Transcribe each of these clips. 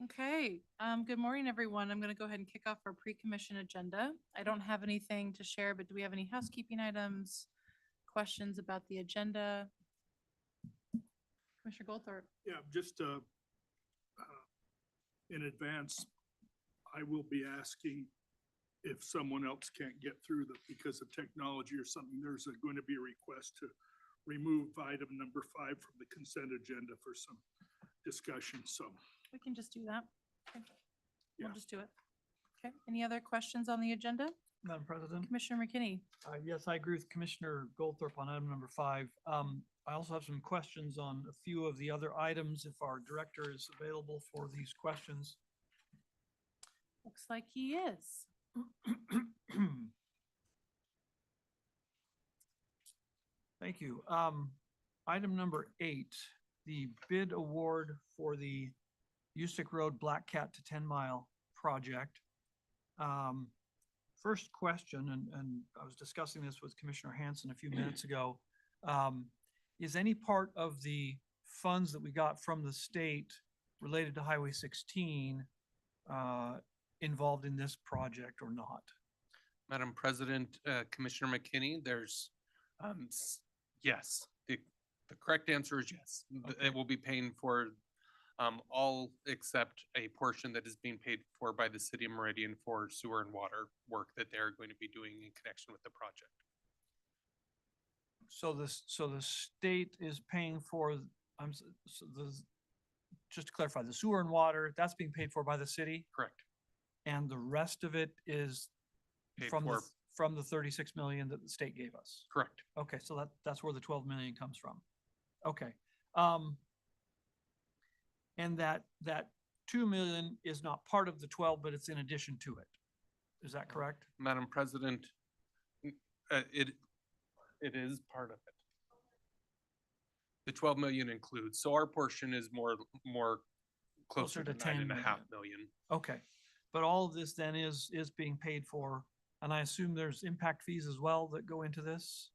Okay, good morning, everyone. I'm gonna go ahead and kick off our pre-commission agenda. I don't have anything to share, but do we have any housekeeping items? Questions about the agenda? Commissioner Goldthorpe? Yeah, just in advance, I will be asking if someone else can't get through because of technology or something, there's going to be a request to remove item number 5 from the consent agenda for some discussion, so. We can just do that. Okay. We'll Yeah. just do it. Okay, any other questions on the agenda? Madam President, Commissioner McKinney? yes, I agree with Commissioner Goldthorpe on item number 5. I also have some questions on a few of the other items, if our director is available for these questions. Looks like he is. Thank you. Item number 8, the bid award for the Usick Road Black Cat to 10 Mile project. First question, and I was discussing this with Commissioner Hanson a few minutes ago. Is any part of the funds that we got from the state related to Highway 16 involved in this project or not? Madam President, Commissioner McKinney, there's, yes, the correct answer is yes. Okay. It will be paying for all except a portion that is being paid for by the city of Meridian for sewer and water work that they're going to be doing in connection with the project. So the state is paying for, just to clarify, the sewer and water, that's being paid for by the city? Correct. And the rest of it is Paid from for, from the 36 million that the state gave us? correct. Okay, so that's where the 12 million comes from. Okay. And that 2 million is not part of the 12, but it's in addition to it. Is that correct? Madam President, it is part of it. The 12 million includes, so our portion is more closer to 10 9.5 million. Okay, but all of this then is being paid for, and I assume there's impact fees as well that go into this?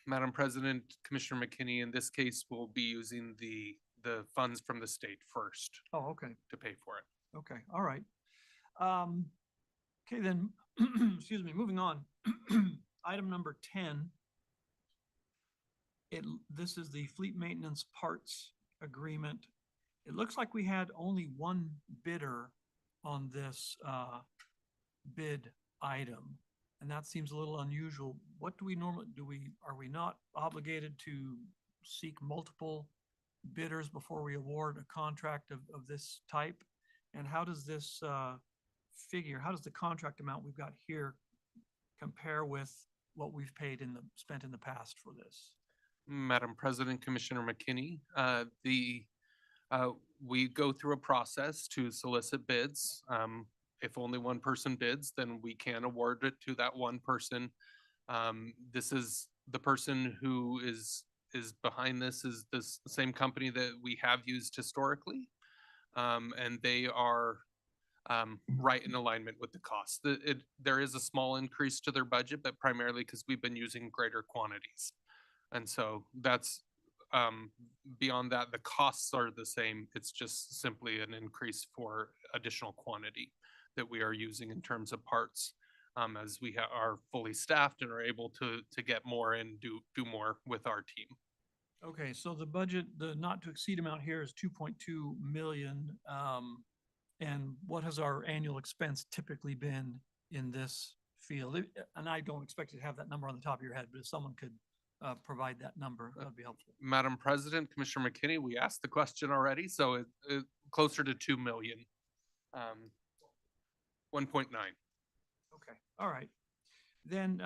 Madam President, Commissioner McKinney, in this case, we'll be using the funds from the state first Oh, okay, to pay for it. okay, all right. Okay, then, excuse me, moving on. Item number 10. This is the fleet maintenance parts agreement. It looks like we had only one bidder on this bid item, and that seems a little unusual. What do we normally, are we not obligated to seek multiple bidders before we award a contract of this type? And how does this figure, how does the contract amount we've got here compare with what we've paid spent in the past for this? Madam President, Commissioner McKinney, we go through a process to solicit bids. If only one person bids, then we can award it to that one person. This is the person who is behind this is this same company that we have used historically. And they are right in alignment with the cost. There is a small increase to their budget, but primarily because we've been using greater quantities. And so that's beyond that, the costs are the same. It's just simply an increase for additional quantity that we are using in terms of parts as we are fully staffed and are able to get more and do more with our team. Okay, so the budget, the not to exceed amount here is 2.2 million. And what has our annual expense typically been in this field? And I don't expect you to have that number on the top of your head, but if someone could provide that number, that'd be helpful. Madam President, Commissioner McKinney, we asked the question already, so it closer to 2 million. 1.9. Okay, all right. Then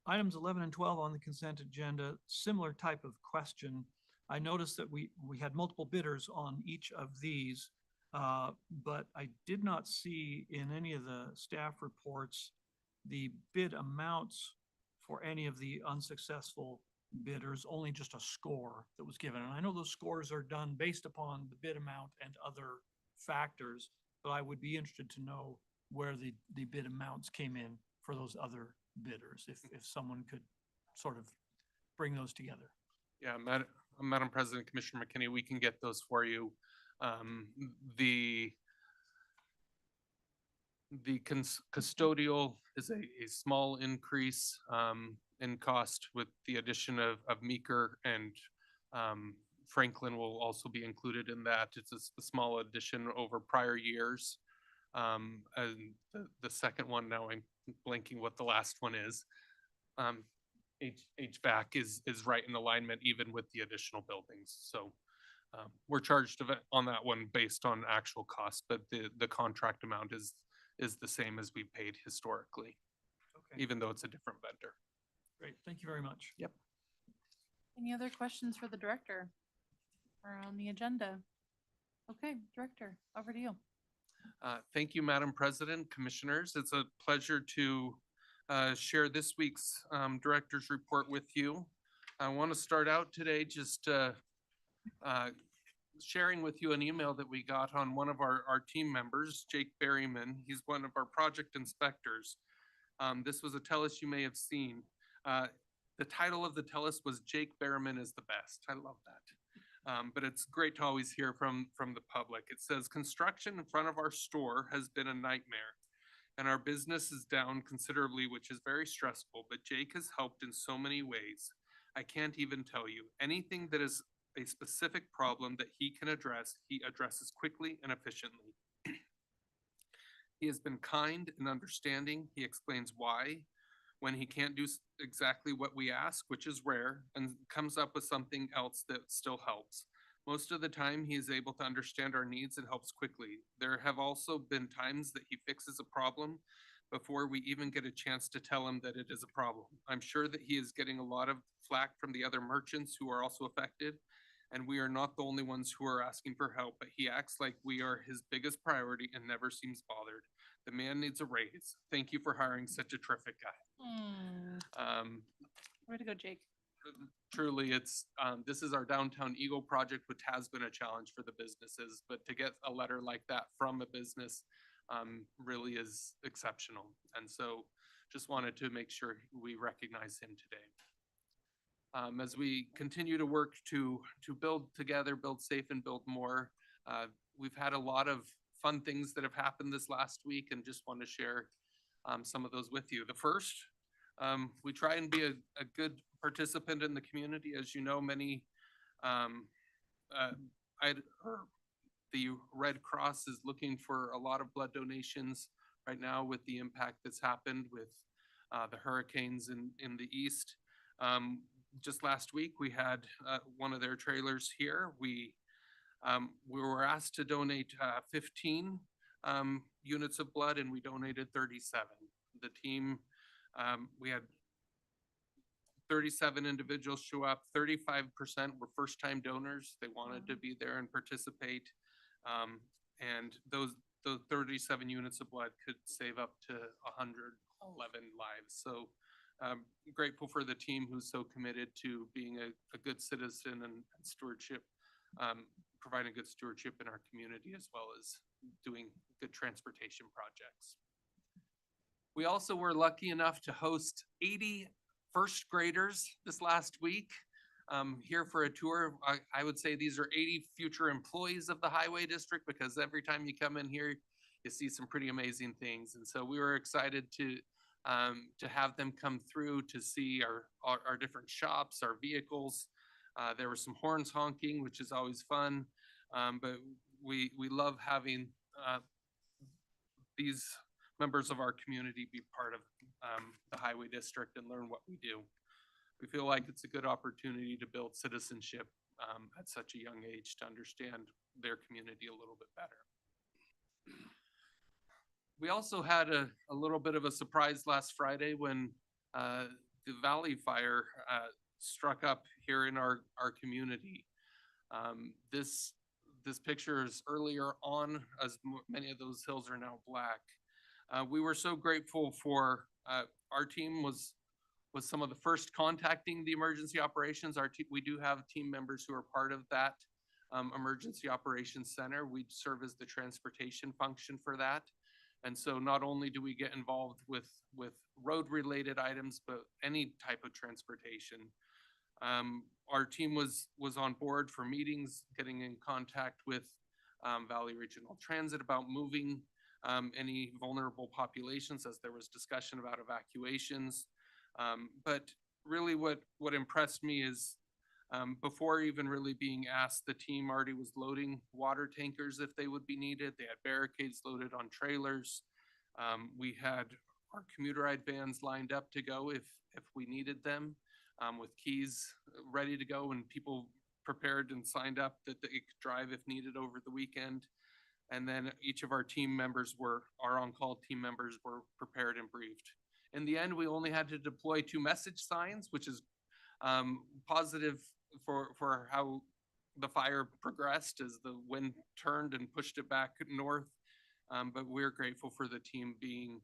items 11 and 12 on the consent agenda, similar type of question. I noticed that we had multiple bidders on each of these, but I did not see in any of the staff reports the bid amounts for any of the unsuccessful bidders, only just a score that was given. And I know those scores are done based upon the bid amount and other factors, but I would be interested to know where the bid amounts came in for those other bidders, if someone could sort of bring those together. Yeah, Madam President, Commissioner McKinney, we can get those for you. The custodial is a small increase in cost with the addition of Meeker, and Franklin will also be included in that. It's a small addition over prior years. And the second one, now I'm blanking what the last one is. HVAC is right in alignment even with the additional buildings. So we're charged on that one based on actual cost, but the contract amount is the same as we paid historically, Okay, even though it's a different vendor. great. Thank you very much. Yep. Any other questions for the director or on the agenda? Okay, Director, over to you. Thank you, Madam President, Commissioners. It's a pleasure to share this week's Director's Report with you. I want to start out today just sharing with you an email that we got on one of our team members, Jake Berryman. He's one of our project inspectors. This was a tellus you may have seen. The title of the tellus was Jake Berryman is the best. I love that. But it's great to always hear from the public. It says, construction in front of our store has been a nightmare, and our business is down considerably, which is very stressful, but Jake has helped in so many ways. I can't even tell you. Anything that is a specific problem that he can address, he addresses quickly and efficiently. He has been kind and understanding. He explains why when he can't do exactly what we ask, which is rare, and comes up with something else that still helps. Most of the time, he is able to understand our needs and helps quickly. There have also been times that he fixes a problem before we even get a chance to tell him that it is a problem. I'm sure that he is getting a lot of flack from the other merchants who are also affected, and we are not the only ones who are asking for help, but he acts like we are his biggest priority and never seems bothered. The man needs a raise. Thank you for hiring such a terrific guy. Way to go, Jake. Truly, this is our Downtown Eagle project, which has been a challenge for the businesses, but to get a letter like that from a business really is exceptional. And so just wanted to make sure we recognize him today. As we continue to work to build together, build safe and build more, we've had a lot of fun things that have happened this last week, and just want to share some of those with you. The first, we try and be a good participant in the community. As you know, many, the Red Cross is looking for a lot of blood donations right now with the impact that's happened with the hurricanes in the east. Just last week, we had one of their trailers here. We were asked to donate 15 units of blood, and we donated 37. The team, we had 37 individuals show up. 35% were first-time donors. They wanted to be there and participate. And those 37 units of blood could save up to 111 lives. So grateful for the team who's so committed to being a good citizen and stewardship, providing good stewardship in our community, as well as doing good transportation projects. We also were lucky enough to host 80 first graders this last week here for a tour. I would say these are 80 future employees of the Highway District, because every time you come in here, you see some pretty amazing things. And so we were excited to have them come through to see our different shops, our vehicles. There were some horns honking, which is always fun. But we love having these members of our community be part of the Highway District and learn what we do. We feel like it's a good opportunity to build citizenship at such a young age, to understand their community a little bit better. We also had a little bit of a surprise last Friday when the Valley Fire struck up here in our community. This picture is earlier on, as many of those hills are now black. We were so grateful for our team was some of the first contacting the emergency operations. We do have team members who are part of that emergency operations center. We serve as the transportation function for that. And so not only do we get involved with road related items, but any type of transportation. Our team was on board for meetings, getting in contact with Valley Regional Transit about moving any vulnerable populations, as there was discussion about evacuations. But really what impressed me is before even really being asked, the team already was loading water tankers if they would be needed. They had barricades loaded on trailers. We had our Commuteride vans lined up to go if we needed them, with keys ready to go, and people prepared and signed up that they could drive if needed over the weekend. And then each of our team members our on-call team members were prepared and briefed. In the end, we only had to deploy 2 message signs, which is positive for how the fire progressed as the wind turned and pushed it back north. But we're grateful for the team being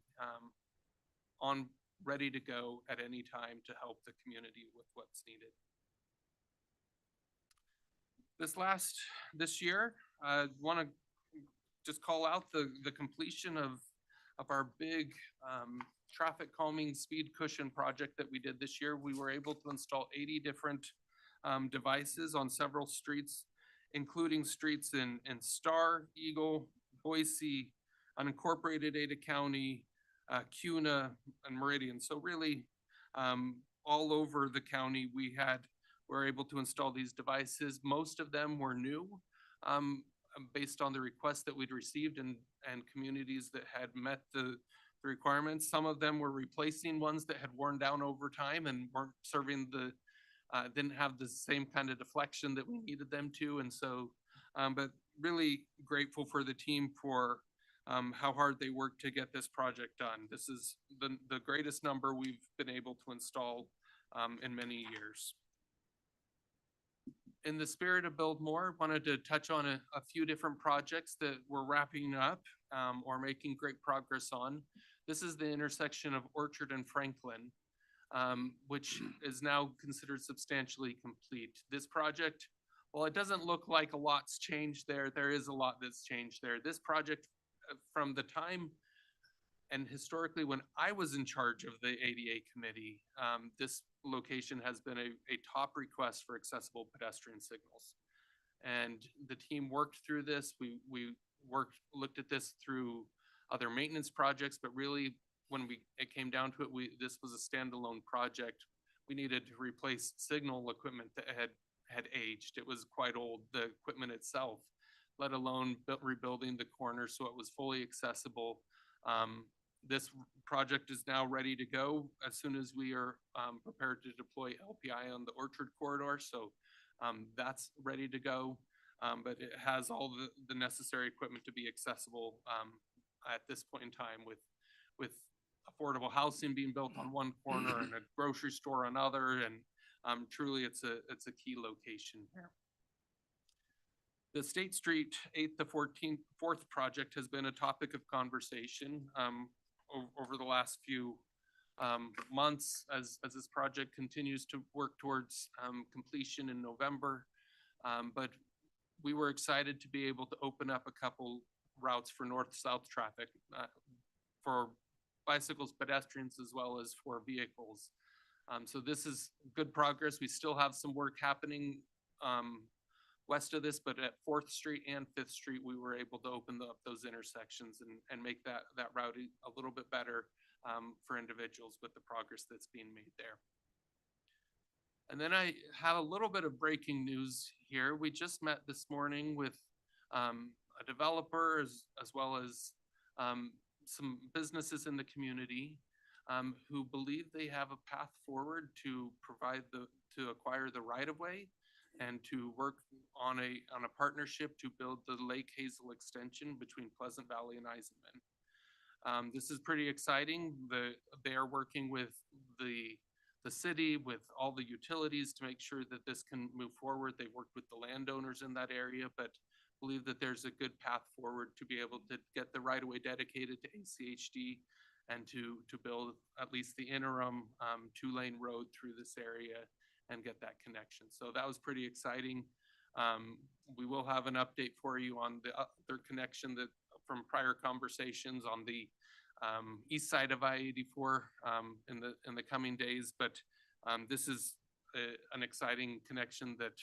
ready to go at any time to help the community with what's needed. This year, I want to just call out the completion of our big traffic calming speed cushion project that we did this year. We were able to install 80 different devices on several streets, including streets in Star, Eagle, Boise, unincorporated Ada County, Cuna, and Meridian. So really, all over the county, we were able to install these devices. Most of them were new, based on the requests that we'd received and communities that had met the requirements. Some of them were replacing ones that had worn down over time and weren't serving didn't have the same kind of deflection that we needed them to. And so, but really grateful for the team for how hard they worked to get this project done. This is the greatest number we've been able to install in many years. In the spirit of Build More, wanted to touch on a few different projects that we're wrapping up or making great progress on. This is the intersection of Orchard and Franklin, which is now considered substantially complete. This project, well, it doesn't look like a lot's changed there. There is a lot that's changed there. This project, from the time and historically when I was in charge of the ADA committee, this location has been a top request for accessible pedestrian signals. And the team worked through this. We looked at this through other maintenance projects, but really when it came down to it, this was a standalone project. We needed to replace signal equipment that had aged. It was quite old, the equipment itself, let alone rebuilding the corner so it was fully accessible. This project is now ready to go as soon as we are prepared to deploy LPI on the Orchard corridor. So that's ready to go, but it has all the necessary equipment to be accessible at this point in time, with affordable housing being built on one corner and a grocery store on other, and truly it's a key location here. The State Street 8th to 4th project has been a topic of conversation over the last few months as this project continues to work towards completion in November. But we were excited to be able to open up a couple routes for north-south traffic for bicycles, pedestrians, as well as for vehicles. So this is good progress. We still have some work happening west of this, but at 4th Street and 5th Street, we were able to open up those intersections and make that route a little bit better for individuals with the progress that's being made there. And then I have a little bit of breaking news here. We just met this morning with a developer as well as some businesses in the community who believe they have a path forward to acquire the right-of-way and to work on a partnership to build the Lake Hazel extension between Pleasant Valley and Eisenman. This is pretty exciting. They are working with the city, with all the utilities to make sure that this can move forward. They worked with the landowners in that area, but believe that there's a good path forward to be able to get the right-of-way dedicated to ACHD and to build at least the interim 2-lane road through this area and get that connection. So that was pretty exciting. We will have an update for you on the other connection that from prior conversations on the east side of I-84 in the coming days. But this is an exciting connection that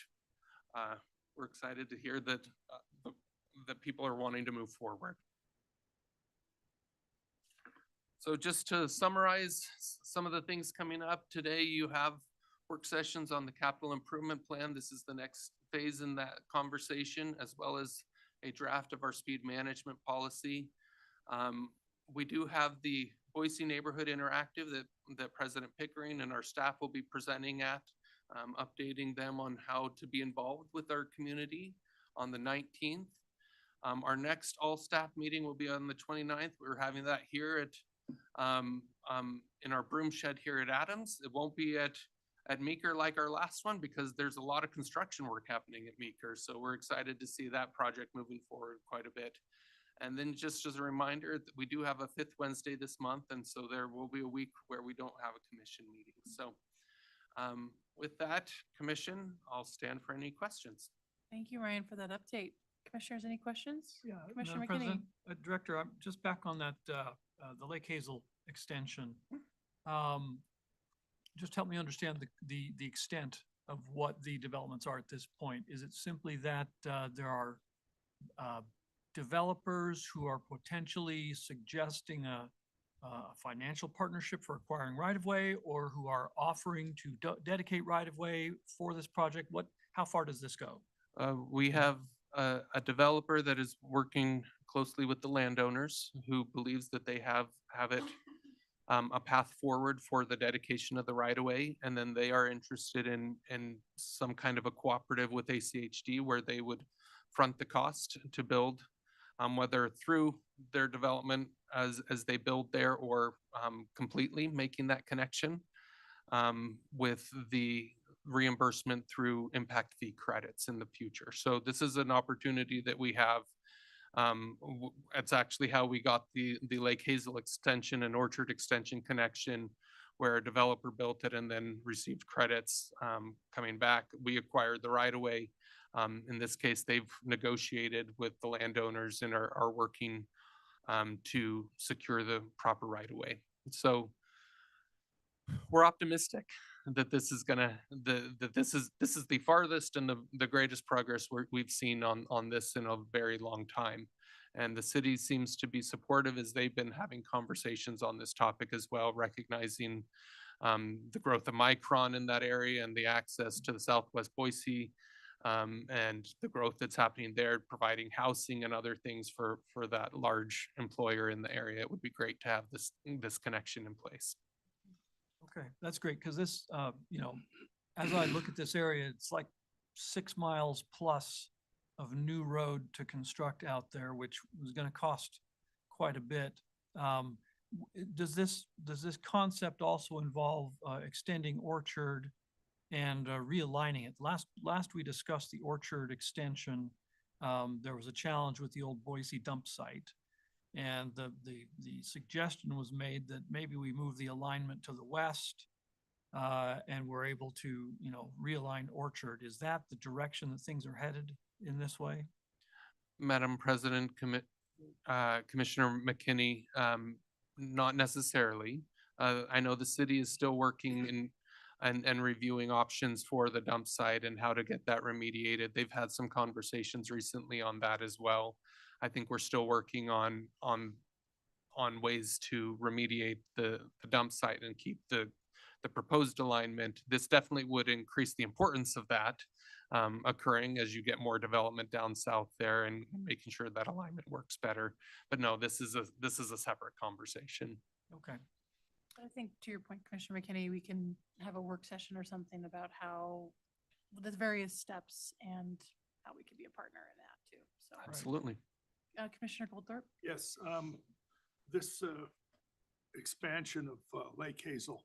we're excited to hear that that people are wanting to move forward. So just to summarize some of the things coming up today, you have work sessions on the capital improvement plan. This is the next phase in that conversation, as well as a draft of our speed management policy. We do have the Boise Neighborhood Interactive that President Pickering and our staff will be presenting at, updating them on how to be involved with our community on the 19th. Our next all-staff meeting will be on the 29th. We're having that here at in our broom shed here at Adams. It won't be at Meeker like our last one because there's a lot of construction work happening at Meeker. So we're excited to see that project moving forward quite a bit. And then just as a reminder, that we do have a 5th Wednesday this month. And so there will be a week where we don't have a commission meeting. So with that, commission, I'll stand for any questions. Thank you, Ryan, for that update. Commissioners, any questions? Yeah, Commissioner Madam McKinney? President, Director, I'm just back on that, the Lake Hazel extension. Just help me understand the extent of what the developments are at this point. Is it simply that there are developers who are potentially suggesting a financial partnership for acquiring right-of-way, or who are offering to dedicate right-of-way for this project? How far does this go? We have a developer that is working closely with the landowners who believes that they have it a path forward for the dedication of the right of way. And then they are interested in some kind of a cooperative with ACHD where they would front the cost to build, whether through their development as they build there or completely making that connection with the reimbursement through impact fee credits in the future. So this is an opportunity that we have. It's actually how we got the Lake Hazel extension and Orchard extension connection, where a developer built it and then received credits coming back. We acquired the right of way. In this case, they've negotiated with the landowners and are working to secure the proper right of way. So we're optimistic that this is this is the farthest and the greatest progress we've seen on this in a very long time. And the city seems to be supportive as they've been having conversations on this topic as well, recognizing the growth of Micron in that area and the access to the Southwest Boise and the growth that's happening there, providing housing and other things for that large employer in the area. It would be great to have this connection in place. Okay, that's great, because this, as I look at this area, it's like 6 miles plus of new road to construct out there, which was gonna cost quite a bit. Does this concept also involve extending Orchard and realigning it? Last we discussed the Orchard extension, there was a challenge with the old Boise dump site. And the suggestion was made that maybe we move the alignment to the west and we're able to, realign Orchard. Is that the direction that things are headed in this way? Madam President, Commissioner McKinney, not necessarily. I know the city is still working and reviewing options for the dump site and how to get that remediated. They've had some conversations recently on that as well. I think we're still working on ways to remediate the dump site and keep the proposed alignment. This definitely would increase the importance of that occurring as you get more development down south there and making sure that alignment works better. But no, this is a separate conversation. Okay. I think to your point, Commissioner McKinney, we can have a work session or something about how the various steps and how we could be a partner in that too. So Absolutely. Commissioner Goldthorpe? Yes, this expansion of Lake Hazel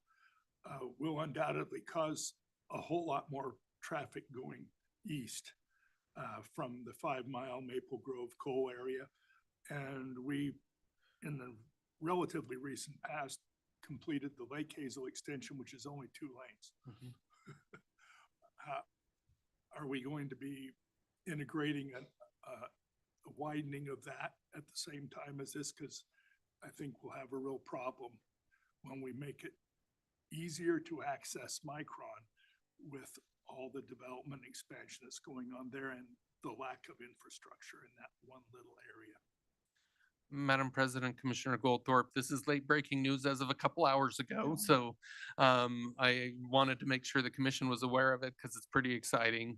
will undoubtedly cause a whole lot more traffic going east from the 5 Mile Maple Grove coal area. And we, in the relatively recent past, completed the Lake Hazel extension, which is only 2 lanes. Mhm. Are we going to be integrating a widening of that at the same time as this? Because I think we'll have a real problem when we make it easier to access Micron with all the development expansion that's going on there and the lack of infrastructure in that one little area. Madam President, Commissioner Goldthorpe, this is late breaking news as of a couple hours ago, so I wanted to make sure the commission was aware of it because it's pretty exciting.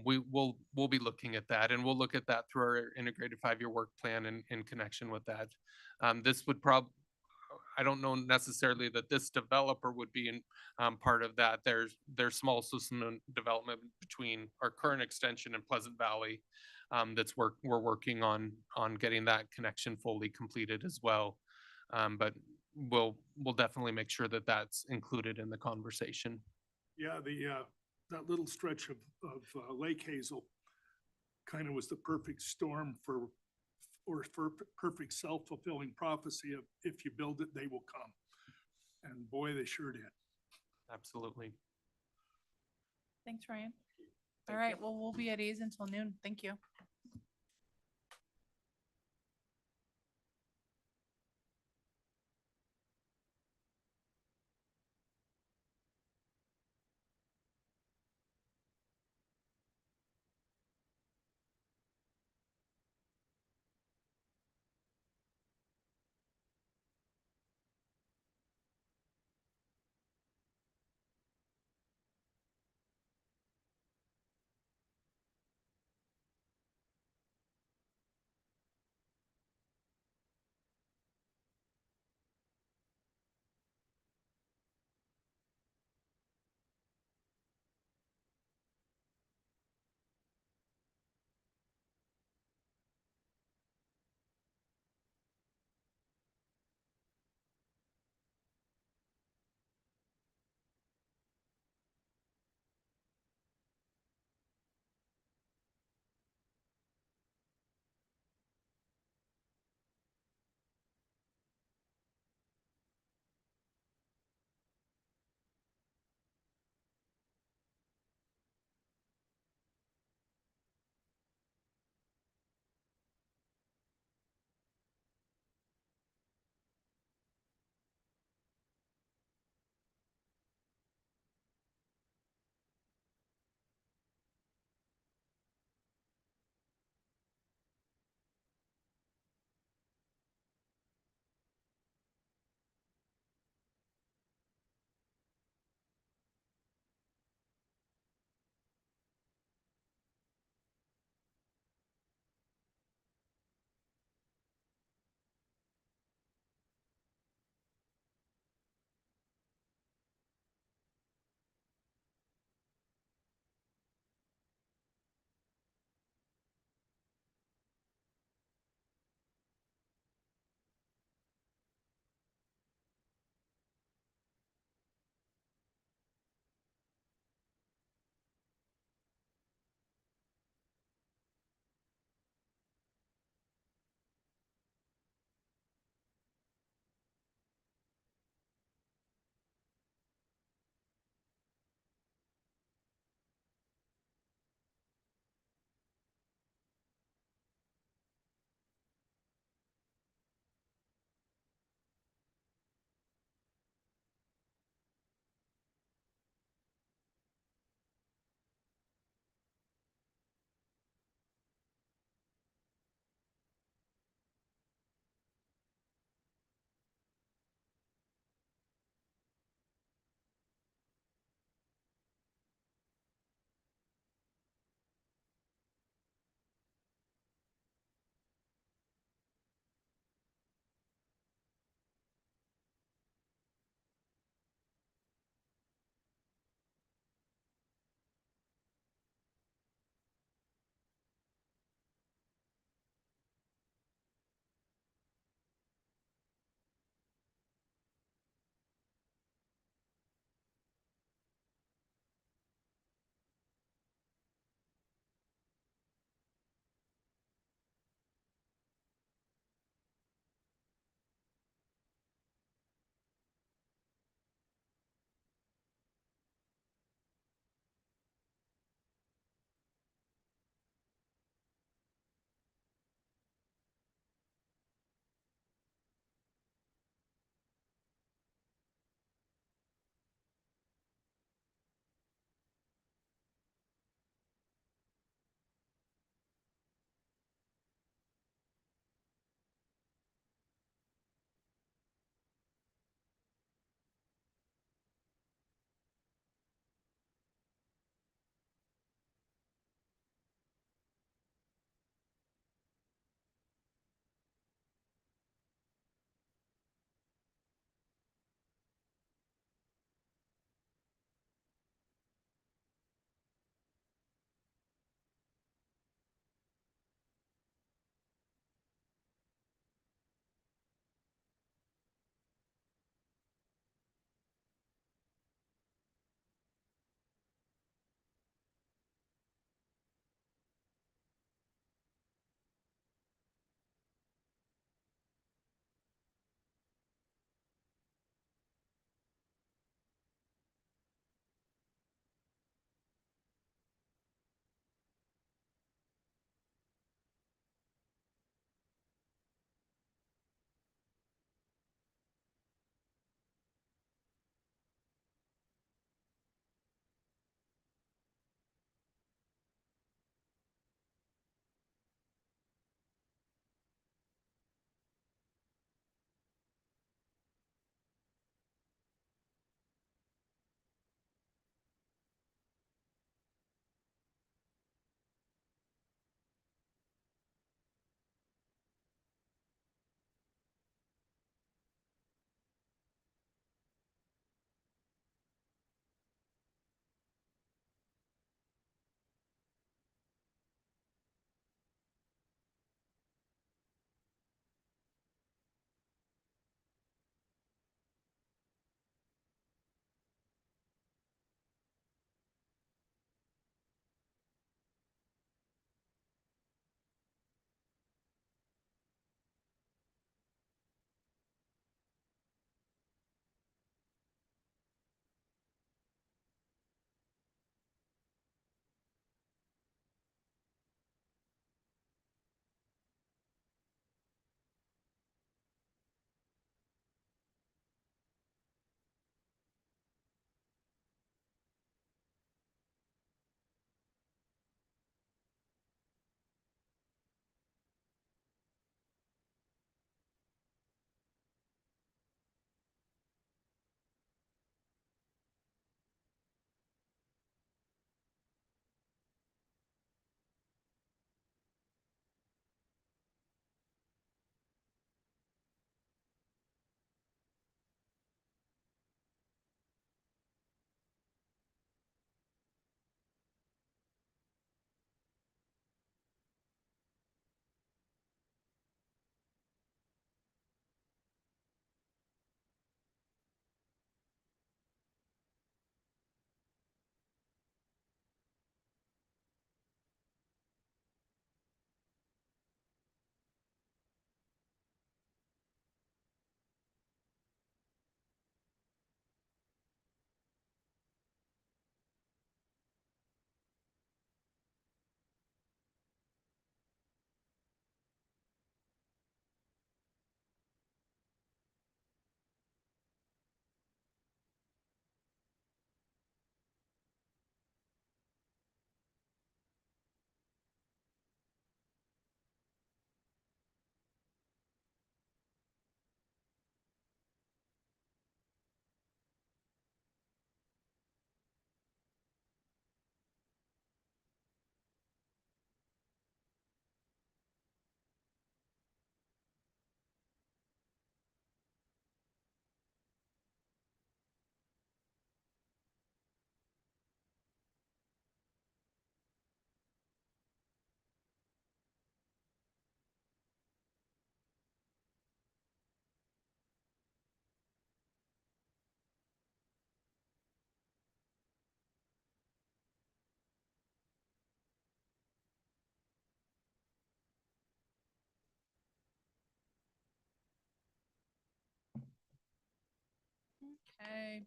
We'll be looking at that, and we'll look at that through our integrated 5-year work plan in connection with that. This would I don't know necessarily that this developer would be in part of that. There's small system development between our current extension in Pleasant Valley. We're working on getting that connection fully completed as well. But we'll definitely make sure that that's included in the conversation. Yeah, that little stretch of Lake Hazel kind of was the perfect storm for perfect self-fulfilling prophecy of if you build it, they will come. And boy, they sure did. Absolutely. Thanks, Ryan. All Thank right, you. well, we'll be at ease until noon. Thank you. Okay.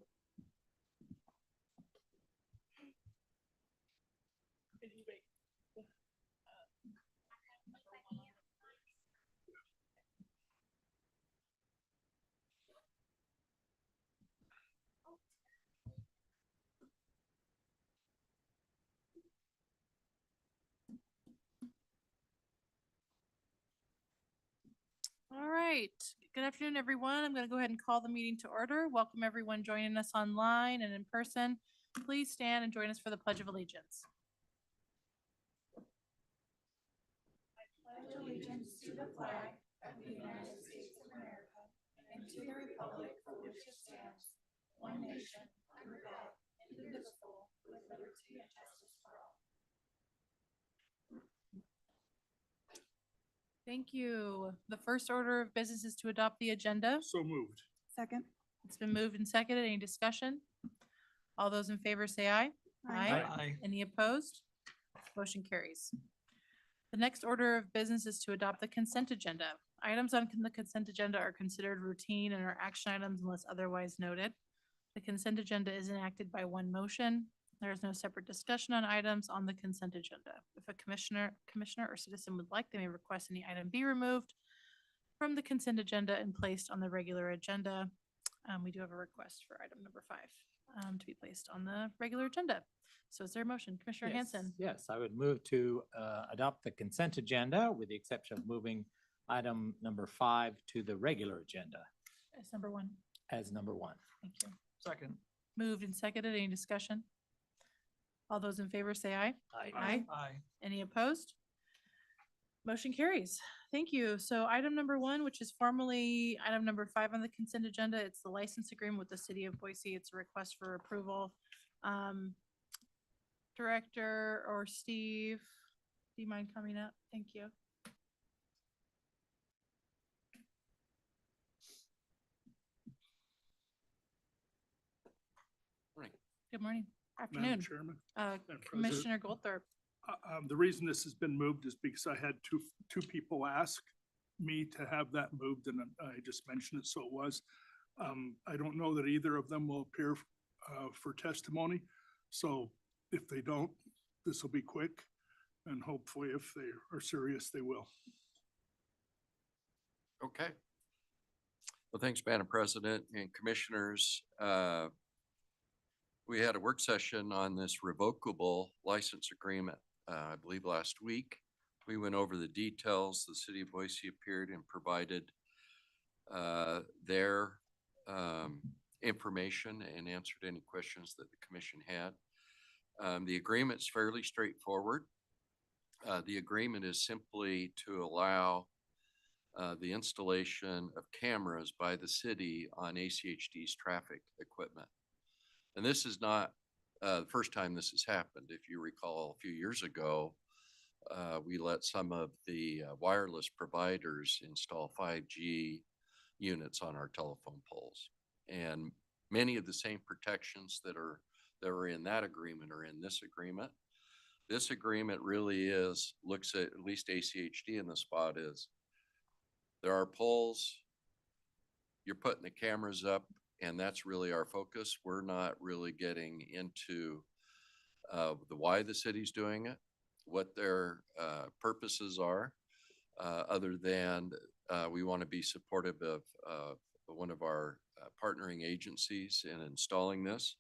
All right. Good afternoon, everyone. I'm going to go ahead and call the meeting to order. Welcome everyone joining us online and in person. Please stand and join us for the Pledge of Allegiance. I pledge allegiance to the flag of the United States of America and to the republic for which it stands, one nation, under God, indivisible, with liberty and justice for all. Thank you. The first order of business is to adopt the agenda. So moved. Second. It's been moved and seconded. Any discussion? All those in favor say aye. Aye. Any opposed? Motion carries. The next order of business is to adopt the consent agenda. Items on the consent agenda are considered routine and are action items unless otherwise noted. The consent agenda is enacted by one motion. There is no separate discussion on items on the consent agenda. If a commissioner or citizen would like, they may request any item be removed from the consent agenda and placed on the regular agenda. We do have a request for item number 5 to be placed on the regular agenda. So is there a motion? Commissioner Hanson? Yes, I would move to adopt the consent agenda with the exception of moving item number 5 to the regular agenda That's number 1. as number 1. Thank you. Second. Moved and seconded. Any discussion? All those in favor say aye. Aye. Aye. Any opposed? Motion carries. Thank you. So item number 1, which is formally item number 5 on the consent agenda, it's the license agreement with the city of Boise. It's a request for approval. Director or Steve, do you mind coming up? Thank you. Morning. Good morning. Madam Afternoon. Chairman. President. Commissioner Goldthorpe. The reason this has been moved is because I had two people ask me to have that moved, and I just mentioned it, so it was. I don't know that either of them will appear for testimony, so if they don't, this will be quick, and hopefully if they are serious, they will. Okay. Well, thanks, Madam President and Commissioners. We had a work session on this revocable license agreement, I believe last week. We went over the details. The city of Boise appeared and provided their information and answered any questions that the commission had. The agreement's fairly straightforward. The agreement is simply to allow the installation of cameras by the city on ACHD's traffic equipment. And this is not the first time this has happened. If you recall, a few years ago, we let some of the wireless providers install 5G units on our telephone poles. And many of the same protections that are in that agreement are in this agreement. This agreement really looks at least ACHD in the spot is, there are poles, you're putting the cameras up, and that's really our focus. We're not really getting into why the city's doing it, what their purposes are, other than we want to be supportive of one of our partnering agencies in installing this.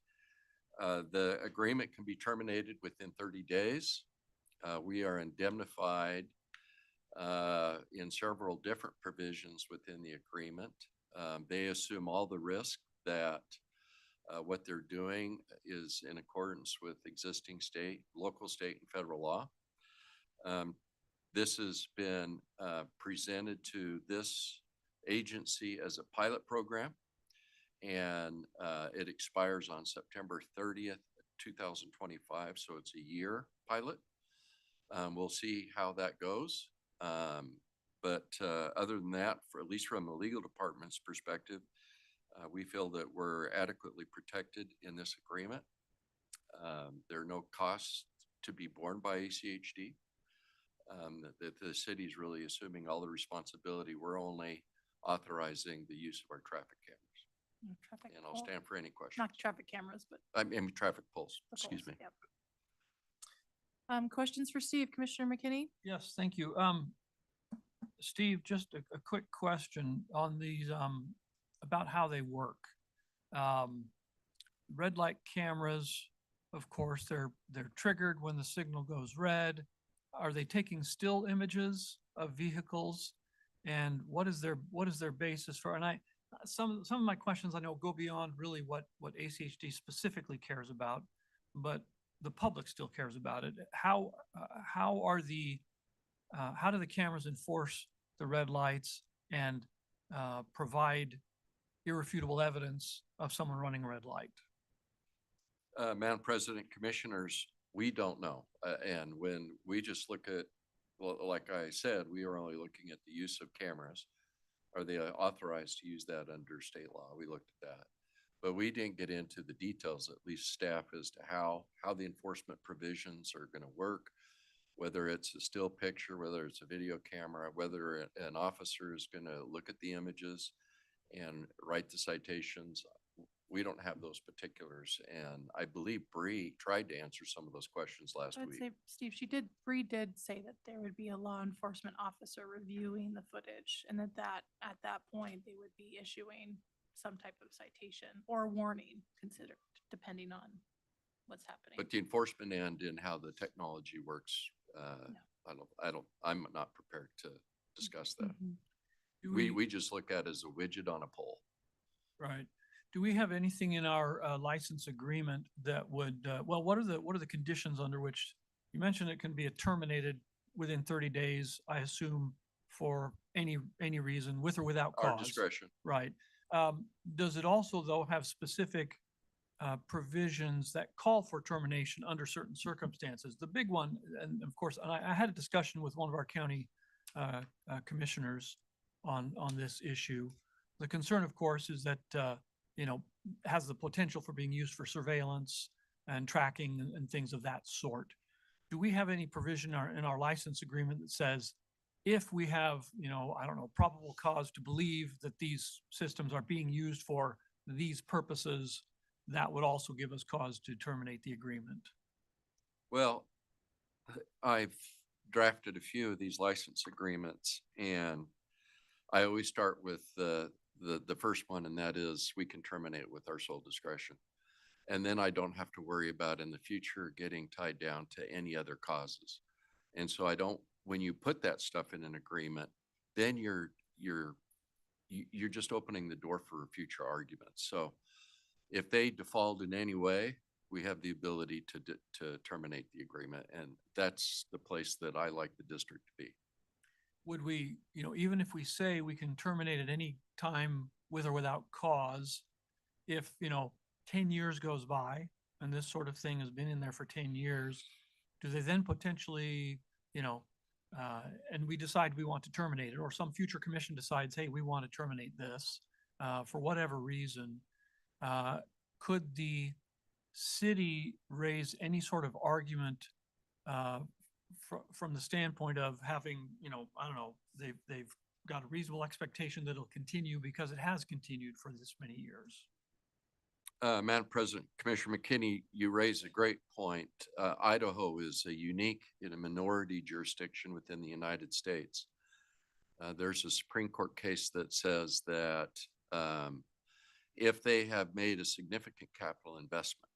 The agreement can be terminated within 30 days. We are indemnified in several different provisions within the agreement. They assume all the risk that what they're doing is in accordance with existing local, state, and federal law. This has been presented to this agency as a pilot program, and it expires on September 30th, 2025, so it's a year pilot. We'll see how that goes. But other than that, at least from the legal department's perspective, we feel that we're adequately protected in this agreement. There are no costs to be borne by ACHD. That the city is really assuming all the responsibility. We're only authorizing the use of our traffic cameras. Traffic and I'll pole- stand for any questions. Not traffic cameras, but I mean, traffic poles, the excuse poles, me. yep. Questions for Steve, Commissioner McKinney? Yes, thank you. Steve, just a quick question on these, about how they work. Red light cameras, of course, they're triggered when the signal goes red. Are they taking still images of vehicles? And what is their basis for, and some of my questions I know go beyond really what ACHD specifically cares about, but the public still cares about it. How do the cameras enforce the red lights and provide irrefutable evidence of someone running a red light? Madam President, Commissioners, we don't know. And when we just look at, well, like I said, we are only looking at the use of cameras. Are they authorized to use that under state law? We looked at that. But we didn't get into the details, at least staff, as to how the enforcement provisions are going to work, whether it's a still picture, whether it's a video camera, whether an officer is going to look at the images and write the citations. We don't have those particulars. And I believe Bree tried to answer some of those questions last I'd week. say, Steve, Bree did say that there would be a law enforcement officer reviewing the footage and that at that point, they would be issuing some type of citation or warning considered, depending on what's happening. But the enforcement end and how the technology works, I'm not prepared to discuss that. Mhm. Do We just look at it as a widget on a pole. Right. Do we have anything in our license agreement that would, well, what are the conditions under which, you mentioned it can be terminated within 30 days, I assume, for any reason, with or without Our cause? discretion. Right. Does it also, though, have specific provisions that call for termination under certain circumstances? The big one, and of course, and I had a discussion with one of our county commissioners on this issue. The concern, of course, is that, has the potential for being used for surveillance and tracking and things of that sort. Do we have any provision in our license agreement that says if we have, probable cause to believe that these systems are being used for these purposes, that would also give us cause to terminate the agreement? Well, I've drafted a few of these license agreements, and I always start with the first one, and that is we can terminate with our sole discretion. And then I don't have to worry about in the future getting tied down to any other causes. And so when you put that stuff in an agreement, then you're just opening the door for future arguments. So if they default in any way, we have the ability to terminate the agreement. And that's the place that I like the district to be. Would we, even if we say we can terminate at any time with or without cause, if, 10 years goes by and this sort of thing has been in there for 10 years, do they then potentially, and we decide we want to terminate it, or some future commission decides, hey, we want to terminate this for whatever reason, could the city raise any sort of argument from the standpoint of having, I don't know, they've got a reasonable expectation that it'll continue because it has continued for this many years? Madam President, Commissioner McKinney, you raise a great point. Idaho is a unique in a minority jurisdiction within the United States. There's a Supreme Court case that says that if they have made a significant capital investment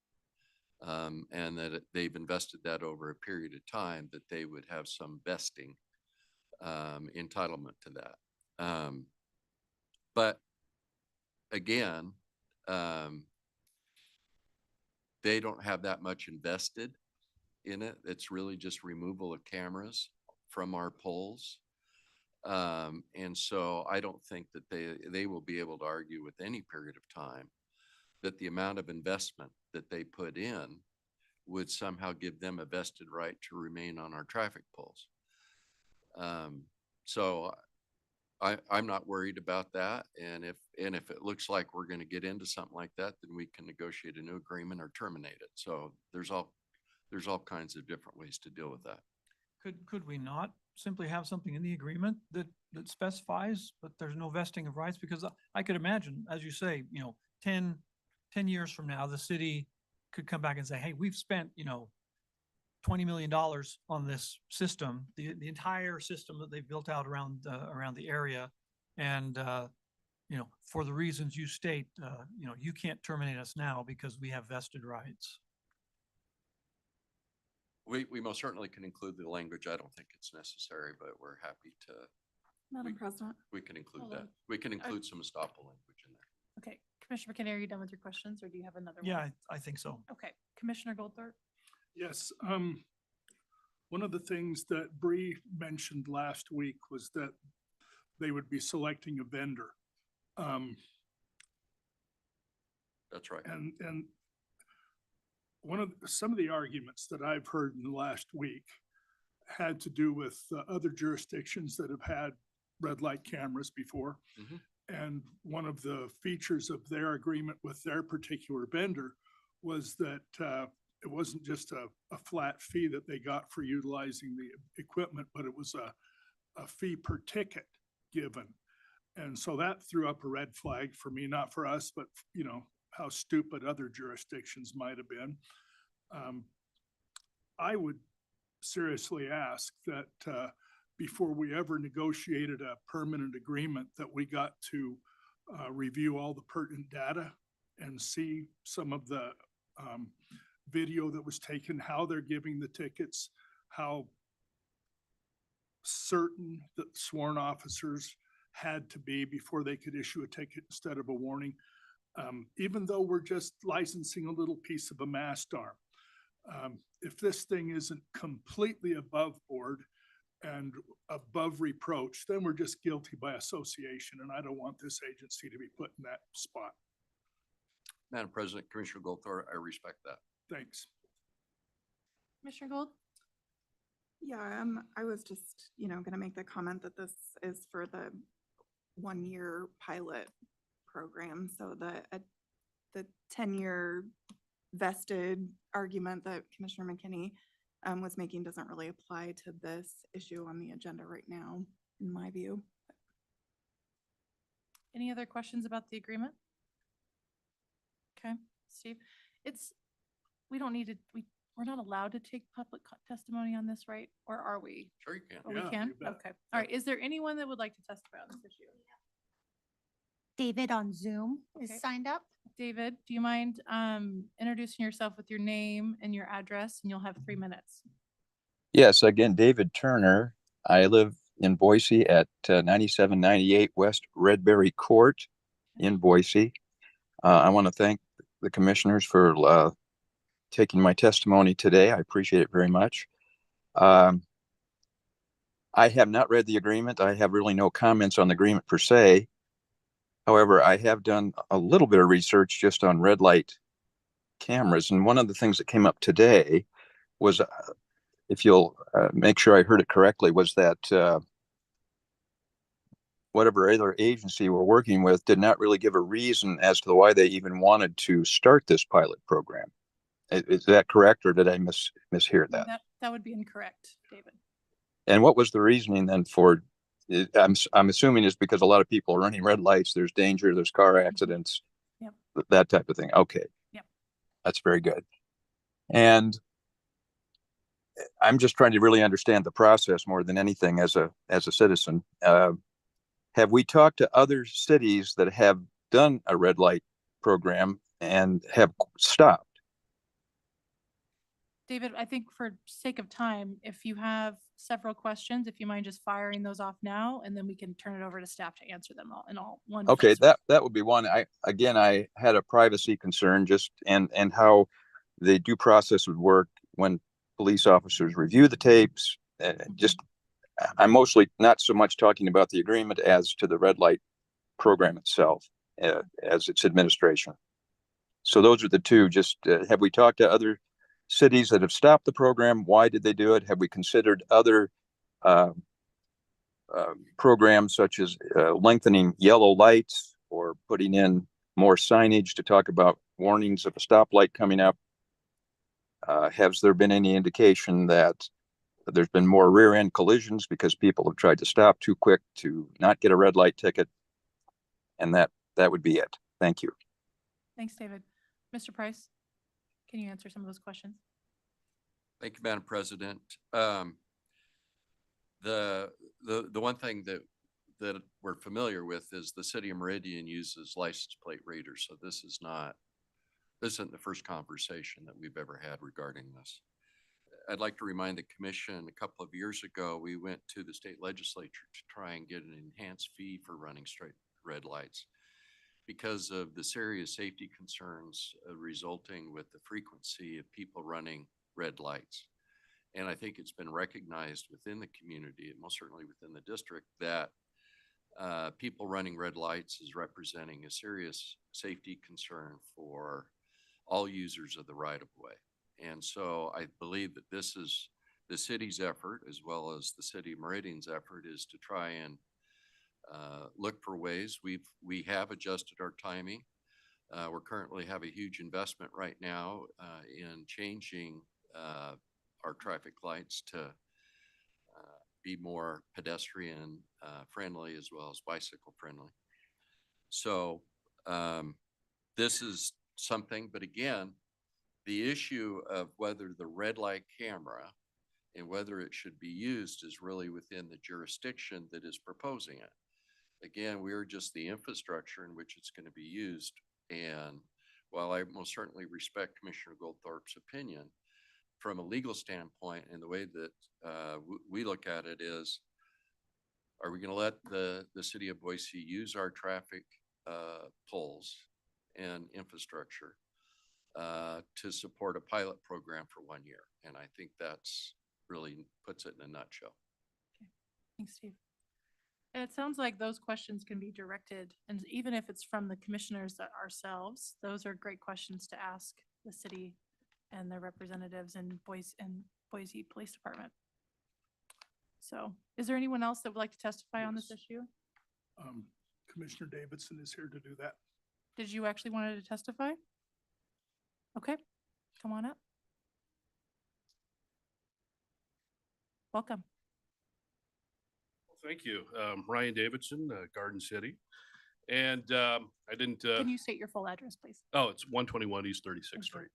and that they've invested that over a period of time, that they would have some vesting entitlement to that. But again, they don't have that much invested in it. It's really just removal of cameras from our polls. And so I don't think that they will be able to argue with any period of time that the amount of investment that they put in would somehow give them a vested right to remain on our traffic polls. So I'm not worried about that. And if it looks like we're going to get into something like that, then we can negotiate a new agreement or terminate it. So there's all kinds of different ways to deal with that. Could we not simply have something in the agreement that specifies, but there's no vesting of rights? Because I could imagine, as you say, 10 years from now, the city could come back and say, hey, we've spent, $20 million on this system, the entire system that they've built out around the area. And, for the reasons you state, you can't terminate us now because we have vested rights. We most certainly can include the language. I don't think it's necessary, but we're happy to, Madam President, we can include Hold that. on. We can include some estoppel language in there. Okay, Commissioner McKinney, are you done with your questions or do you have another one? Yeah, I think so. Okay, Commissioner Goldthorpe? Yes, one of the things that Bree mentioned last week was that they would be selecting a vendor. That's right. And some of the arguments that I've heard in the last week had to do with other jurisdictions that have had red light cameras before. Mhm. And one of the features of their agreement with their particular vendor was that it wasn't just a flat fee that they got for utilizing the equipment, but it was a fee per ticket given. And so that threw up a red flag for me, not for us, but how stupid other jurisdictions might have been. I would seriously ask that before we ever negotiated a permanent agreement, that we got to review all the pertinent data and see some of the video that was taken, how they're giving the tickets, how certain that sworn officers had to be before they could issue a ticket instead of a warning. Even though we're just licensing a little piece of a mast arm. If this thing isn't completely above board and above reproach, then we're just guilty by association, and I don't want this agency to be put in that spot. Madam President, Commissioner Goldthorpe, I respect that. Thanks. Commissioner Gold? yeah, I was just, gonna make the comment that this is for the 1-year pilot program, so the 10-year vested argument that Commissioner McKinney was making doesn't really apply to this issue on the agenda right now, in my view. Any other questions about the agreement? Okay, Steve, we don't need to, we're not allowed to take public testimony on this, right? Or are we? Sure you can. Oh, Yeah, we can? you bet. Okay. All right. Is there anyone that would like to testify on this issue? David on Zoom Okay. is signed up. David, do you mind introducing yourself with your name and your address, and you'll have 3 minutes. Yes, again, David Turner. I live in Boise at 9798 West Redberry Court in Boise. I want to thank the commissioners for taking my testimony today. I appreciate it very much. I have not read the agreement. I have really no comments on the agreement per se. However, I have done a little bit of research just on red light cameras. And one of the things that came up today was, if you'll make sure I heard it correctly, was that whatever other agency we're working with did not really give a reason as to why they even wanted to start this pilot program. Is that correct, or did I mishear that? That would be incorrect, David. And what was the reasoning then for? I'm assuming it's because a lot of people are running red lights. There's danger. There's car accidents. Yep. That type of thing. Okay. Yep. That's very good. And I'm just trying to really understand the process more than anything as a citizen. Have we talked to other cities that have done a red light program and have stopped? David, I think for sake of time, if you have several questions, if you mind just firing those off now, and then we can turn it over to staff to answer them all in all one. Okay, fell swoop. that would be one. I had a privacy concern just and how the due process would work when police officers review the tapes. I'm mostly not so much talking about the agreement as to the red light program itself, as its administration. So those are the two. Just have we talked to other cities that have stopped the program? Why did they do it? Have we considered other programs such as lengthening yellow lights or putting in more signage to talk about warnings of a stoplight coming up? Has there been any indication that there's been more rear end collisions because people have tried to stop too quick to not get a red light ticket? And that would be it. Thank you. Thanks, David. Mr. Price, can you answer some of those questions? Thank you, Madam President. The one thing that we're familiar with is the city of Meridian uses license plate readers. So this isn't the first conversation that we've ever had regarding this. I'd like to remind the commission, a couple of years ago, we went to the state legislature to try and get an enhanced fee for running straight red lights because of the serious safety concerns resulting with the frequency of people running red lights. And I think it's been recognized within the community, and most certainly within the district, that people running red lights is representing a serious safety concern for all users of the right-of-way. And so I believe that this is the city's effort, as well as the city of Meridian's effort, is to try and look for ways. We have adjusted our timing. We're currently have a huge investment right now in changing our traffic lights to be more pedestrian friendly as well as bicycle friendly. So this is something, but again, the issue of whether the red light camera and whether it should be used is really within the jurisdiction that is proposing it. Again, we are just the infrastructure in which it's going to be used. And while I most certainly respect Commissioner Goldthorpe's opinion, from a legal standpoint and the way that we look at it is, are we going to let the city of Boise use our traffic poles and infrastructure to support a pilot program for 1 year? And I think that's really puts it in a nutshell. Okay. Thanks, Steve. And it sounds like those questions can be directed, and even if it's from the commissioners ourselves, those are great questions to ask the city and their representatives in Boise Police Department. So is there anyone else that would like to testify on this Yes. issue? Commissioner Davidson is here to do that. Did you actually want to testify? Okay, come on up. Welcome. Thank you. Ryan Davidson, Garden City. And I didn't, Can you state your full address, please? oh, it's 121 East 36th Thank you. Street.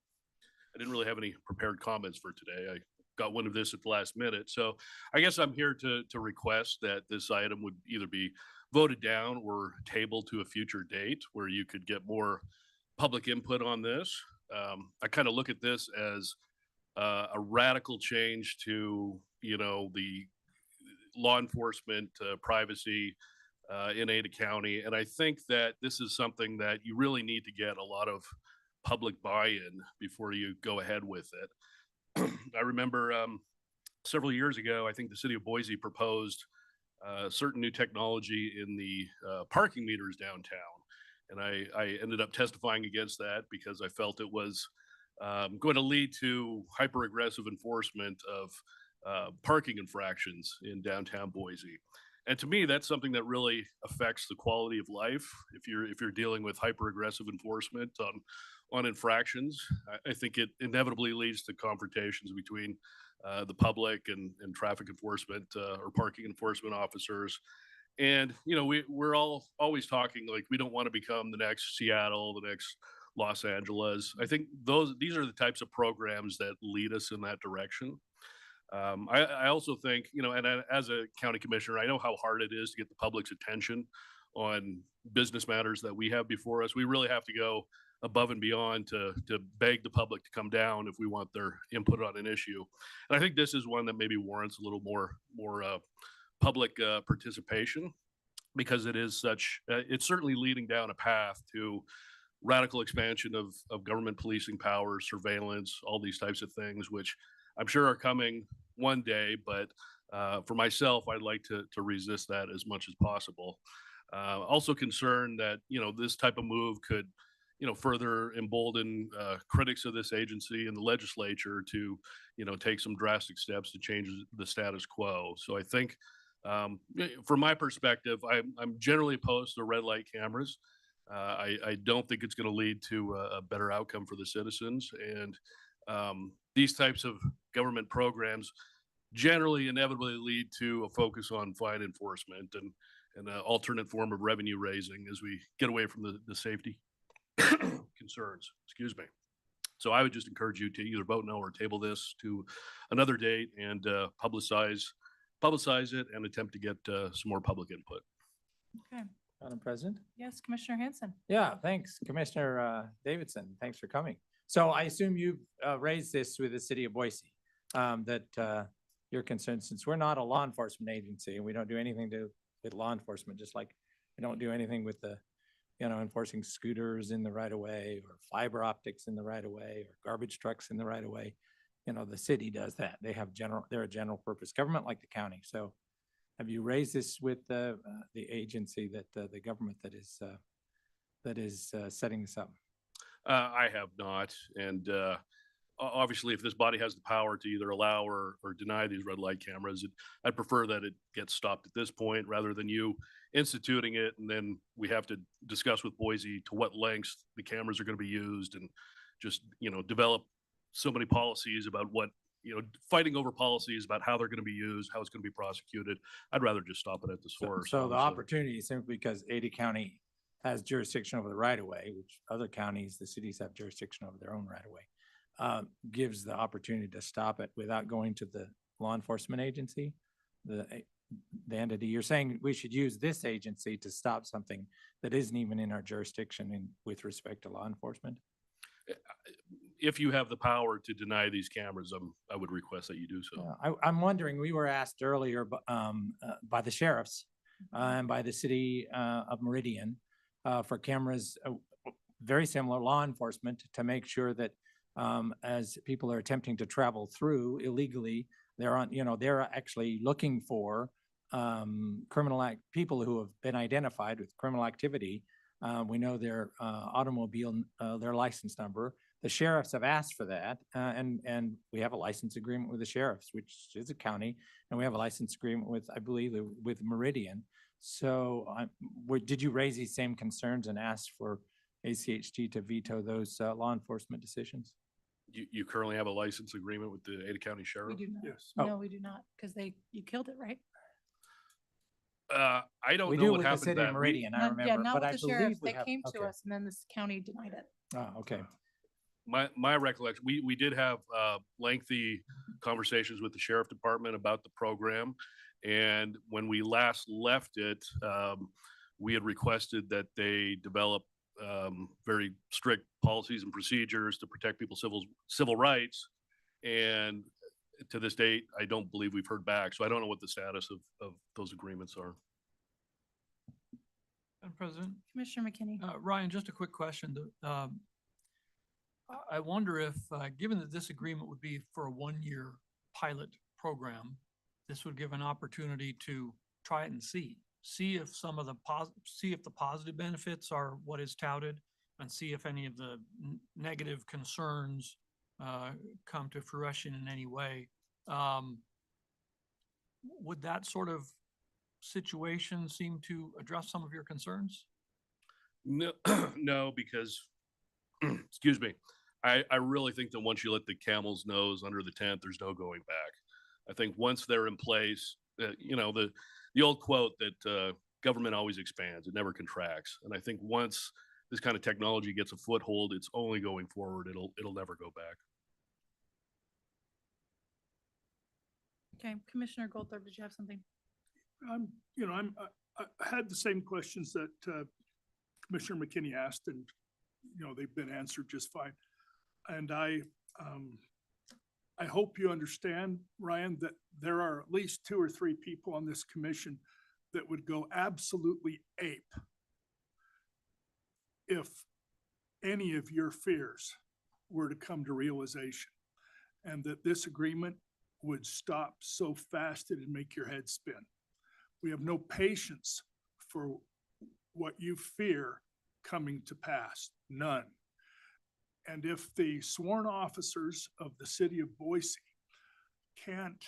I didn't really have any prepared comments for today. I got one of this at the last minute. So I guess I'm here to request that this item would either be voted down or tabled to a future date where you could get more public input on this. I kind of look at this as a radical change to, the law enforcement privacy in Ada County. And I think that this is something that you really need to get a lot of public buy-in before you go ahead with it. I remember several years ago, I think the city of Boise proposed certain new technology in the parking meters downtown. And I ended up testifying against that because I felt it was going to lead to hyper-aggressive enforcement of parking infractions in downtown Boise. And to me, that's something that really affects the quality of life. If you're dealing with hyper-aggressive enforcement on infractions, I think it inevitably leads to confrontations between the public and traffic enforcement or parking enforcement officers. And we're all always talking like we don't want to become the next Seattle, the next Los Angeles. I think these are the types of programs that lead us in that direction. I also think, and as a county commissioner, I know how hard it is to get the public's attention on business matters that we have before us. We really have to go above and beyond to beg the public to come down if we want their input on an issue. And I think this is one that maybe warrants a little more public participation because it is it's certainly leading down a path to radical expansion of government policing powers, surveillance, all these types of things, which I'm sure are coming one day, but for myself, I'd like to resist that as much as possible. Also concerned that, this type of move could, further embolden critics of this agency and the legislature to, take some drastic steps to change the status quo. So I think, from my perspective, I'm generally opposed to red light cameras. I don't think it's going to lead to a better outcome for the citizens. And these types of government programs generally inevitably lead to a focus on fine enforcement and an alternate form of revenue raising as we get away from the safety concerns, excuse me. So I would just encourage you to either vote no or table this to another date and publicize it and attempt to get some more public input. Okay. Madam President? Yes, Commissioner Hanson. Yeah, thanks, Commissioner Davidson. Thanks for coming. So I assume you've raised this with the city of Boise, that you're concerned, since we're not a law enforcement agency and we don't do anything with law enforcement, just like we don't do anything with the, enforcing scooters in the right of way or fiber optics in the right of way or garbage trucks in the right of way. The city does that. They're a general purpose government like the county. So have you raised this with the agency the government that is setting this up? I have not. And obviously, if this body has the power to either allow or deny these red light cameras, I'd prefer that it gets stopped at this point rather than you instituting it. And then we have to discuss with Boise to what lengths the cameras are going to be used and just, develop so many policies about what, fighting over policies about how they're going to be used, how it's going to be prosecuted. I'd rather just stop it at the source. So the honestly. opportunity, simply because Ada County has jurisdiction over the right of way, which other counties, the cities have jurisdiction over their own right of way, gives the opportunity to stop it without going to the law enforcement agency, the entity. You're saying we should use this agency to stop something that isn't even in our jurisdiction with respect to law enforcement? If you have the power to deny these cameras, I would request that you do so. I'm wondering, we were asked earlier by the sheriffs and by the city of Meridian for cameras, very similar law enforcement, to make sure that as people are attempting to travel through illegally, they're actually looking for people who have been identified with criminal activity. We know their automobile, their license number. The sheriffs have asked for that, and we have a license agreement with the sheriffs, which is a county, and we have a license agreement with, I believe, with Meridian. So did you raise these same concerns and ask for ACHG to veto those law enforcement decisions? You currently have a license agreement with the Ada County We Sheriff? do not. Yes. No, we do not, because you killed it, right? I don't We know do what with the happened to city of that. Meridian, I Yeah, remember, not but with I the sheriffs. believe we They have. came to Okay. us and then this county denied it. Okay. My recollection, we did have lengthy conversations with the sheriff department about the program. And when we last left it, we had requested that they develop very strict policies and procedures to protect people's civil rights. And to this date, I don't believe we've heard back. So I don't know what the status of those agreements are. Madam President, Commissioner McKinney. Ryan, just a quick question. I wonder if, given that this agreement would be for a one-year pilot program, this would give an opportunity to try it and see if some of the positive benefits are what is touted, and see if any of the negative concerns come to fruition in any way. Would that sort of situation seem to address some of your concerns? No, no, because, excuse me, I really think that once you let the camel's nose under the tent, there's no going back. I think once they're in place, the old quote that government always expands, it never contracts. And I think once this kind of technology gets a foothold, it's only going forward. It'll never go back. Okay, Commissioner Goldthorpe, did you have something? I had the same questions that Commissioner McKinney asked, and they've been answered just fine. And I hope you understand, Ryan, that there are at least 2 or 3 people on this commission that would go absolutely ape if any of your fears were to come to realization, and that this agreement would stop so fast it'd make your head spin. We have no patience for what you fear coming to pass, none. And if the sworn officers of the city of Boise can't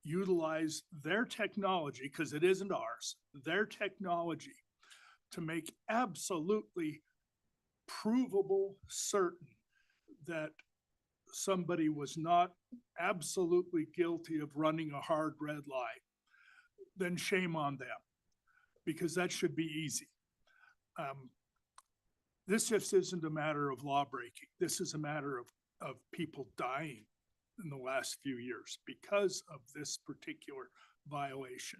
utilize their technology, because it isn't ours, their technology, to make absolutely provable certain that somebody was not absolutely guilty of running a hard red light, then shame on them, because that should be easy. This just isn't a matter of law breaking. This is a matter of people dying in the last few years because of this particular violation.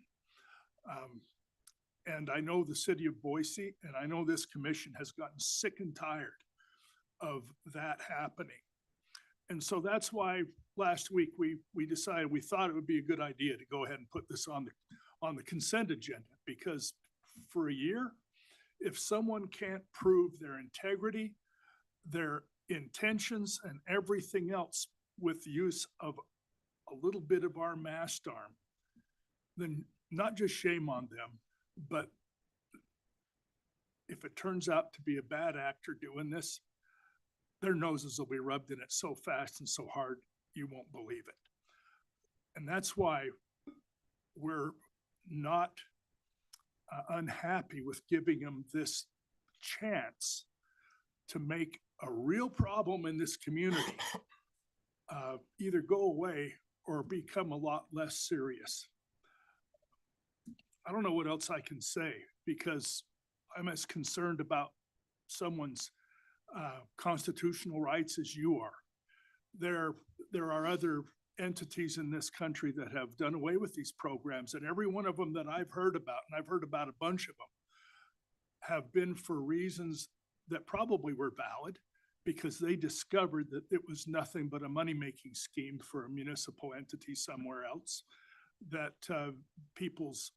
And I know the city of Boise, and I know this commission has gotten sick and tired of that happening. And so that's why last week we decided, we thought it would be a good idea to go ahead and put this on the consent agenda, because for a year, if someone can't prove their integrity, their intentions and everything else with the use of a little bit of our mast arm, then not just shame on them, but if it turns out to be a bad actor doing this, their noses will be rubbed in it so fast and so hard, you won't believe it. And that's why we're not unhappy with giving them this chance to make a real problem in this community either go away or become a lot less serious. I don't know what else I can say, because I'm as concerned about someone's constitutional rights as you are. There are other entities in this country that have done away with these programs, and every one of them that I've heard about, and I've heard about a bunch of them, have been for reasons that probably were valid, because they discovered that it was nothing but a money-making scheme for a municipal entity somewhere else, that people's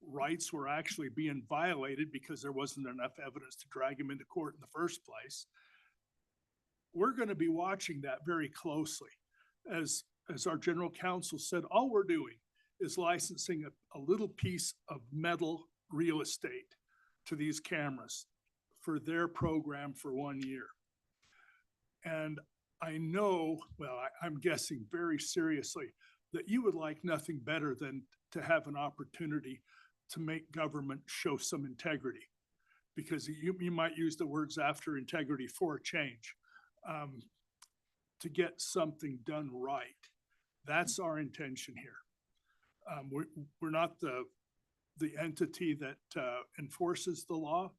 rights were actually being violated because there wasn't enough evidence to drag him into court in the first place. We're going to be watching that very closely. As our general counsel said, all we're doing is licensing a little piece of metal real estate to these cameras for their program for 1 year. And I know, well, I'm guessing very seriously that you would like nothing better than to have an opportunity to make government show some integrity, because you might use the words after integrity for a change, to get something done right. That's our intention here. We're not the entity that enforces the law,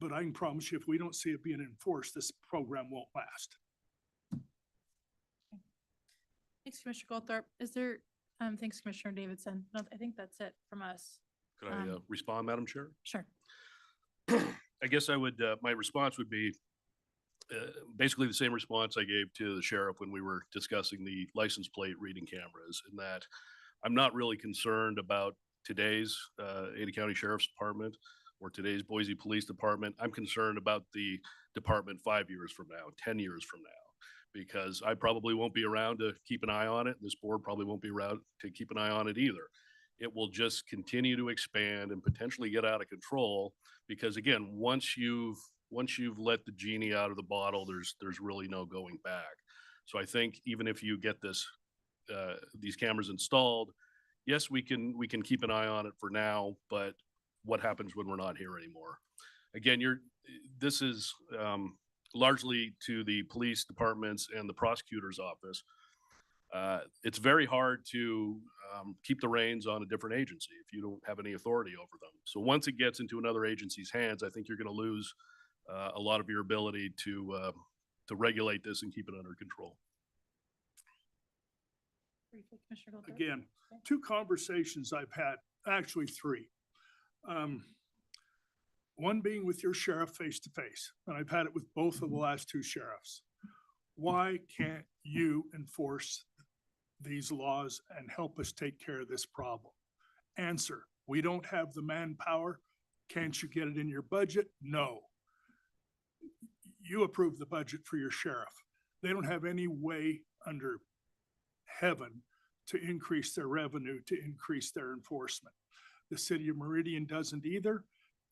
but I can promise you, if we don't see it being enforced, this program won't last. Thanks, Commissioner Goldthorpe. Is there, thanks, Commissioner Davidson. No, I think that's it from us. Could I respond, Madam Chair? Sure. I guess I would, my response would be basically the same response I gave to the sheriff when we were discussing the license plate reading cameras, in that I'm not really concerned about today's Ada County Sheriff's Department or today's Boise Police Department. I'm concerned about the department 5 years from now, 10 years from now, because I probably won't be around to keep an eye on it. This board probably won't be around to keep an eye on it either. It will just continue to expand and potentially get out of control, because again, once you've let the genie out of the bottle, there's really no going back. So I think even if you get these cameras installed, yes, we can keep an eye on it for now, but what happens when we're not here anymore? Again, this is largely to the police departments and the prosecutor's office. It's very hard to keep the reins on a different agency if you don't have any authority over them. So once it gets into another agency's hands, I think you're going to lose a lot of your ability to regulate this and keep it under control. Briefly, Commissioner Goldthorpe. Again, 2 conversations I've had, actually 3. One being with your sheriff face to face, and I've had it with both of the last 2 sheriffs. Why can't you enforce these laws and help us take care of this problem? Answer: we don't have the manpower. Can't you get it in your budget? No. You approve the budget for your sheriff. They don't have any way under heaven to increase their revenue, to increase their enforcement. The city of Meridian doesn't either.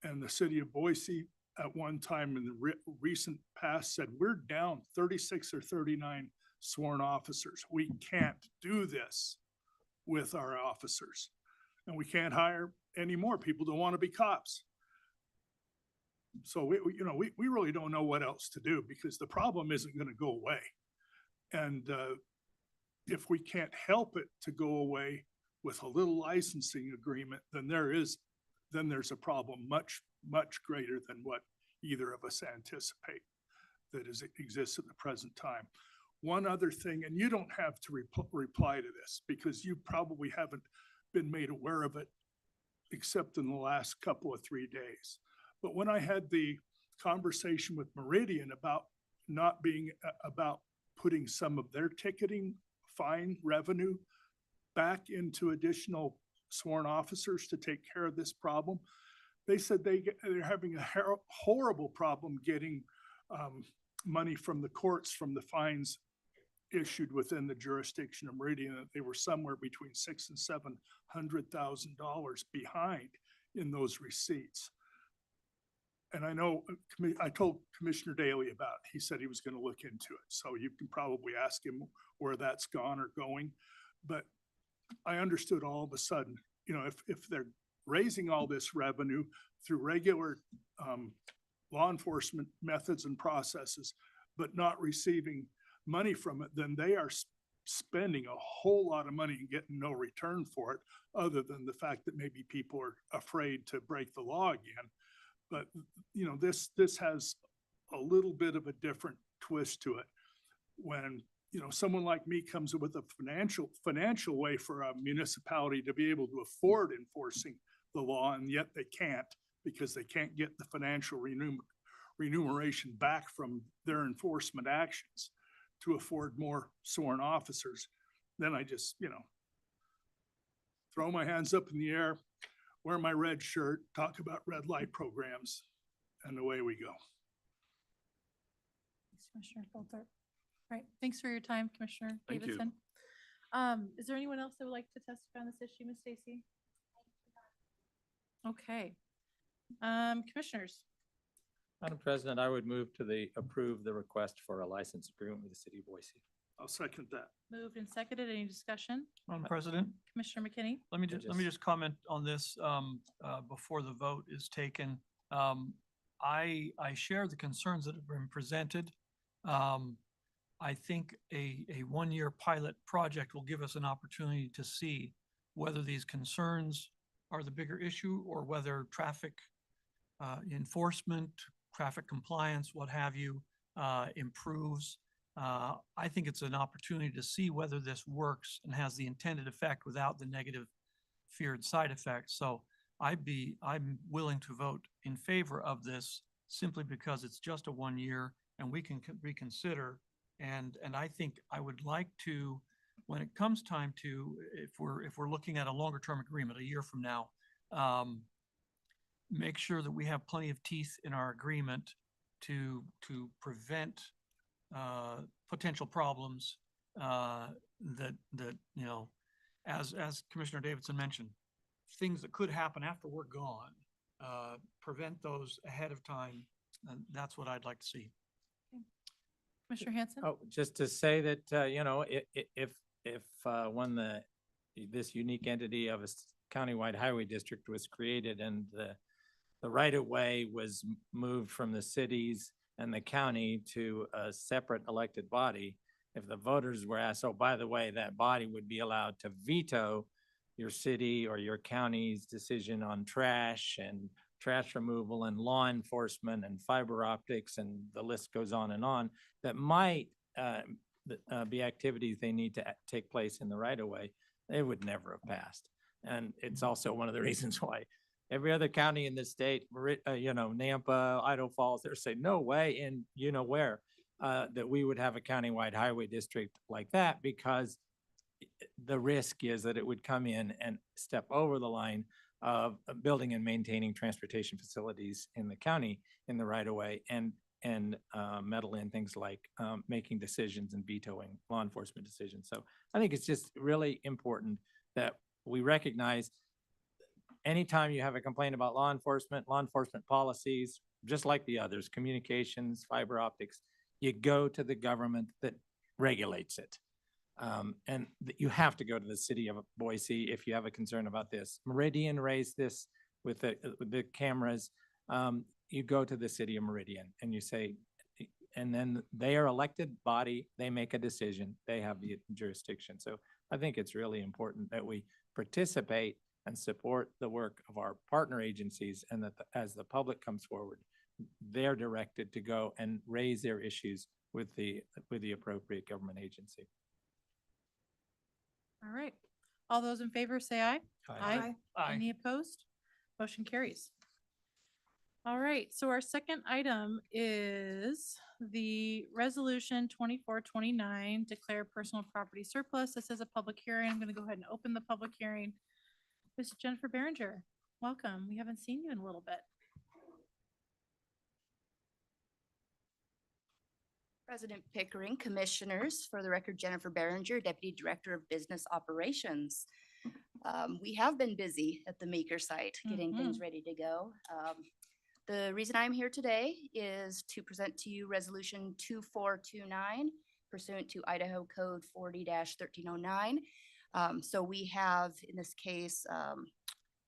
And the city of Boise at one time in the recent past said, we're down 36 or 39 sworn officers. We can't do this with our officers. And we can't hire any more. People don't want to be cops. So we really don't know what else to do, because the problem isn't going to go away. And if we can't help it to go away with a little licensing agreement, then there's a problem much, much greater than what either of us anticipate that exists at the present time. One other thing, and you don't have to reply to this because you probably haven't been made aware of it except in the last couple of 3 days. But when I had the conversation with Meridian about not being, about putting some of their ticketing fine revenue back into additional sworn officers to take care of this problem, they said they're having a horrible problem getting money from the courts from the fines issued within the jurisdiction of Meridian, that they were somewhere between $600,000 and $700,000 behind in those receipts. And I know, I told Commissioner Daly about it. He said he was going to look into it. So you can probably ask him where that's gone or going. But I understood all of a sudden, you know, if they're raising all this revenue through regular law enforcement methods and processes, but not receiving money from it, then they are spending a whole lot of money and getting no return for it, other than the fact that maybe people are afraid to break the law again. But, you know, this has a little bit of a different twist to it. When, you know, someone like me comes up with a financial way for a municipality to be able to afford enforcing the law, and yet they can't because they can't get the financial remuneration back from their enforcement actions to afford more sworn officers, then I just, you know, throw my hands up in the air, wear my red shirt, talk about red light programs, and away we go. Thanks, Commissioner Goldthorpe. All right, thanks for your time, Commissioner Thank you. Davidson. Is there anyone else that would like to testify on this issue, Ms. Stacy? Okay. Commissioners, Madam President, I would move to approve the request for a license agreement with the city of Boise. I'll second that. moved and seconded. Any discussion? Madam President, Commissioner McKinney? let me just comment on this before the vote is taken. I share the concerns that have been presented. I think a 1-year pilot project will give us an opportunity to see whether these concerns are the bigger issue or whether traffic enforcement, traffic compliance, what have you, improves. I think it's an opportunity to see whether this works and has the intended effect without the negative feared side effects. So I'm willing to vote in favor of this simply because it's just a 1 year and we can reconsider. And I think I would like to, when it comes time to, if we're looking at a longer term agreement, a year from now, make sure that we have plenty of teeth in our agreement to prevent potential problems that you know, as Commissioner Davidson mentioned, things that could happen after we're gone, prevent those ahead of time. And that's what I'd like to see. Commissioner Hanson? Oh, just to say that, you know, if when this unique entity of a countywide highway district was created and the right-of-way was moved from the cities and the county to a separate elected body, if the voters were asked, oh, by the way, that body would be allowed to veto your city or your county's decision on trash and trash removal and law enforcement and fiber optics, and the list goes on, that might be activities they need to take place in the right-of-way, they would never have passed. And it's also one of the reasons why every other county in the state, you know, Nampa, Idaho Falls, they're saying, no way in you know where, that we would have a countywide highway district like that, because the risk is that it would come in and step over the line of building and maintaining transportation facilities in the county in the right of way and meddle in things like making decisions and vetoing law enforcement decisions. So I think it's just really important that we recognize anytime you have a complaint about law enforcement policies, just like the others, communications, fiber optics, you go to the government that regulates it. And you have to go to the city of Boise if you have a concern about this. Meridian raised this with the cameras. You go to the city of Meridian and you say, and then they are elected body, they make a decision, they have the jurisdiction. So I think it's really important that we participate and support the work of our partner agencies, and that as the public comes forward, they're directed to go and raise their issues with the appropriate government agency. All right. All those in favor say aye. Aye. Aye. Any opposed? Motion carries. All right, so our second item is the resolution 2429, declare personal property surplus. This is a public hearing. I'm gonna go ahead and open the public hearing. Ms. Jennifer Berenger, welcome. We haven't seen you in a little bit. President Pickering, Commissioners, for the record, Jennifer Berenger, Deputy Director of Business Operations. We have been busy at the Meeker site, getting things ready to go. The reason I'm here today is to present to you Resolution 2429 pursuant to Idaho Code 40-1309. So we have, in this case,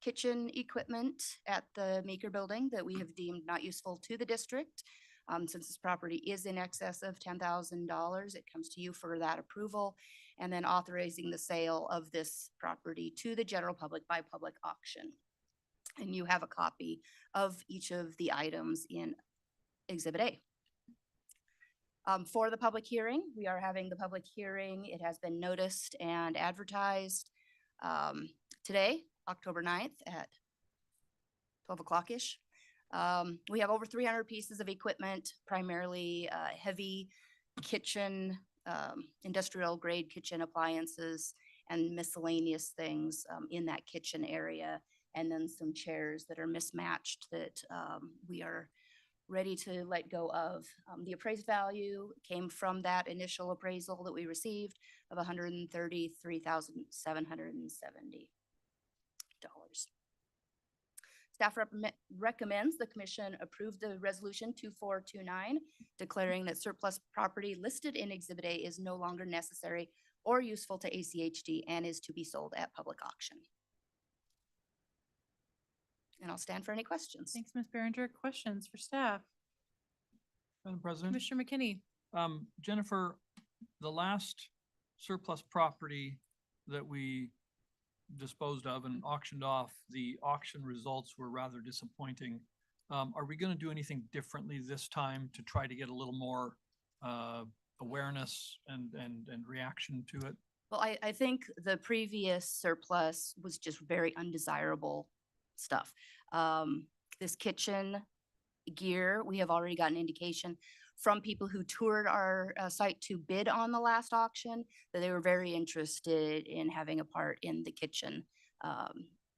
kitchen equipment at the Meeker building that we have deemed not useful to the district. Since this property is in excess of $10,000, it comes to you for that approval, and then authorizing the sale of this property to the general public by public auction. And you have a copy of each of the items in Exhibit A. For the public hearing, we are having the public hearing. It has been noticed and advertised today, October 9th at 12 o'clock-ish. We have over 300 pieces of equipment, primarily heavy kitchen, industrial grade kitchen appliances and miscellaneous things in that kitchen area. And then some chairs that are mismatched that we are ready to let go of. The appraised value came from that initial appraisal that we received of $133,770. Staff recommends the commission approve the resolution 2429, declaring that surplus property listed in Exhibit A is no longer necessary or useful to ACHD and is to be sold at public auction. And I'll stand for any questions. Thanks, Ms. Berenger. Questions for staff? Madam President, Commissioner McKinney? Jennifer, the last surplus property that we disposed of and auctioned off, the auction results were rather disappointing. Are we going to do anything differently this time to try to get a little more awareness and reaction to it? Well, I think the previous surplus was just very undesirable stuff. This kitchen gear, we have already gotten indication from people who toured our site to bid on the last auction that they were very interested in having a part in the kitchen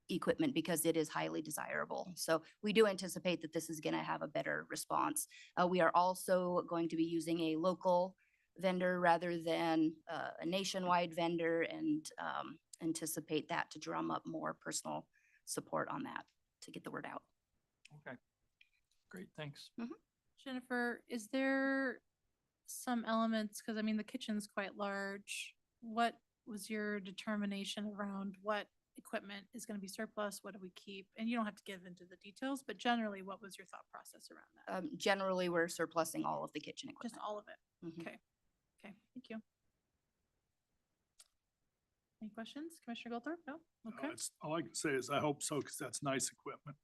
equipment because it is highly desirable. So we do anticipate that this is going to have a better response. We are also going to be using a local vendor rather than a nationwide vendor, and anticipate that to drum up more personal support on that to get the word out. Okay, great, thanks. Jennifer, is there some elements, because I mean, the kitchen's quite large. What was your determination around what equipment is going to be surplus? What do we keep? And you don't have to give into the details, but generally, what was your thought process around that? Generally, we're surplusing all of the kitchen equipment. Just all of it? Mhm. Okay. Okay, thank you. Any questions? Commissioner Goldthorpe? No? Okay. It's, all I can say is I hope so, because that's nice equipment.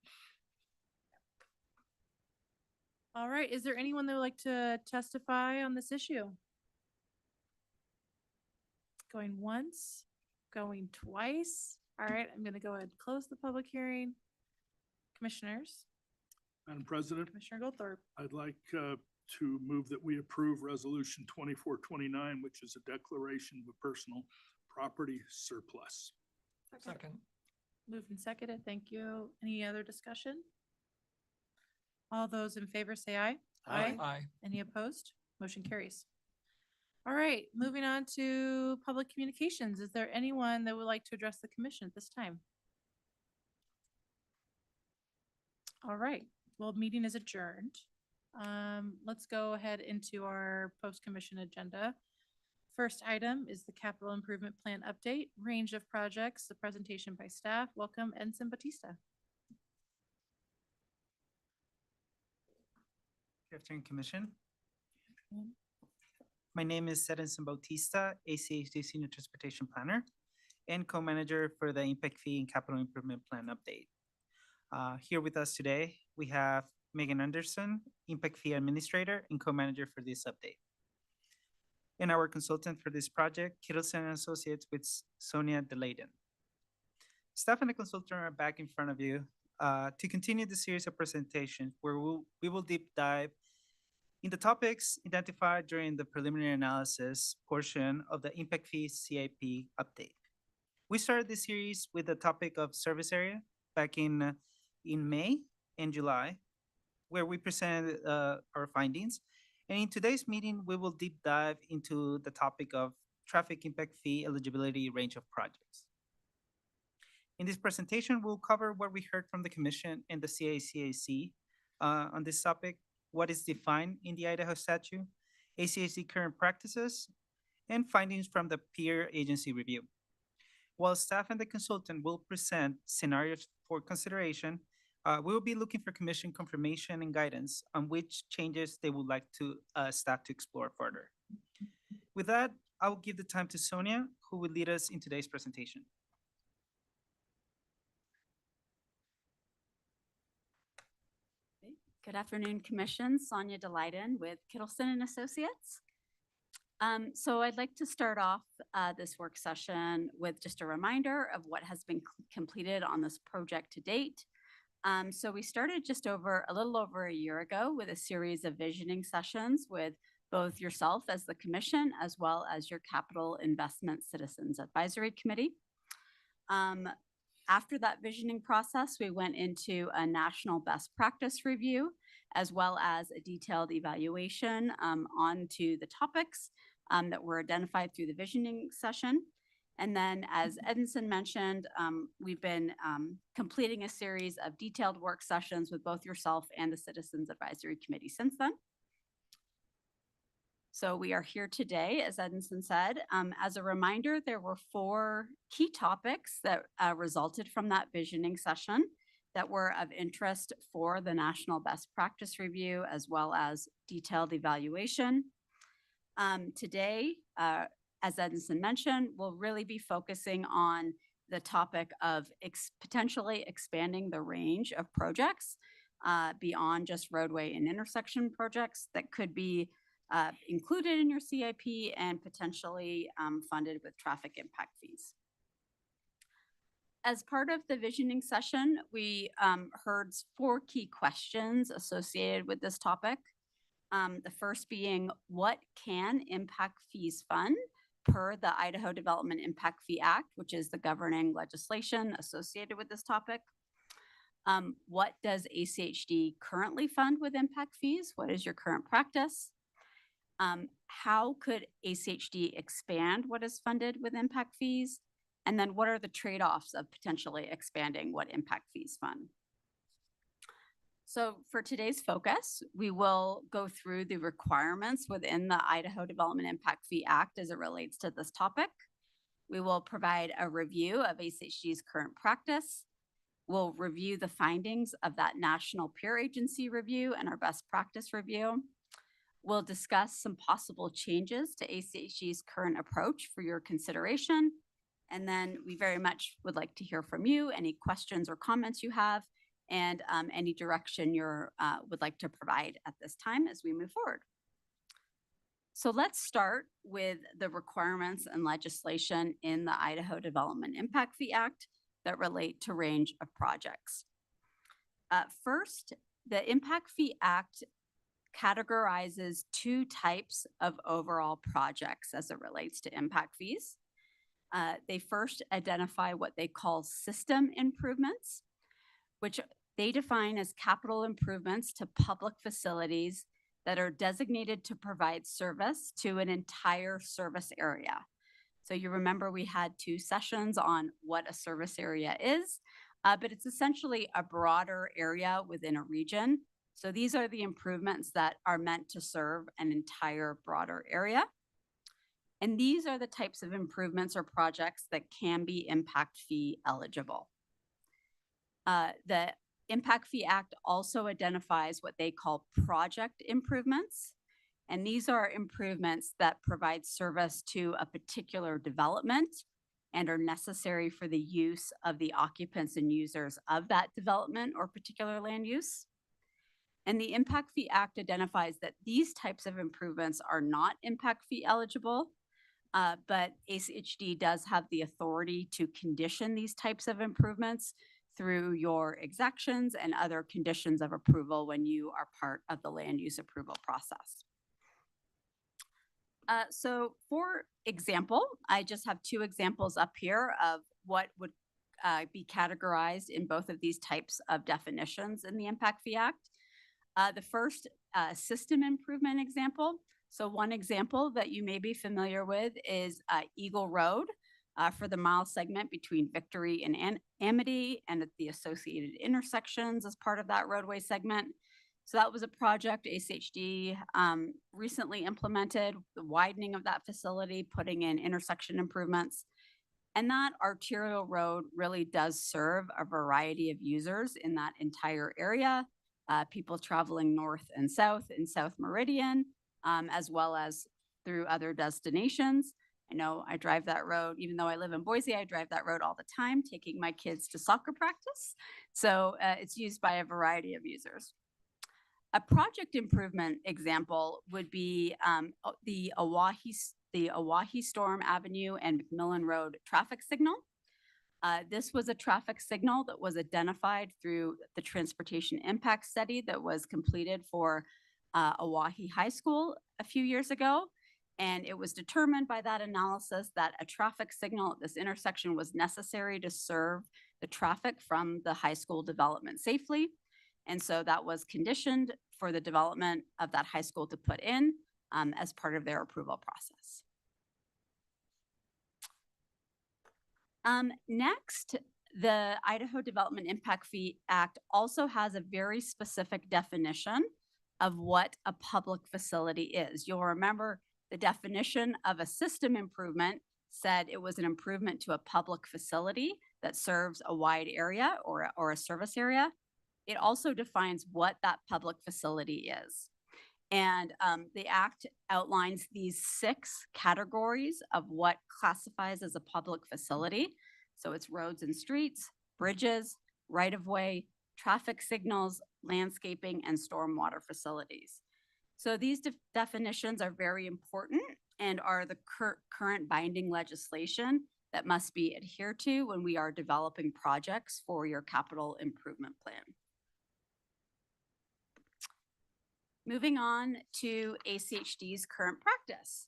All right, is there anyone that would like to testify on this issue? Going once, going twice. All right, I'm gonna go ahead and close the public hearing. Commissioners, Madam President, Commissioner Goldthorpe. I'd like to move that we approve Resolution 2429, which is a declaration of a personal property surplus. Second. Moved and seconded, thank you. Any other discussion? All those in favor say aye. Aye. Any opposed? Motion carries. All right, moving on to public communications. Is there anyone that would like to address the commission at this time? All right, well, meeting is adjourned. Let's go ahead into our post-commission agenda. First item is the capital improvement plan update, range of projects, the presentation by staff. Welcome, Ensign Batista. Good afternoon, Commission. My name is Serensen Bautista, ACHD Senior Transportation Planner and co-manager for the Impact Fee and Capital Improvement Plan update. Here with us today, we have Megan Anderson, Impact Fee Administrator and Co-Manager for this update. And our consultant for this project, Kittleson and Associates with Sonia DeLayden. Staff and the consultant are back in front of you to continue the series of presentations where we will deep dive in the topics identified during the preliminary analysis portion of the Impact Fee CIP update. We started this series with the topic of service area back in May and July, where we presented our findings. And in today's meeting, we will deep dive into the topic of traffic impact fee eligibility range of projects. In this presentation, we'll cover what we heard from the Commission and the CACAC on this topic, what is defined in the Idaho statute, ACAC current practices, and findings from the peer agency review. While staff and the consultant will present scenarios for consideration, we will be looking for Commission confirmation and guidance on which changes they would like to staff to explore further. With that, I will give the time to Sonia, who will lead us in today's presentation. Good afternoon, Commission. Sonia DeLayden with Kittleson and Associates. So I'd like to start off this work session with just a reminder of what has been completed on this project to date. So we started just a little over a year ago with a series of visioning sessions with both yourself as the Commission as well as your Capital Investment Citizens Advisory Committee. After that visioning process, we went into a national best practice review, as well as a detailed evaluation onto the topics that were identified through the visioning session. And then, as Edinson mentioned, we've been completing a series of detailed work sessions with both yourself and the Citizens Advisory Committee since then. So we are here today, as Edinson said. As a reminder, there were 4 key topics that resulted from that visioning session that were of interest for the National Best Practice Review, as well as detailed evaluation. Today, as Edinson mentioned, we'll really be focusing on the topic of potentially expanding the range of projects beyond just roadway and intersection projects that could be included in your CIP and potentially funded with traffic impact fees. As part of the visioning session, we heard 4 key questions associated with this topic. The first being, what can impact fees fund per the Idaho Development Impact Fee Act, which is the governing legislation associated with this topic? What does ACHD currently fund with impact fees? What is your current practice? How could ACHD expand what is funded with impact fees? And then what are the trade-offs of potentially expanding what impact fees fund? So for today's focus, we will go through the requirements within the Idaho Development Impact Fee Act as it relates to this topic. We will provide a review of ACHD's current practice. We'll review the findings of that national peer agency review and our best practice review. We'll discuss some possible changes to ACHD's current approach for your consideration. And then we very much would like to hear from you, any questions or comments you have, and any direction you would like to provide at this time as we move forward. So let's start with the requirements and legislation in the Idaho Development Impact Fee Act that relate to range of projects. First, the Impact Fee Act categorizes 2 types of overall projects as it relates to impact fees. They first identify what they call system improvements, which they define as capital improvements to public facilities that are designated to provide service to an entire service area. So you remember we had 2 sessions on what a service area is, but it's essentially a broader area within a region. So these are the improvements that are meant to serve an entire broader area. And these are the types of improvements or projects that can be impact fee eligible. The Impact Fee Act also identifies what they call project improvements. And these are improvements that provide service to a particular development and are necessary for the use of the occupants and users of that development or particular land use. And the Impact Fee Act identifies that these types of improvements are not impact fee eligible, but ACHD does have the authority to condition these types of improvements through your exactions and other conditions of approval when you are part of the land use approval process. So for example, I just have two examples up here of what would be categorized in both of these types of definitions in the Impact Fee Act. The first system improvement example. So one example that you may be familiar with is Eagle Road for the mile segment between Victory and Amity and at the associated intersections as part of that roadway segment. So that was a project ACHD recently implemented, the widening of that facility, putting in intersection improvements. And that arterial road really does serve a variety of users in that entire area, people traveling north and south in South Meridian, as well as through other destinations. I know I drive that road, even though I live in Boise, I drive that road all the time, taking my kids to soccer practice. So it's used by a variety of users. A project improvement example would be the Oahe Storm Avenue and McMillan Road traffic signal. This was a traffic signal that was identified through the transportation impact study that was completed for Oahe High School a few years ago. And it was determined by that analysis that a traffic signal at this intersection was necessary to serve the traffic from the high school development safely. And so that was conditioned for the development of that high school to put in as part of their approval process. Next, the Idaho Development Impact Fee Act also has a very specific definition of what a public facility is. You'll remember the definition of a system improvement said it was an improvement to a public facility that serves a wide area or a service area. It also defines what that public facility is. And the Act outlines these 6 categories of what classifies as a public facility. So it's roads and streets, bridges, right-of-way, traffic signals, landscaping, and stormwater facilities. So these definitions are very important and are the current binding legislation that must be adhered to when we are developing projects for your capital improvement plan. Moving on to ACHD's current practice.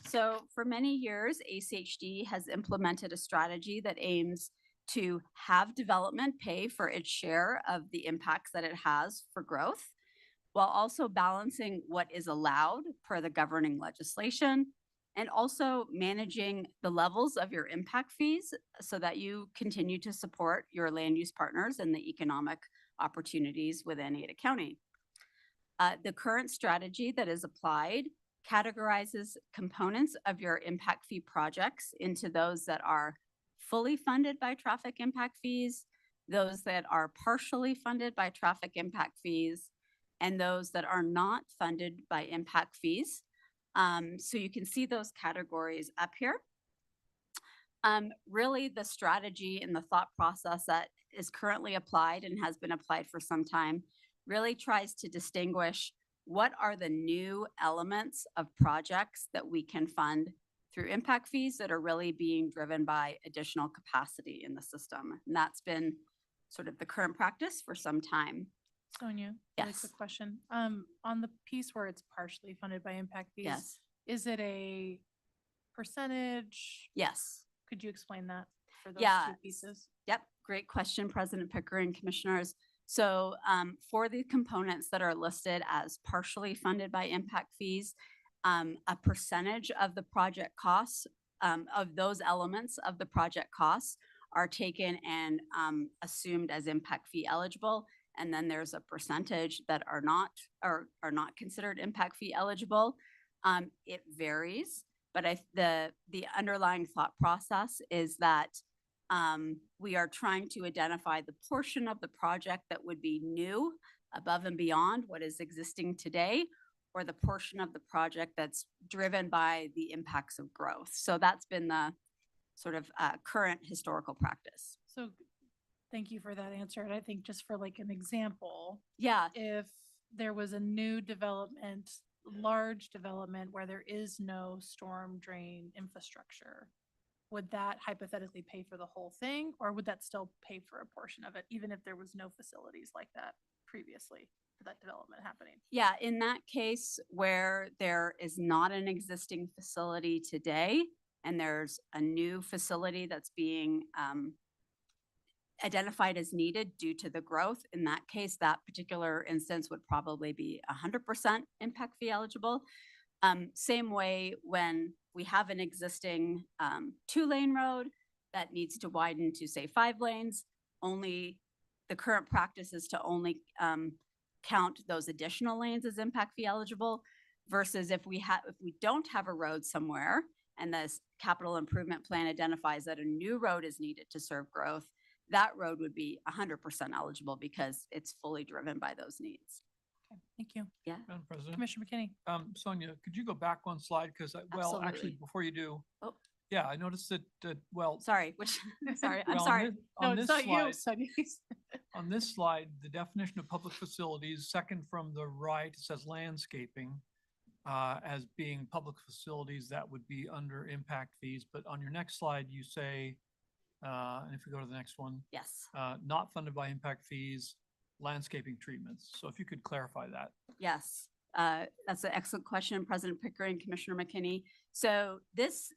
So for many years, ACHD has implemented a strategy that aims to have development pay for its share of the impacts that it has for growth, while also balancing what is allowed per the governing legislation, and also managing the levels of your impact fees so that you continue to support your land use partners and the economic opportunities within Ada County. The current strategy that is applied categorizes components of your impact fee projects into those that are fully funded by traffic impact fees, those that are partially funded by traffic impact fees, and those that are not funded by impact fees. So you can see those categories up here. Really, the strategy and the thought process that is currently applied and has been applied for some time really tries to distinguish what are the new elements of projects that we can fund through impact fees that are really being driven by additional capacity in the system. And that's been sort of the current practice for some time. Sonia, really Yes. quick question. On the piece where it's partially funded by impact fees, Yes. is it a percentage? Yes. Could you explain that for those Yeah. 2 pieces? Yep, great question, President Pickering, commissioners. So for the components that are listed as partially funded by impact fees, a percentage of the project costs, of those elements of the project costs are taken and assumed as impact fee eligible. And then there's a percentage that are not considered impact fee eligible. It varies, but the underlying thought process is that we are trying to identify the portion of the project that would be new above and beyond what is existing today, or the portion of the project that's driven by the impacts of growth. So that's been the sort of current historical practice. So thank you for that answer. And I think just for like an example, Yeah. if there was a new development, large development where there is no storm drain infrastructure, would that hypothetically pay for the whole thing, or would that still pay for a portion of it, even if there was no facilities like that previously for that development happening? Yeah, in that case where there is not an existing facility today and there's a new facility that's being identified as needed due to the growth, in that case, that particular instance would probably be 100% impact fee eligible. Same way when we have an existing 2-lane road that needs to widen to say 5 lanes, only the current practice is to only count those additional lanes as impact fee eligible, versus if we don't have a road somewhere and this capital improvement plan identifies that a new road is needed to serve growth, that road would be 100% eligible because it's fully driven by those needs. Okay, thank you. Yeah. Madam President, Commissioner McKinney? Sonia, could you go back one slide? Because, well, actually, Absolutely. before you do, Oh, yeah, I noticed that, well. sorry, which, sorry, I'm well, sorry. No, On it's this not you, slide, Sunny. on this slide, the definition of public facilities, second from the right, it says landscaping as being public facilities that would be under impact fees. But on your next slide, you say, and if we go to the next one, Yes. not funded by impact fees, landscaping treatments. So if you could clarify that. Yes, that's an excellent question, President Pickering, Commissioner McKinney. So this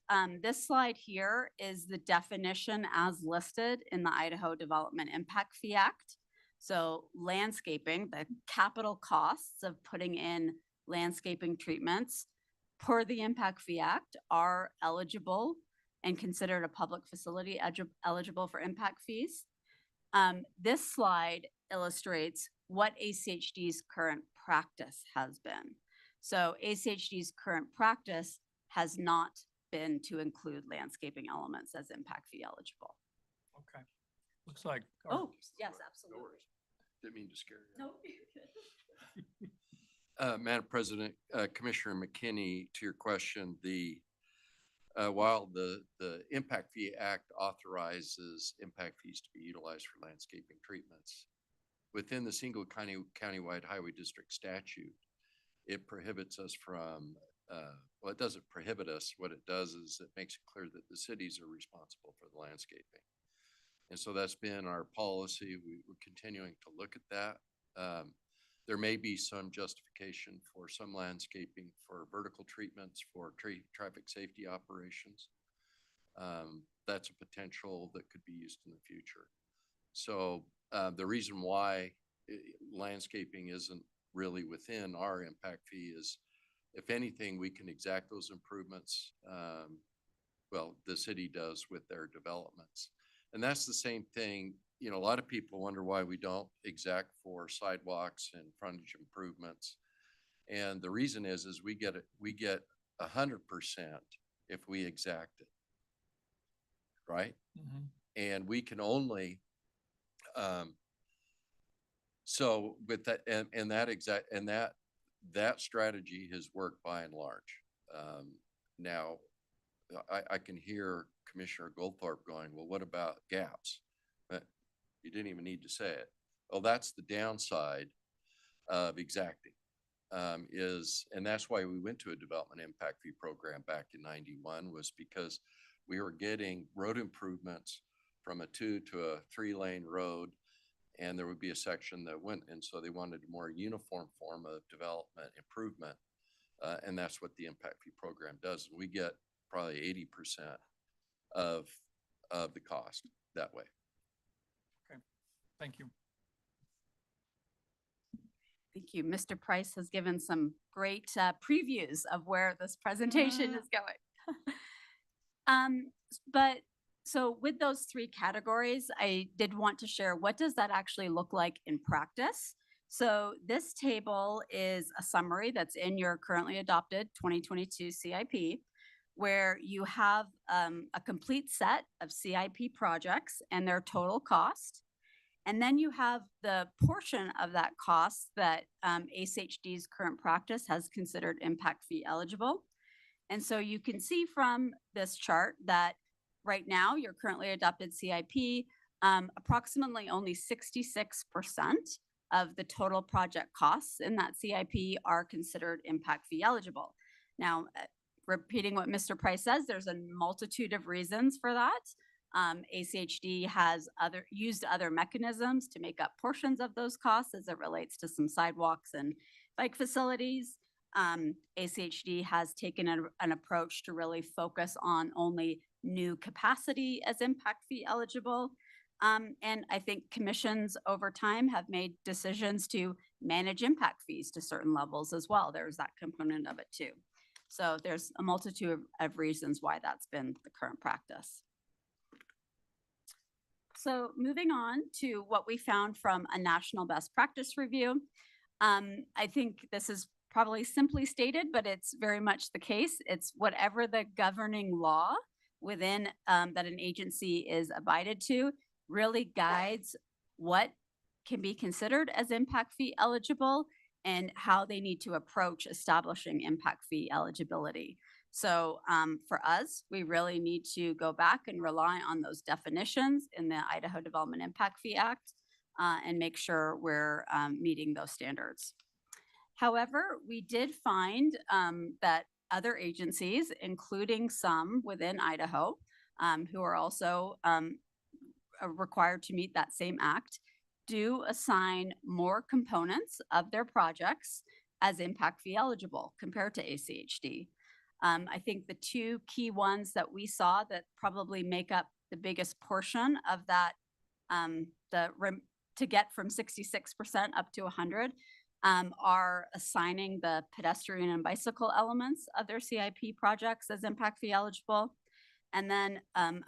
slide here is the definition as listed in the Idaho Development Impact Fee Act. So landscaping, the capital costs of putting in landscaping treatments per the Impact Fee Act are eligible and considered a public facility eligible for impact fees. This slide illustrates what ACHD's current practice has been. So ACHD's current practice has not been to include landscaping elements as impact fee eligible. Okay. Looks like. Oh, yes, absolutely. Didn't mean to scare you. No, Madam President, Commissioner McKinney, to your question, while the Impact Fee Act authorizes impact fees to be utilized for landscaping treatments, within the single countywide highway district statute, it prohibits us from, well, it doesn't prohibit us. What it does is it makes it clear that the cities are responsible for the landscaping. And so that's been our policy. We're continuing to look at that. There may be some justification for some landscaping for vertical treatments for traffic safety operations. That's a potential that could be used in the future. So the reason why landscaping isn't really within our impact fee is, if anything, we can exact those improvements. Well, the city does with their developments. And that's the same thing. You know, a lot of people wonder why we don't exact for sidewalks and frontage improvements. And the reason is we get 100% if we exact it, right? Mm-hmm. And we can only, so with that, and that strategy has worked by and large. Now, I can hear Commissioner Goldthorpe going, well, what about gaps? But you didn't even need to say it. Well, that's the downside of exacting, and that's why we went to a development impact fee program back in '91, was because we were getting road improvements from a 2 to a 3-lane road, and there would be a section that went, and so they wanted a more uniform form of development improvement, and that's what the impact fee program does. And we get probably 80% of the cost that way. Okay, thank you. Thank you. Mr. Price has given some great previews of where this presentation is going. But so with those 3 categories, I did want to share, what does that actually look like in practice? So this table is a summary that's in your currently adopted 2022 CIP, where you have a complete set of CIP projects and their total cost. And then you have the portion of that cost that ACHD's current practice has considered impact fee eligible. And so you can see from this chart that right now, your currently adopted CIP, approximately only 66% of the total project costs in that CIP are considered impact fee eligible. Now, repeating what Mr. Price says, there's a multitude of reasons for that. ACHD has used other mechanisms to make up portions of those costs as it relates to some sidewalks and bike facilities. ACHD has taken an approach to really focus on only new capacity as impact fee eligible. And I think commissions over time have made decisions to manage impact fees to certain levels as well. There's that component of it too. So there's a multitude of reasons why that's been the current practice. So moving on to what we found from a national best practice review. I think this is probably simply stated, but it's very much the case. It's whatever the governing law within that an agency is abided to really guides what can be considered as impact fee eligible and how they need to approach establishing impact fee eligibility. So for us, we really need to go back and rely on those definitions in the Idaho Development Impact Fee Act and make sure we're meeting those standards. However, we did find that other agencies, including some within Idaho, who are also required to meet that same act, do assign more components of their projects as impact fee eligible compared to ACHD. I think the two key ones that we saw that probably make up the biggest portion of that, to get from 66% up to 100, are assigning the pedestrian and bicycle elements of their CIP projects as impact fee eligible, and then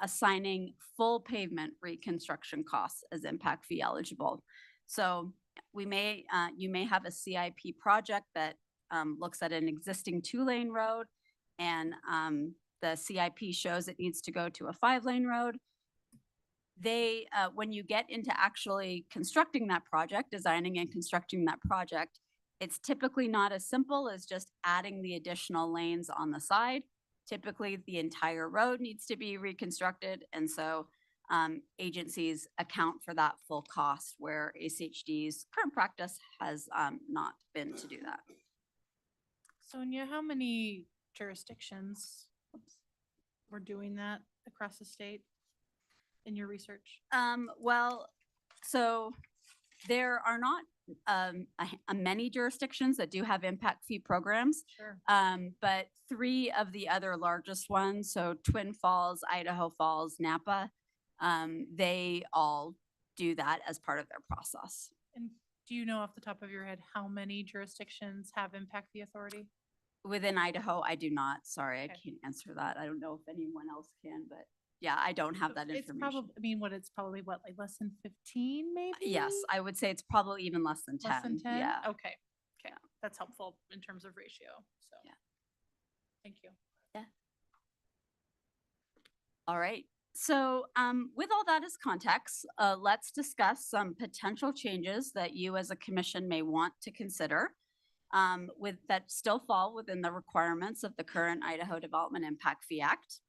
assigning full pavement reconstruction costs as impact fee eligible. So you may have a CIP project that looks at an existing 2-lane road, and the CIP shows it needs to go to a 5-lane road. They, when you get into actually constructing that project, designing and constructing that project, it's typically not as simple as just adding the additional lanes on the side. Typically, the entire road needs to be reconstructed, and so agencies account for that full cost, where ACHD's current practice has not been to do that. Sonia, how many jurisdictions were doing that across the state in your research? Well, so there are not many jurisdictions that do have impact fee programs. Sure. But 3 of the other largest ones, so Twin Falls, Idaho Falls, Napa, they all do that as part of their process. And do you know off the top of your head how many jurisdictions have impact fee authority? Within Idaho, I do not. Sorry, I Okay. can't answer that. I don't know if anyone else can, but yeah, I don't have that It's information. probably, I mean, it's probably what, like less than 15 maybe? Yes, I would say it's probably even less than 10. Less than 10? Yeah. Okay, okay. That's helpful in terms of ratio, so. Yeah. Thank you. All right. So with all that as context, let's discuss some potential changes that you as a commission may want to consider with that still fall within the requirements of the current Idaho Development Impact Fee Act.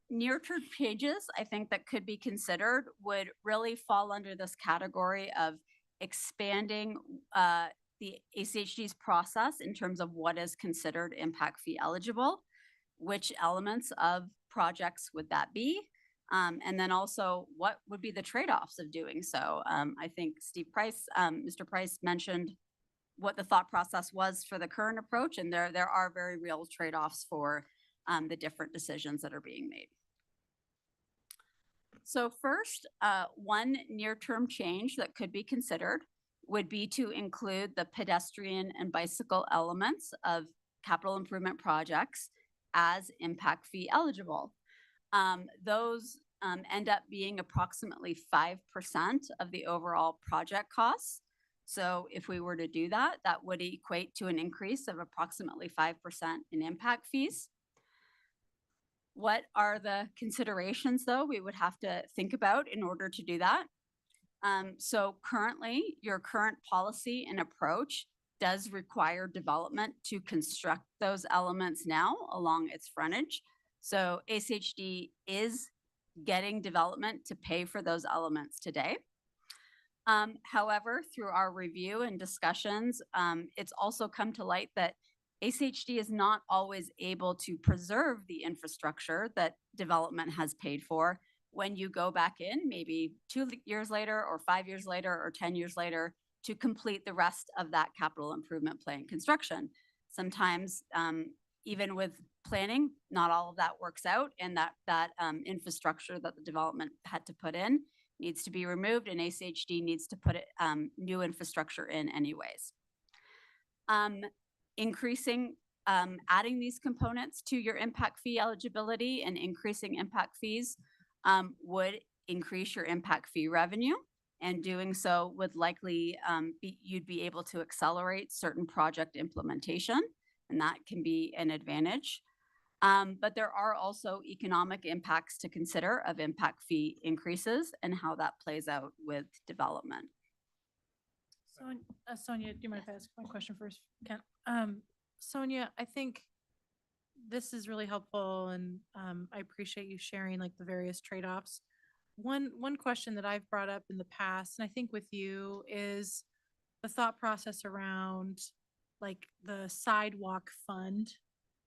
Near-term changes, I think, that could be considered would really fall under this category of expanding the ACHD's process in terms of what is considered impact fee eligible, which elements of projects would that be? And then also what would be the trade-offs of doing so? I think Mr. Price mentioned what the thought process was for the current approach, and there are very real trade-offs for the different decisions that are being made. So first, one near-term change that could be considered would be to include the pedestrian and bicycle elements of capital improvement projects as impact fee eligible. Those end up being approximately 5% of the overall project costs. So if we were to do that, that would equate to an increase of approximately 5% in impact fees. What are the considerations, though, we would have to think about in order to do that? So currently, your current policy and approach does require development to construct those elements now along its frontage. So ACHD is getting development to pay for those elements today. However, through our review and discussions, it's also come to light that ACHD is not always able to preserve the infrastructure that development has paid for when you go back in, maybe 2 years later, or 5 years later, or 10 years later, to complete the rest of that capital improvement plan construction. Sometimes, even with planning, not all of that works out, and that infrastructure that the development had to put in needs to be removed, and ACHD needs to put new infrastructure in anyways. Increasing, adding these components to your impact fee eligibility and increasing impact fees would increase your impact fee revenue. And doing so would likely, you'd be able to accelerate certain project implementation, and that can be an advantage. But there are also economic impacts to consider of impact fee increases and how that plays out with development. So, Sonia, do you mind if I ask my question first, Kent? Sonia, I think this is really helpful, and I appreciate you sharing like the various trade-offs. One question that I've brought up in the past, and I think with you, is the thought process around like the sidewalk fund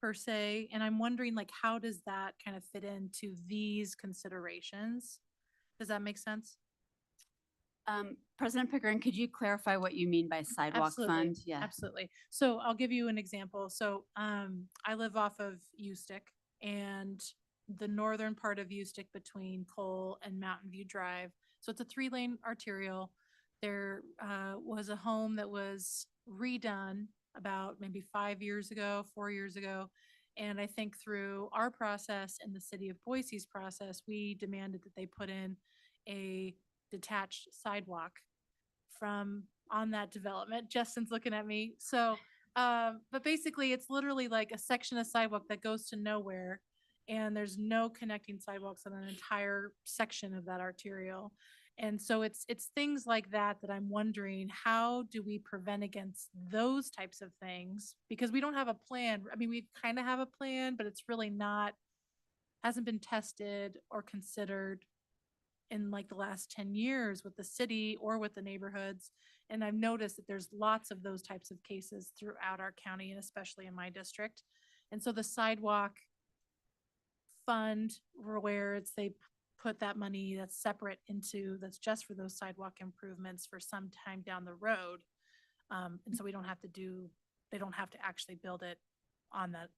per se. And I'm wondering, like, how does that kind of fit into these considerations? Does that make sense? President Pickering, could you clarify what you mean by sidewalk Absolutely, fund? Yeah. absolutely. So I'll give you an example. So I live off of Ustick, and the northern part of Ustick between Cole and Mountain View Drive. So it's a 3-lane arterial. There was a home that was redone about maybe 5 years ago, 4 years ago. And I think through our process and the city of Boise's process, we demanded that they put in a detached sidewalk from on that development. Justin's looking at me. So, but basically it's literally like a section of sidewalk that goes to nowhere, and there's no connecting sidewalks on an entire section of that arterial. And so it's things like that that I'm wondering, how do we prevent against those types of things? Because we don't have a plan. I mean, we kind of have a plan, but it's really not, hasn't been tested or considered in like the last 10 years with the city or with the neighborhoods. And I've noticed that there's lots of those types of cases throughout our county, and especially in my district. And so the sidewalk fund, where they put that money that's separate into, that's just for those sidewalk improvements for some time down the road. And so we don't have to they don't have to actually build it on that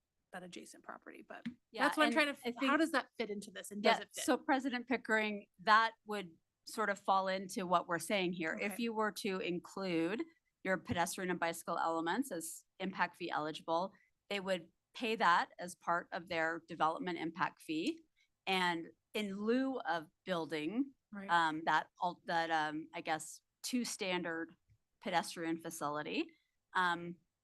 adjacent property, but that's what I'm trying to, how does that fit into this, and does it fit? So President Pickering, that would sort of fall into what we're saying here. If Okay. you were to include your pedestrian and bicycle elements as impact fee eligible, they would pay that as part of their development impact fee. And in lieu of building Right. I guess 2 standard pedestrian facility,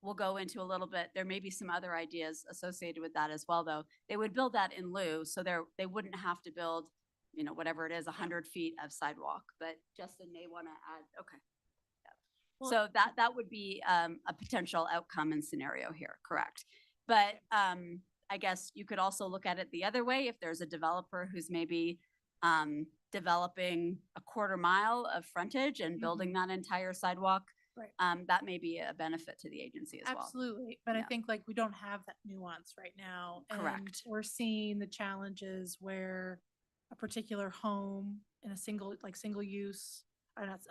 we'll go into a little bit. There may be some other ideas associated with that as well, though. They would build that in lieu, so they wouldn't have to build, whatever it is, 100 feet of sidewalk. But Justin may want to add, okay. Yeah. Well- So that would be a potential outcome and scenario here, correct? But I guess you could also look at it the other way. If there's a developer who's maybe developing a 1/4 mile of frontage and building that entire sidewalk, Right. that may be a benefit to the agency as well. Absolutely. But I Yeah. think like we don't have that nuance right now. Correct. And we're seeing the challenges where a particular home in a single use, or not,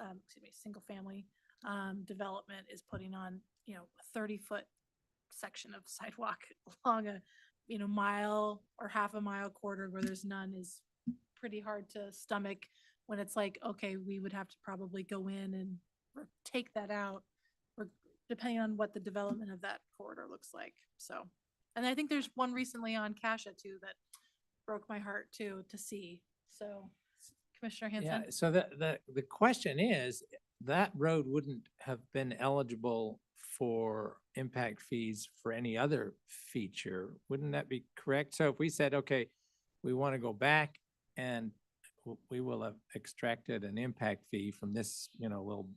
single family development is putting on, a 30-foot section of sidewalk along a, mile or half a mile corridor where there's none, is pretty hard to stomach, when it's like, okay, we would have to probably go in and or take that out, or depending on what the development of that corridor looks like. So, and I think there's one recently on Cassia too that broke my heart too to see. So, Commissioner Yeah, Hanson. so the question is, that road wouldn't have been eligible for impact fees for any other feature. Wouldn't that be correct? So if we said, okay, we want to go back and we will have extracted an impact fee from this, little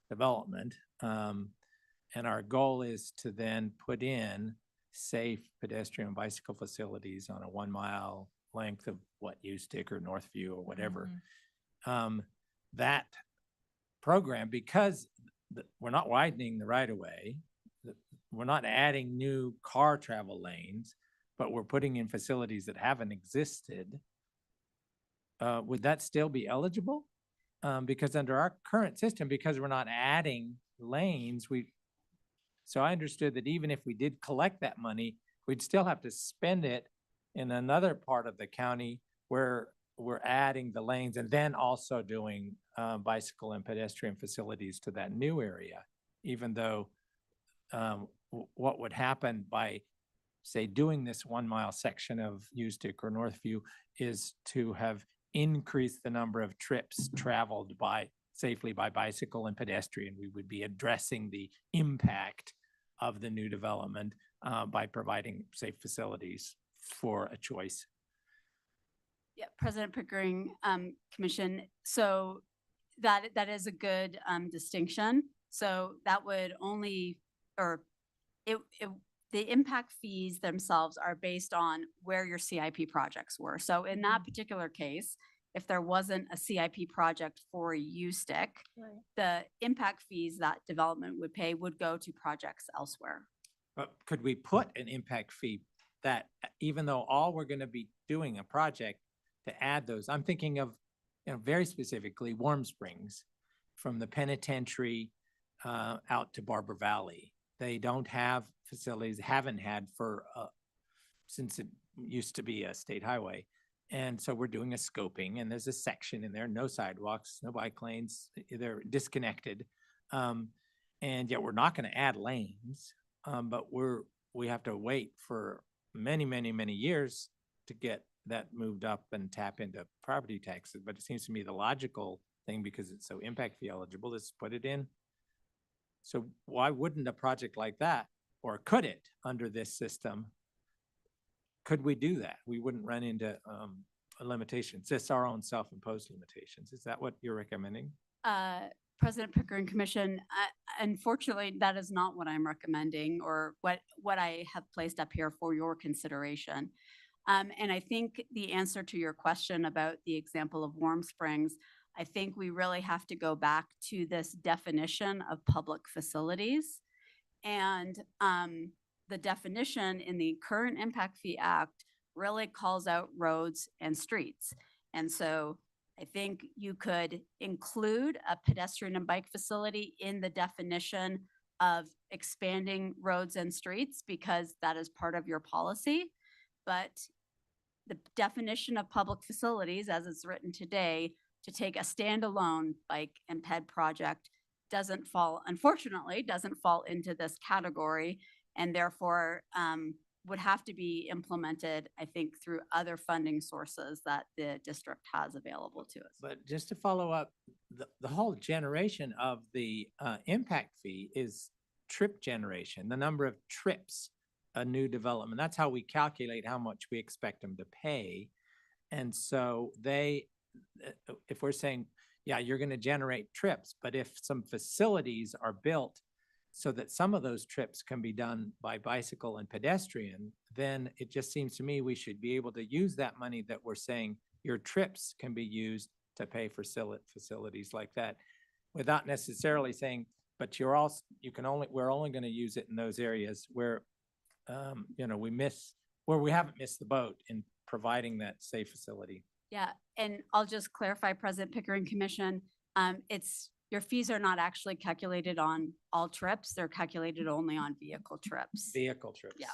development. And our goal is to then put in safe pedestrian and bicycle facilities on a 1 mile length of Ustick or Northview or whatever. That program because we're not widening the right of way. We're not adding new car travel lanes, but we're putting in facilities that haven't existed. Would that still be eligible? Because under our current system, because we're not adding lanes, so I understood that even if we did collect that money, we'd still have to spend it in another part of the county where we're adding the lanes and then also doing bicycle and pedestrian facilities to that new area, even though what would happen by, say, doing this 1 mile section of Ustick or Northview is to have increased the number of trips traveled safely by bicycle and pedestrian. We would be addressing the impact of the new development by providing safe facilities for a choice. Yeah, President Pickering, Commission. So that is a good distinction. So that would only, or the impact fees themselves are based on where your CIP projects were. So in that particular case, if there wasn't a CIP project for Ustick, the impact fees that development would pay would go to projects elsewhere. But could we put an impact fee that even though all we're going to be doing a project to add those, I'm thinking of, very specifically Warm Springs from the penitentiary out to Barber Valley. They don't have facilities, haven't had for, since it used to be a state highway. And so we're doing a scoping and there's a section in there, no sidewalks, no bike lanes, they're disconnected. And yet we're not going to add lanes, but we have to wait for many, many, many years to get that moved up and tap into property taxes. But it seems to me the logical thing, because it's so impact fee eligible, is put it in. So why wouldn't a project like that, or could it under this system? Could we do that? We wouldn't run into limitations, just our own self-imposed limitations. Is that what you're recommending? President Pickering Commission, unfortunately, that is not what I'm recommending or what I have placed up here for your consideration. And I think the answer to your question about the example of Warm Springs, I think we really have to go back to this definition of public facilities. And the definition in the current Impact Fee Act really calls out roads and streets. And so I think you could include a pedestrian and bike facility in the definition of expanding roads and streets because that is part of your policy. But the definition of public facilities as it's written today, to take a standalone bike and ped project unfortunately, doesn't fall into this category, and therefore would have to be implemented, I think, through other funding sources that the district has available to us. But just to follow up, the whole generation of the impact fee is trip generation, the number of trips a new development. That's how we calculate how much we expect them to pay. And so if we're saying, yeah, you're going to generate trips, but if some facilities are built so that some of those trips can be done by bicycle and pedestrian, then it just seems to me we should be able to use that money that we're saying your trips can be used to pay for facilities like that, without necessarily saying, but we're only going to use it in those areas where we haven't missed the boat in providing that safe facility. Yeah, and I'll just clarify, President Pickering Commission, your fees are not actually calculated on all trips. They're calculated only on vehicle trips. Vehicle trips. Yeah.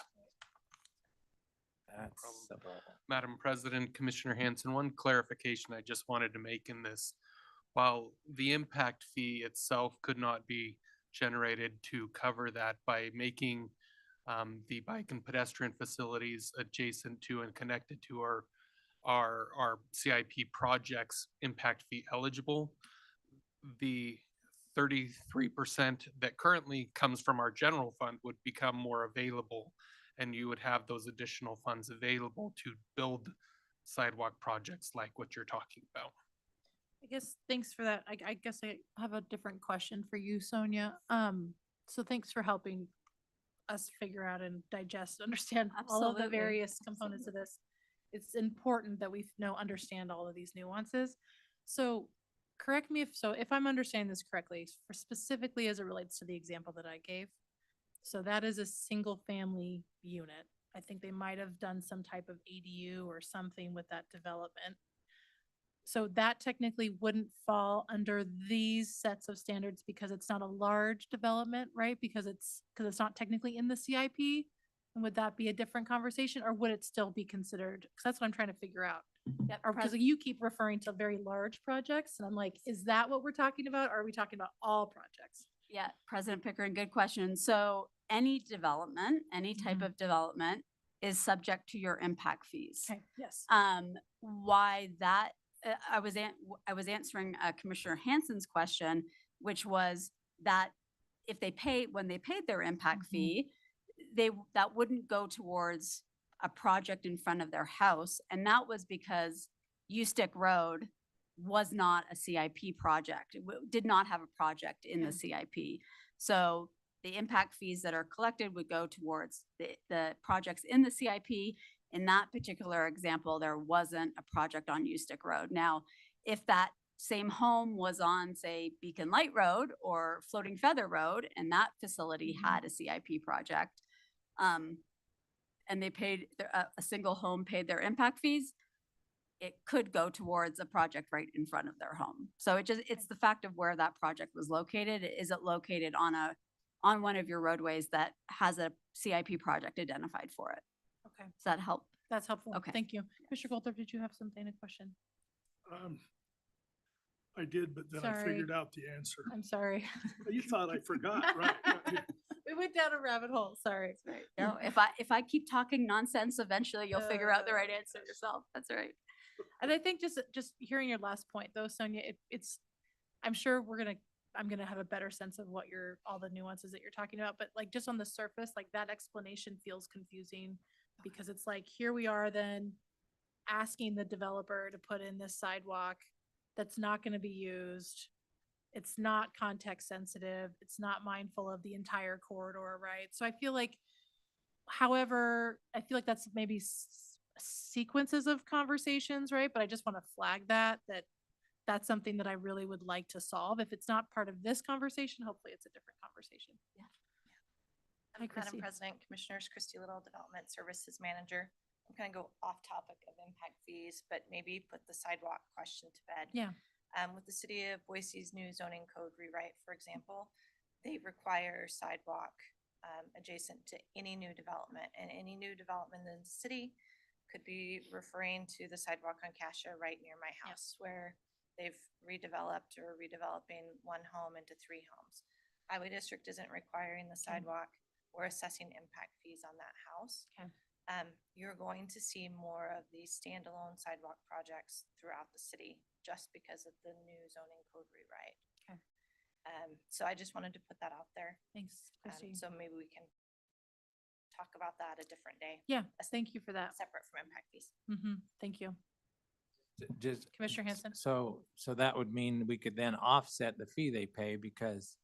That's simple. Madam President, Commissioner Hanson, one clarification I just wanted to make in this. While the impact fee itself could not be generated to cover that by making the bike and pedestrian facilities adjacent to and connected to our CIP projects impact fee eligible, the 33% that currently comes from our general fund would become more available, and you would have those additional funds available to build sidewalk projects like what you're talking about. I guess, thanks for that. I guess I have a different question for you, Sonia. So thanks for helping us figure out and digest, understand all of the Absolutely. various components of this. It's important that we understand all of these nuances. So correct me if I'm understanding this correctly, for specifically as it relates to the example that I gave. So that is a single family unit. I think they might have done some type of ADU or something with that development. So that technically wouldn't fall under these sets of standards because it's not a large development, right? Because it's not technically in the CIP. And would that be a different conversation or would it still be considered? Because that's what I'm trying to figure out. Yep, Or because pres- you keep referring to very large projects and I'm like, is that what we're talking about? Or are we talking about all projects? Yeah, President Pickering, good question. So any development, any type Mhm. of development is subject to your impact fees. Okay, yes. Why that, I was answering Commissioner Hanson's question, which was that if when they paid their impact Mhm. fee, that wouldn't go towards a project in front of their house. And that was because Ustick Road was not a CIP project. It did not have a project in the CIP. So the impact fees that are collected would go towards the projects in the CIP. In that particular example, there wasn't a project on Ustick Road. Now, if that same home was on, say, Beacon Light Road or Floating Feather Road, and that facility had a CIP project, and they paid, a single home paid their impact fees, it could go towards a project right in front of their home. So it's the fact of where that project was located. Is it located on one of your roadways that has a CIP project identified for it? Okay, Does that help? that's helpful. Okay. Thank you. Commissioner Goldberg, did you have something, a question? I did, but then I Sorry. figured out the answer. I'm sorry. You thought I forgot, right? Yeah. We went down a rabbit hole, sorry. No, if I keep talking nonsense, eventually you'll figure out the right answer yourself. That's right. And I think just hearing your last point though, Sonia, it's, I'm sure I'm gonna have a better sense of what all the nuances that you're talking about, but like just on the surface, like that explanation feels confusing because it's like, here we are then asking the developer to put in this sidewalk that's not gonna be used. It's not context sensitive. It's not mindful of the entire corridor, right? So I feel like, however, I feel like that's maybe sequences of conversations, right? But I just want to flag that's something that I really would like to solve. If it's not part of this conversation, hopefully it's a different conversation. Yeah. Hi, Chrissy. Madam President, Commissioners, Christy Little, Development Services Manager. I'm gonna go off topic of impact fees, but maybe put the sidewalk question to bed. Yeah. With the city of Boise's new zoning code rewrite, for example, they require sidewalk adjacent to any new development, and any new development in the city could be referring to the sidewalk on Cassia right near my house, where they've redeveloped or redeveloping one home into 3 homes. Highway District isn't requiring the sidewalk. We're assessing impact fees on that house. Okay. You're going to see more of these standalone sidewalk projects throughout the city just because of the new zoning code rewrite. Okay. So I just wanted to put that out there. Thanks, Chrissy. So maybe we can talk about that a different day. Yeah, thank you for that. Separate from impact fees. Thank you. Just. Commissioner Hanson? So that would mean we could then offset the fee they pay because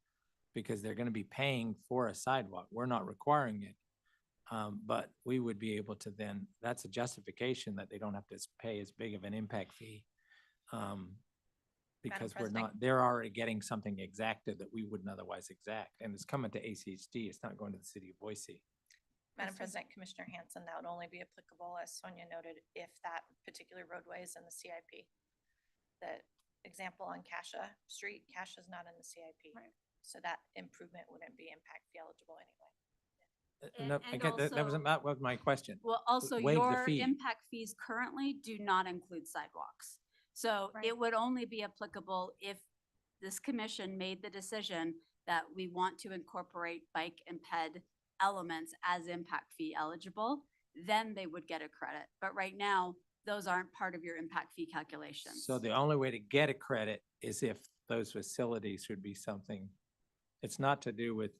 they're gonna be paying for a sidewalk. We're not requiring it. But we would be able to then, that's a justification that they don't have to pay as big of an impact fee. Because President. they're already getting something exacted that we wouldn't otherwise exact. And it's coming to ACHD. It's not going to the city of Boise. Madam President, Commissioner Hanson, that would only be applicable, as Sonia noted, if that particular roadway is in the CIP. The example on Cassia Street, Cassia's not in the CIP. Right. So that improvement wouldn't be impact fee eligible anyway. No, I get that wasn't that was my question. Well, also Waive the your fee. impact fees currently do not include sidewalks. So Right. it would only be applicable if this commission made the decision that we want to incorporate bike and ped elements as impact fee eligible, then they would get a credit. But right now, those aren't part of your impact fee calculations. So the only way to get a credit is if those facilities would be something, it's not to do with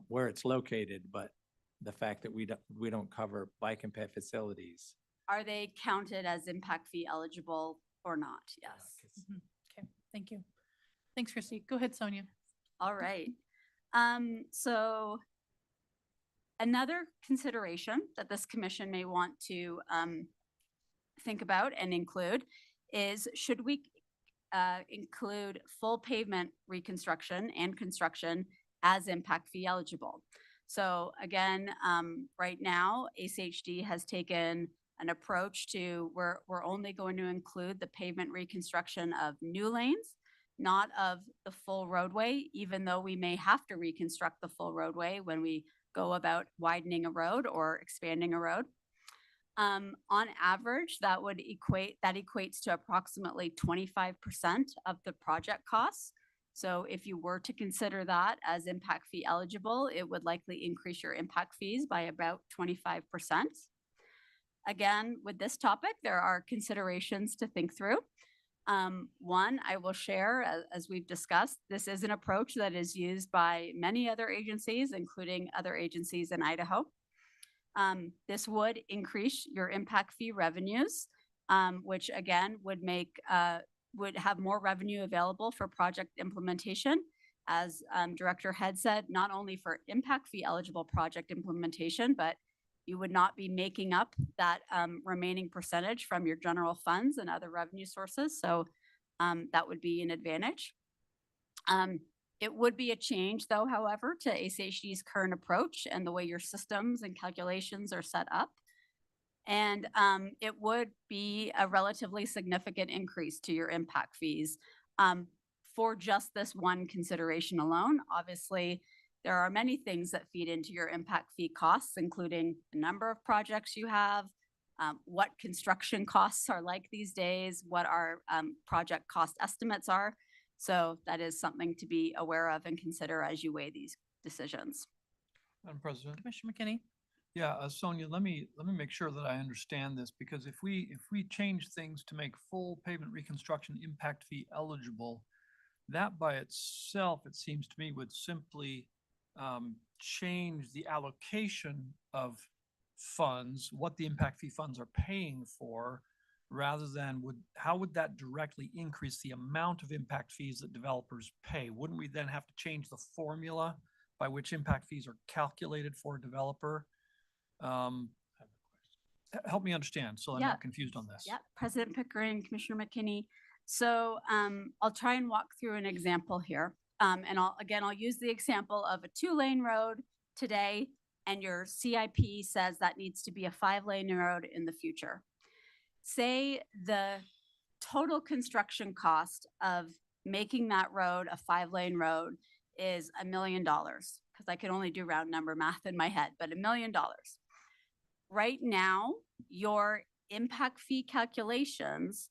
where it's located, but the fact that we don't cover bike and ped facilities. Are they counted as impact fee eligible or not? Yes. Okay, thank you. Thanks, Chrissy. Go ahead, Sonia. All right. So another consideration that this commission may want to think about and include is, should we include full pavement reconstruction and construction as impact fee eligible. So again, right now, ACHD has taken an approach to we're only going to include the pavement reconstruction of new lanes, not of the full roadway, even though we may have to reconstruct the full roadway when we go about widening a road or expanding a road. On average, that equates to approximately 25% of the project costs. So if you were to consider that as impact fee eligible, it would likely increase your impact fees by about 25%. Again, with this topic, there are considerations to think through. One, I will share, as we've discussed, this is an approach that is used by many other agencies, including other agencies in Idaho. This would increase your impact fee revenues, which again would have more revenue available for project implementation. As Director Head said, not only for impact fee eligible project implementation, but you would not be making up that remaining percentage from your general funds and other revenue sources. So that would be an advantage. It would be a change though, however, to ACHD's current approach and the way your systems and calculations are set up. And it would be a relatively significant increase to your impact fees for just this one consideration alone. Obviously, there are many things that feed into your impact fee costs, including the number of projects you have, what construction costs are like these days, what our project cost estimates are. So that is something to be aware of and consider as you weigh these decisions. Madam President. Commissioner McKinney? Yeah, Sonia, let me make sure that I understand this, because if we change things to make full pavement reconstruction impact fee eligible, that by itself, it seems to me, would simply change the allocation of funds, what the impact fee funds are paying for, rather than how would that directly increase the amount of impact fees that developers pay? Wouldn't we then have to change the formula by which impact fees are calculated for a developer? Help me understand so I'm not confused on this. Yeah, President Pickering, Commissioner McKinney. So I'll try and walk through an example here. And I'll use the example of a 2-lane road today, and your CIP says that needs to be a 5-lane road in the future. Say the total construction cost of making that road a 5-lane road is $1 million, because I can only do round number math in my head, but $1 million. Right now, your impact fee calculations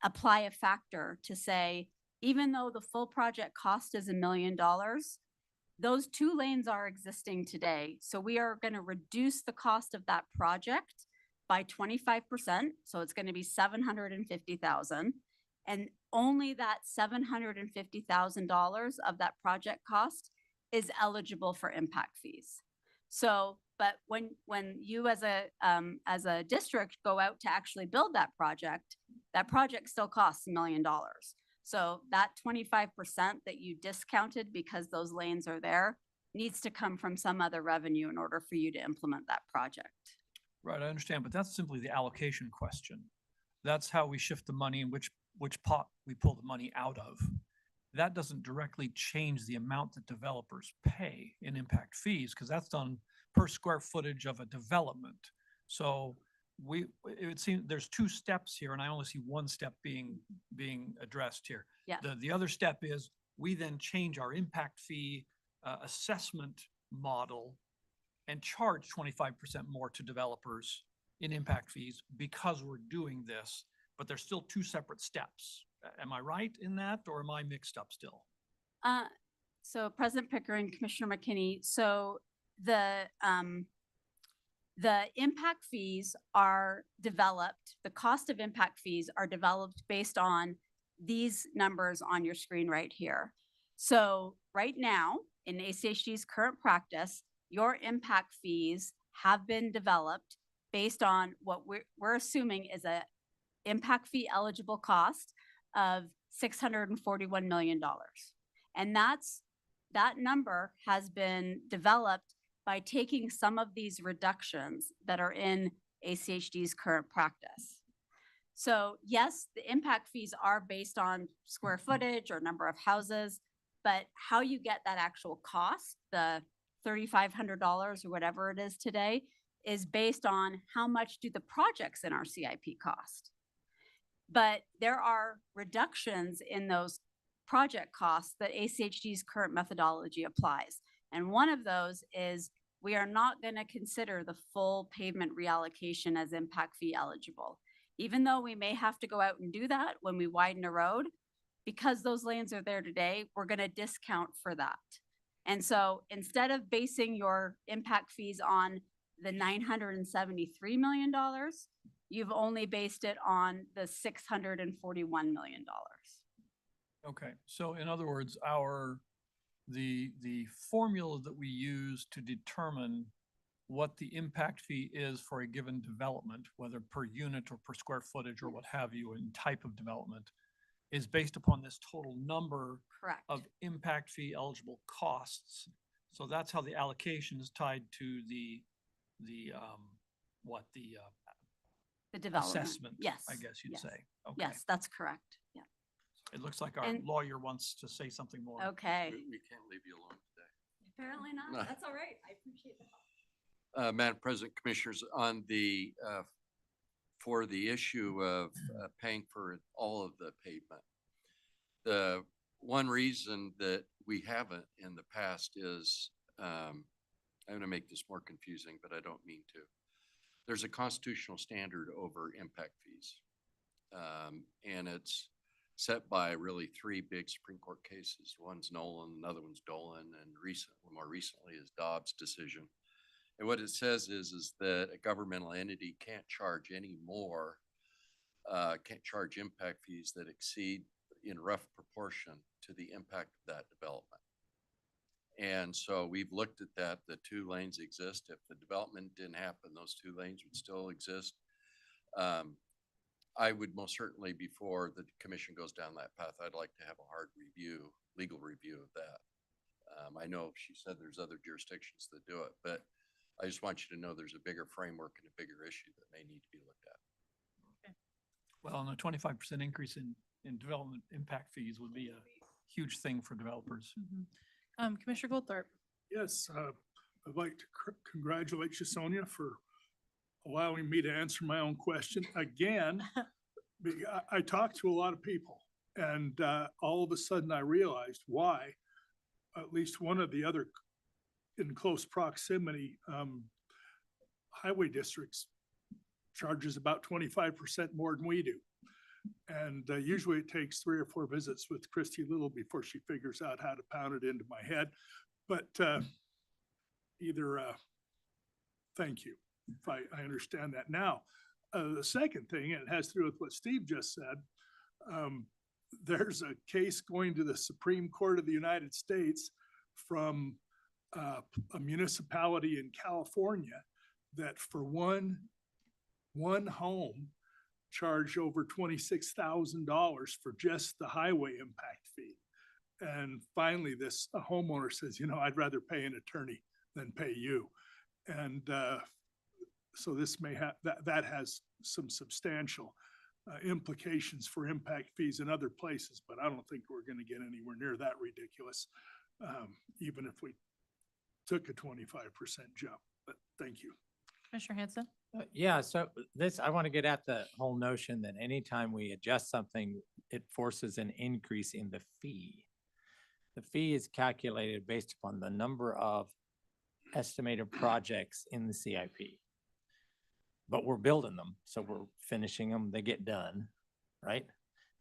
apply a factor to say, even though the full project cost is $1 million, those 2 lanes are existing today. So we are going to reduce the cost of that project by 25%. So it's going to be $750,000. And only that $750,000 of that project cost is eligible for impact fees. So, but when you as a district go out to actually build that project still costs $1 million. So that 25% that you discounted because those lanes are there needs to come from some other revenue in order for you to implement that project. Right, I understand, but that's simply the allocation question. That's how we shift the money and which pot we pull the money out of. That doesn't directly change the amount that developers pay in impact fees, because that's done per square footage of a development. So it would seem there's 2 steps here, and I only see one step being addressed here. Yeah. The other step is we then change our impact fee assessment model and charge 25% more to developers in impact fees because we're doing this, but there's still 2 separate steps. Am I right in that, or am I mixed up still? So President Pickering, Commissioner McKinney, so the impact fees are developed, the cost of impact fees are developed based on these numbers on your screen right here. So right now, in ACHD's current practice, your impact fees have been developed based on what we're assuming is a impact fee eligible cost of $641 million. And that number has been developed by taking some of these reductions that are in ACHD's current practice. So yes, the impact fees are based on square footage or number of houses, but how you get that actual cost, the $3,500 or whatever it is today, is based on how much do the projects in our CIP cost. But there are reductions in those project costs that ACHD's current methodology applies. And one of those is we are not going to consider the full pavement reallocation as impact fee eligible. Even though we may have to go out and do that when we widen a road, because those lanes are there today, we're going to discount for that. And so instead of basing your impact fees on the $973 million, you've only based it on the $641 million. Okay, so in other words, the formula that we use to determine what the impact fee is for a given development, whether per unit or per square footage or what have you in type of development, is based upon this total number Correct. of impact fee eligible costs. So that's how the allocation is tied to the development. assessment, Yes. I guess you'd yes. say. Okay. Yes, that's correct. Yeah. It looks like our And- lawyer wants to say something more. Okay. We can't leave you alone today. Apparently not. No. That's all right. I appreciate that. Madam President, Commissioners, on the, for the issue of paying for all of the pavement, the one reason that we haven't in the past is, I'm going to make this more confusing, but I don't mean to. There's a constitutional standard over impact fees. And it's set by really three big Supreme Court cases. One's Nolan, another one's Dolan, and more recently is Dobbs' decision. And what it says is that a governmental entity can't charge any more, can't charge impact fees that exceed in rough proportion to the impact of that development. And so we've looked at that. The two lanes exist. If the development didn't happen, those two lanes would still exist. I would most certainly, before the commission goes down that path, I'd like to have a hard review, legal review of that. I know she said there's other jurisdictions that do it, but I just want you to know there's a bigger framework and a bigger issue that may need to be looked at. Well, and a 25% increase in development impact fees would be a huge thing for developers. Commissioner Goldthorpe. Yes, I'd like to congratulate you, Sonia, for allowing me to answer my own question again. I talked to a lot of people, and all of a sudden I realized why at least one of the other in close proximity highway districts charges about 25% more than we do. And usually it takes 3 or 4 visits with Christy Little before she figures out how to pound it into my head. But thank you. If I understand that now. The second thing, and it has to do with what Steve just said, there's a case going to the Supreme Court of the United States from a municipality in California that for one home charged over $26,000 for just the highway impact fee. And finally, this homeowner says, I'd rather pay an attorney than pay you. And so this may have, that has some substantial implications for impact fees in other places, but I don't think we're going to get anywhere near that ridiculous, even if we took a 25% jump. But thank you. Commissioner Hanson. Yeah, so I want to get at the whole notion that anytime we adjust something, it forces an increase in the fee. The fee is calculated based upon the number of estimated projects in the CIP. But we're building them, so we're finishing them, they get done, right?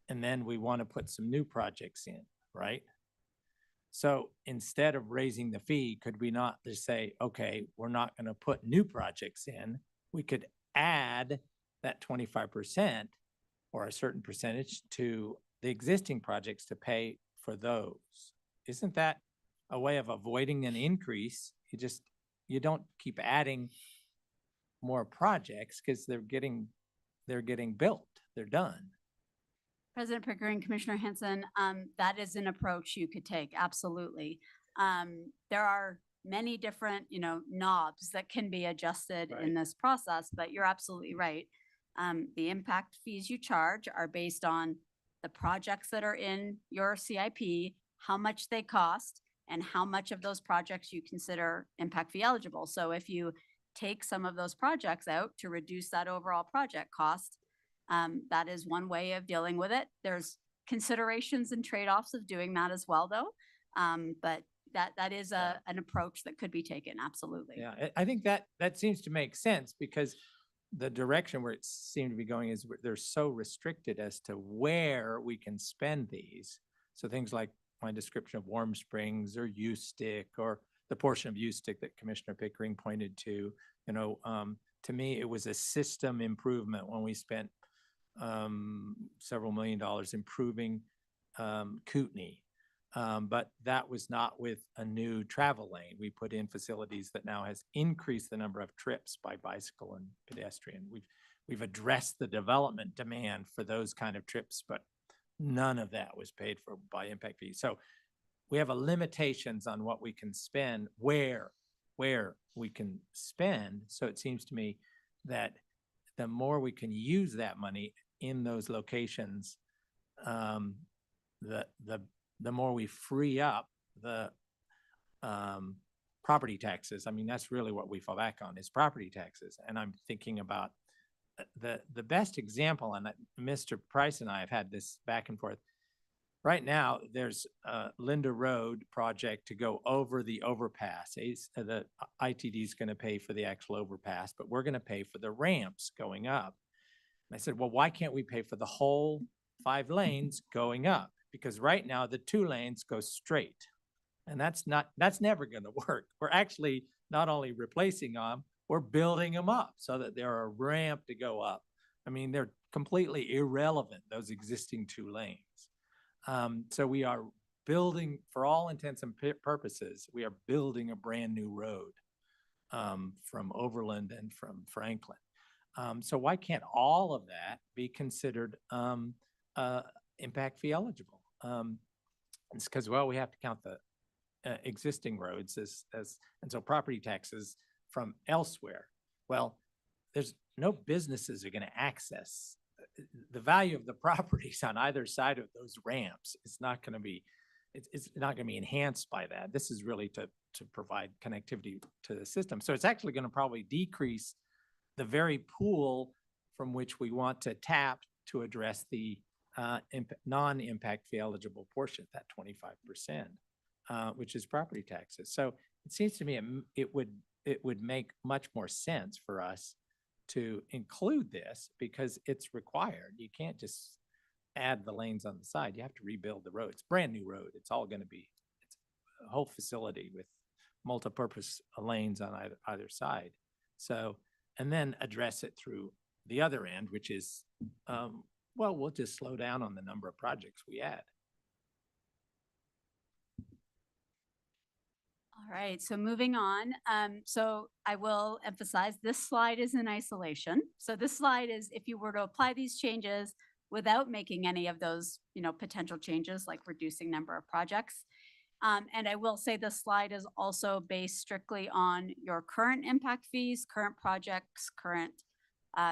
And then we want to put some new projects in, right? So instead of raising the fee, could we not just say, okay, we're not going to put new projects in? We could add that 25% or a certain percentage to the existing projects to pay for those. Isn't that a way of avoiding an increase? You don't keep adding more projects because they're getting built, they're done. President Pickering, Commissioner Hanson, that is an approach you could take, absolutely. There are many different, knobs that can be adjusted in this process, but you're absolutely right. The impact fees you charge are based on the projects that are in your CIP, how much they cost, and how much of those projects you consider impact fee eligible. So if you take some of those projects out to reduce that overall project cost, that is one way of dealing with it. There's considerations and trade-offs of doing that as well, though. But that is an approach that could be taken, absolutely. Yeah, I think that seems to make sense because the direction where it seemed to be going is they're so restricted as to where we can spend these. So things like my description of Warm Springs or U-Stick or the portion of U-Stick that Commissioner Pickering pointed to, to me, it was a system improvement when we spent several $1,000,000 improving Kootenai. But that was not with a new travel lane. We put in facilities that now has increased the number of trips by bicycle and pedestrian. We've addressed the development demand for those kind of trips, but none of that was paid for by impact fees. So we have a limitations on what we can spend, where we can spend. So it seems to me that the more we can use that money in those locations, the more we free up the property taxes. I mean, that's really what we fall back on is property taxes. And I'm thinking about the best example, and Mr. Price and I have had this back and forth. Right now, there's a Linda Road project to go over the overpass. The ITD is going to pay for the actual overpass, but we're going to pay for the ramps going up. And I said, well, why can't we pay for the whole 5 lanes going up? Because right now the 2 lanes go straight, and that's never going to work. We're actually not only replacing them, we're building them up so that they're a ramp to go up. I mean, they're completely irrelevant, those existing 2 lanes. So we are building, for all intents and purposes, we are building a brand new road from Overland and from Franklin. So why can't all of that be considered impact fee eligible? It's because, well, we have to count the existing roads and so property taxes from elsewhere. Well, there's no businesses are going to access the value of the properties on either side of those ramps. It's not going to be enhanced by that. This is really to provide connectivity to the system. So it's actually going to probably decrease the very pool from which we want to tap to address the non-impact fee eligible portion, that 25%, which is property taxes. So it seems to me it would make much more sense for us to include this because it's required. You can't just add the lanes on the side. You have to rebuild the road. It's a brand new road. It's all going to be, it's a whole facility with multi-purpose lanes on either side. So, and then address it through the other end, which is, well, we'll just slow down on the number of projects we add. All right, so moving on. So I will emphasize this slide is in isolation. So this slide is if you were to apply these changes without making any of those, potential changes like reducing number of projects. And I will say this slide is also based strictly on your current impact fees, current projects, current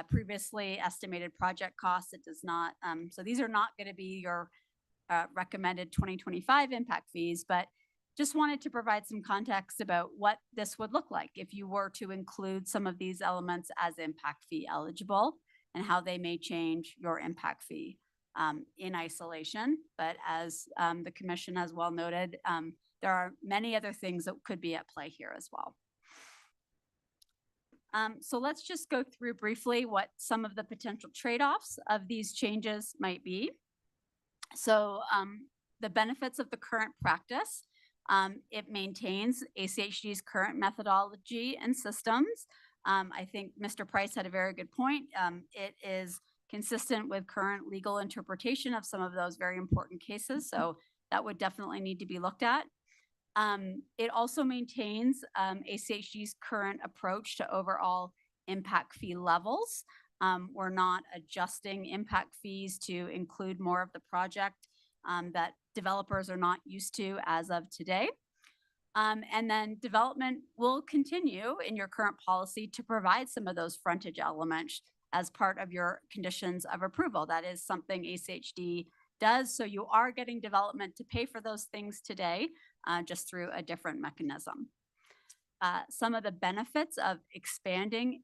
previously estimated project costs. It does not, so these are not going to be your recommended 2025 impact fees, but just wanted to provide some context about what this would look like if you were to include some of these elements as impact fee eligible and how they may change your impact fee in isolation. But as the commission has well noted, there are many other things that could be at play here as well. So let's just go through briefly what some of the potential trade-offs of these changes might be. So the benefits of the current practice. It maintains ACHD's current methodology and systems. I think Mr. Price had a very good point. It is consistent with current legal interpretation of some of those very important cases. So that would definitely need to be looked at. It also maintains ACHD's current approach to overall impact fee levels. We're not adjusting impact fees to include more of the project that developers are not used to as of today. And then development will continue in your current policy to provide some of those frontage elements as part of your conditions of approval. That is something ACHD does. So you are getting development to pay for those things today, just through a different mechanism. Some of the benefits of expanding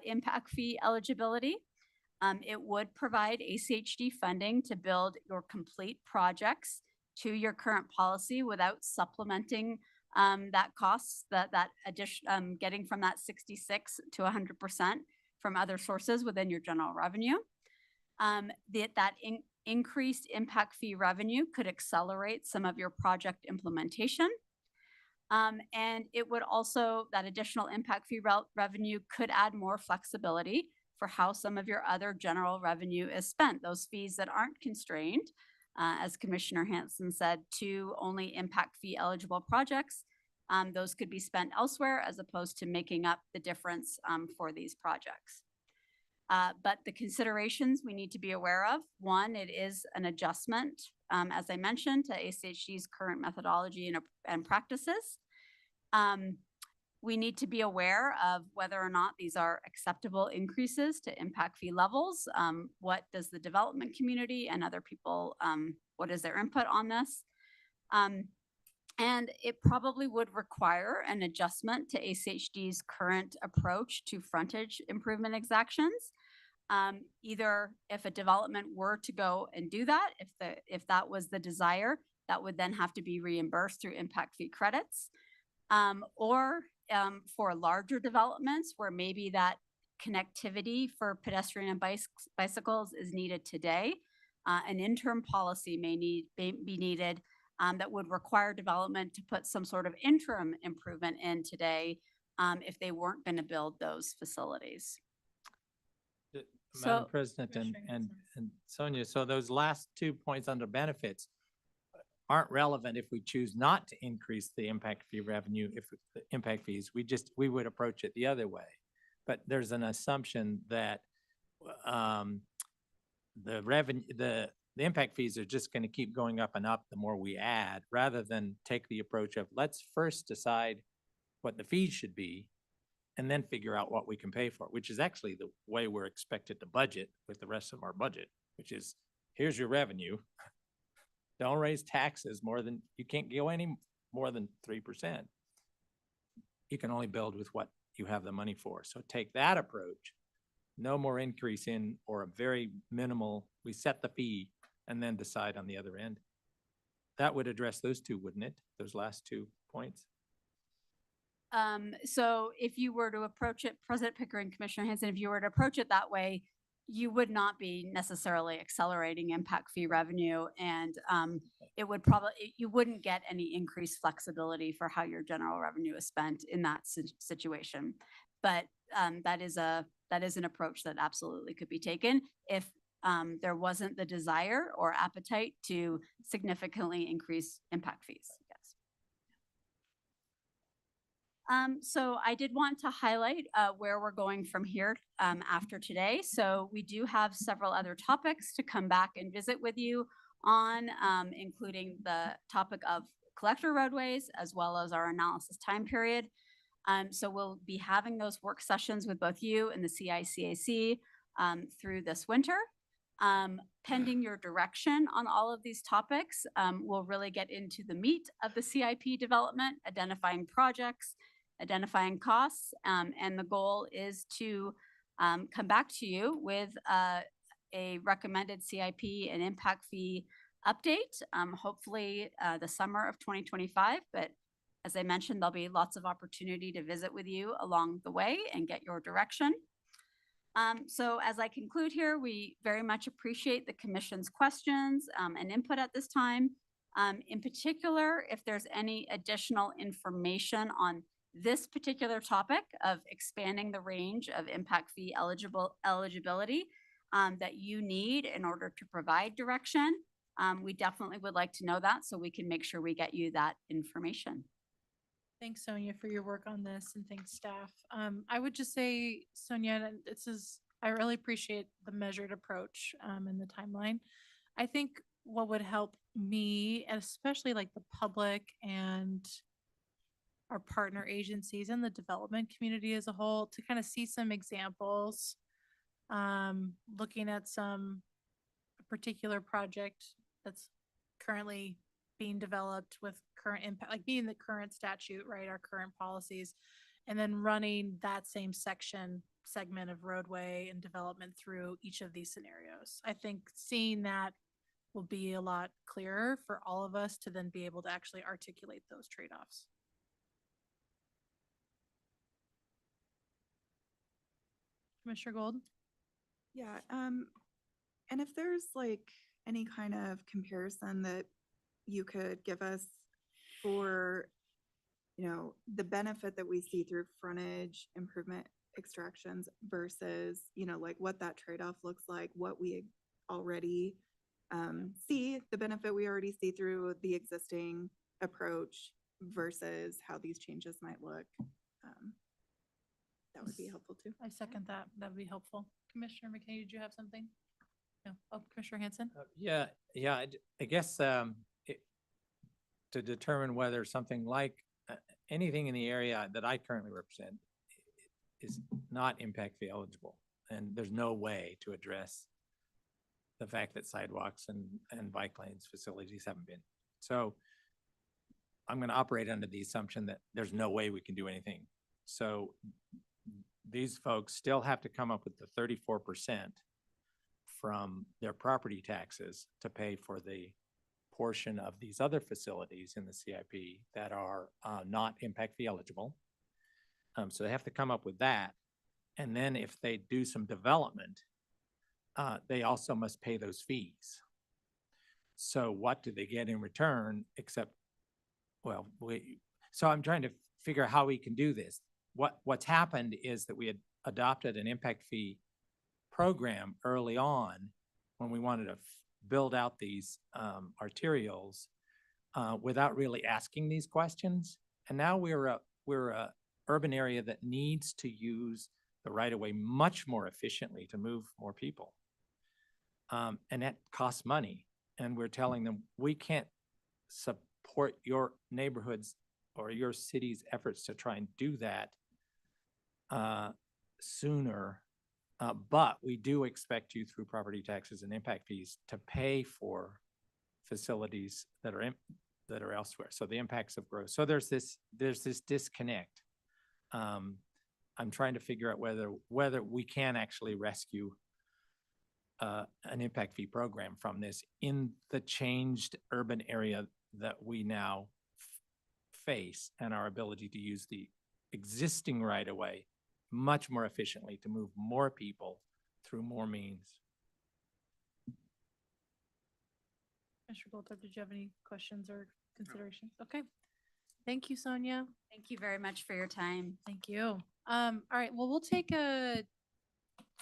impact fee eligibility. It would provide ACHD funding to build your complete projects to your current policy without supplementing that costs, that addition, getting from that 66 to 100% from other sources within your general revenue. Increased impact fee revenue could accelerate some of your project implementation. And it would also, that additional impact fee revenue could add more flexibility for how some of your other general revenue is spent. Those fees that aren't constrained, as Commissioner Hanson said, to only impact fee eligible projects, those could be spent elsewhere as opposed to making up the difference for these projects. But the considerations we need to be aware of, one, it is an adjustment, as I mentioned, to ACHD's current methodology and practices. We need to be aware of whether or not these are acceptable increases to impact fee levels. What does the development community and other people, what is their input on this? And it probably would require an adjustment to ACHD's current approach to frontage improvement exactions. Either if a development were to go and do that, if that was the desire, that would then have to be reimbursed through impact fee credits. Or for larger developments where maybe that connectivity for pedestrian and bicycles is needed today, an interim policy may be needed that would require development to put some sort of interim improvement in today if they weren't going to build those facilities. Madam President and Sonia, so those last 2 points under benefits aren't relevant if we choose not to increase the impact fee revenue, if the impact fees, we would approach it the other way. But there's an assumption that the impact fees are just going to keep going up and up the more we add, rather than take the approach of let's first decide what the fees should be and then figure out what we can pay for, which is actually the way we're expected to budget with the rest of our budget, which is here's your revenue. Don't raise taxes you can't go any more than 3%. You can only build with what you have the money for. So take that approach, no more increase in, or a very minimal, we set the fee and then decide on the other end. That would address those two, wouldn't it? Those last 2 points? So if you were to approach it, President Pickering, Commissioner Hanson, if you were to approach it that way, you would not be necessarily accelerating impact fee revenue, and it would you wouldn't get any increased flexibility for how your general revenue is spent in that situation. But that is an approach that absolutely could be taken if there wasn't the desire or appetite to significantly increase impact fees. So I did want to highlight where we're going from here after today. So we do have several other topics to come back and visit with you on, including the topic of collector roadways, as well as our analysis time period. So we'll be having those work sessions with both you and the CICAC through this winter. Pending your direction on all of these topics, we'll really get into the meat of the CIP development, identifying projects, identifying costs, and the goal is to come back to you with a recommended CIP and impact fee update, hopefully the summer of 2025. But as I mentioned, there'll be lots of opportunity to visit with you along the way and get your direction. So as I conclude here, we very much appreciate the Commission's questions and input at this time. In particular, if there's any additional information on this particular topic of expanding the range of impact fee eligibility that you need in order to provide direction, we definitely would like to know that so we can make sure we get you that information. Thanks, Sonia, for your work on this, and thanks, staff. I would just say, Sonia, I really appreciate the measured approach and the timeline. I think what would help me, and especially like the public and our partner agencies and the development community as a whole, to kind of see some examples looking at some particular project that's currently being developed with current impact, like being the current statute, right, our current policies, and then running that same segment of roadway and development through each of these scenarios. I think seeing that will be a lot clearer for all of us to then be able to actually articulate those trade-offs. Commissioner Gold? Yeah, and if there's like any kind of comparison that you could give us for, the benefit that we see through frontage improvement extractions versus, like what that trade-off looks like, what we already see, the benefit we already see through the existing approach versus how these changes might look. That would be helpful too. I second that. That would be helpful. Commissioner McKay, did you have something? No. Oh, Commissioner Hanson? Yeah, I guess to determine whether something like anything in the area that I currently represent is not impact fee eligible, and there's no way to address the fact that sidewalks and bike lanes facilities haven't been. So I'm going to operate under the assumption that there's no way we can do anything. So these folks still have to come up with the 34% from their property taxes to pay for the portion of these other facilities in the CIP that are not impact fee eligible. So they have to come up with that. And then if they do some development, they also must pay those fees. So what do they get in return except, so I'm trying to figure out how we can do this. What's happened is that we had adopted an impact fee program early on when we wanted to build out these arterials without really asking these questions. And now we're a urban area that needs to use the right of way much more efficiently to move more people. And that costs money. And we're telling them, we can't support your neighborhoods or your city's efforts to try and do that sooner. But we do expect you through property taxes and impact fees to pay for facilities that are elsewhere. So the impacts of growth. So there's this disconnect. I'm trying to figure out whether we can actually rescue an impact fee program from this in the changed urban area that we now face, and our ability to use the existing right of way much more efficiently to move more people through more means. Commissioner Goldberg, did you have any questions or considerations? Okay. Thank you, Sonia. Thank you very much for your time. Thank you. All right, well, we'll take a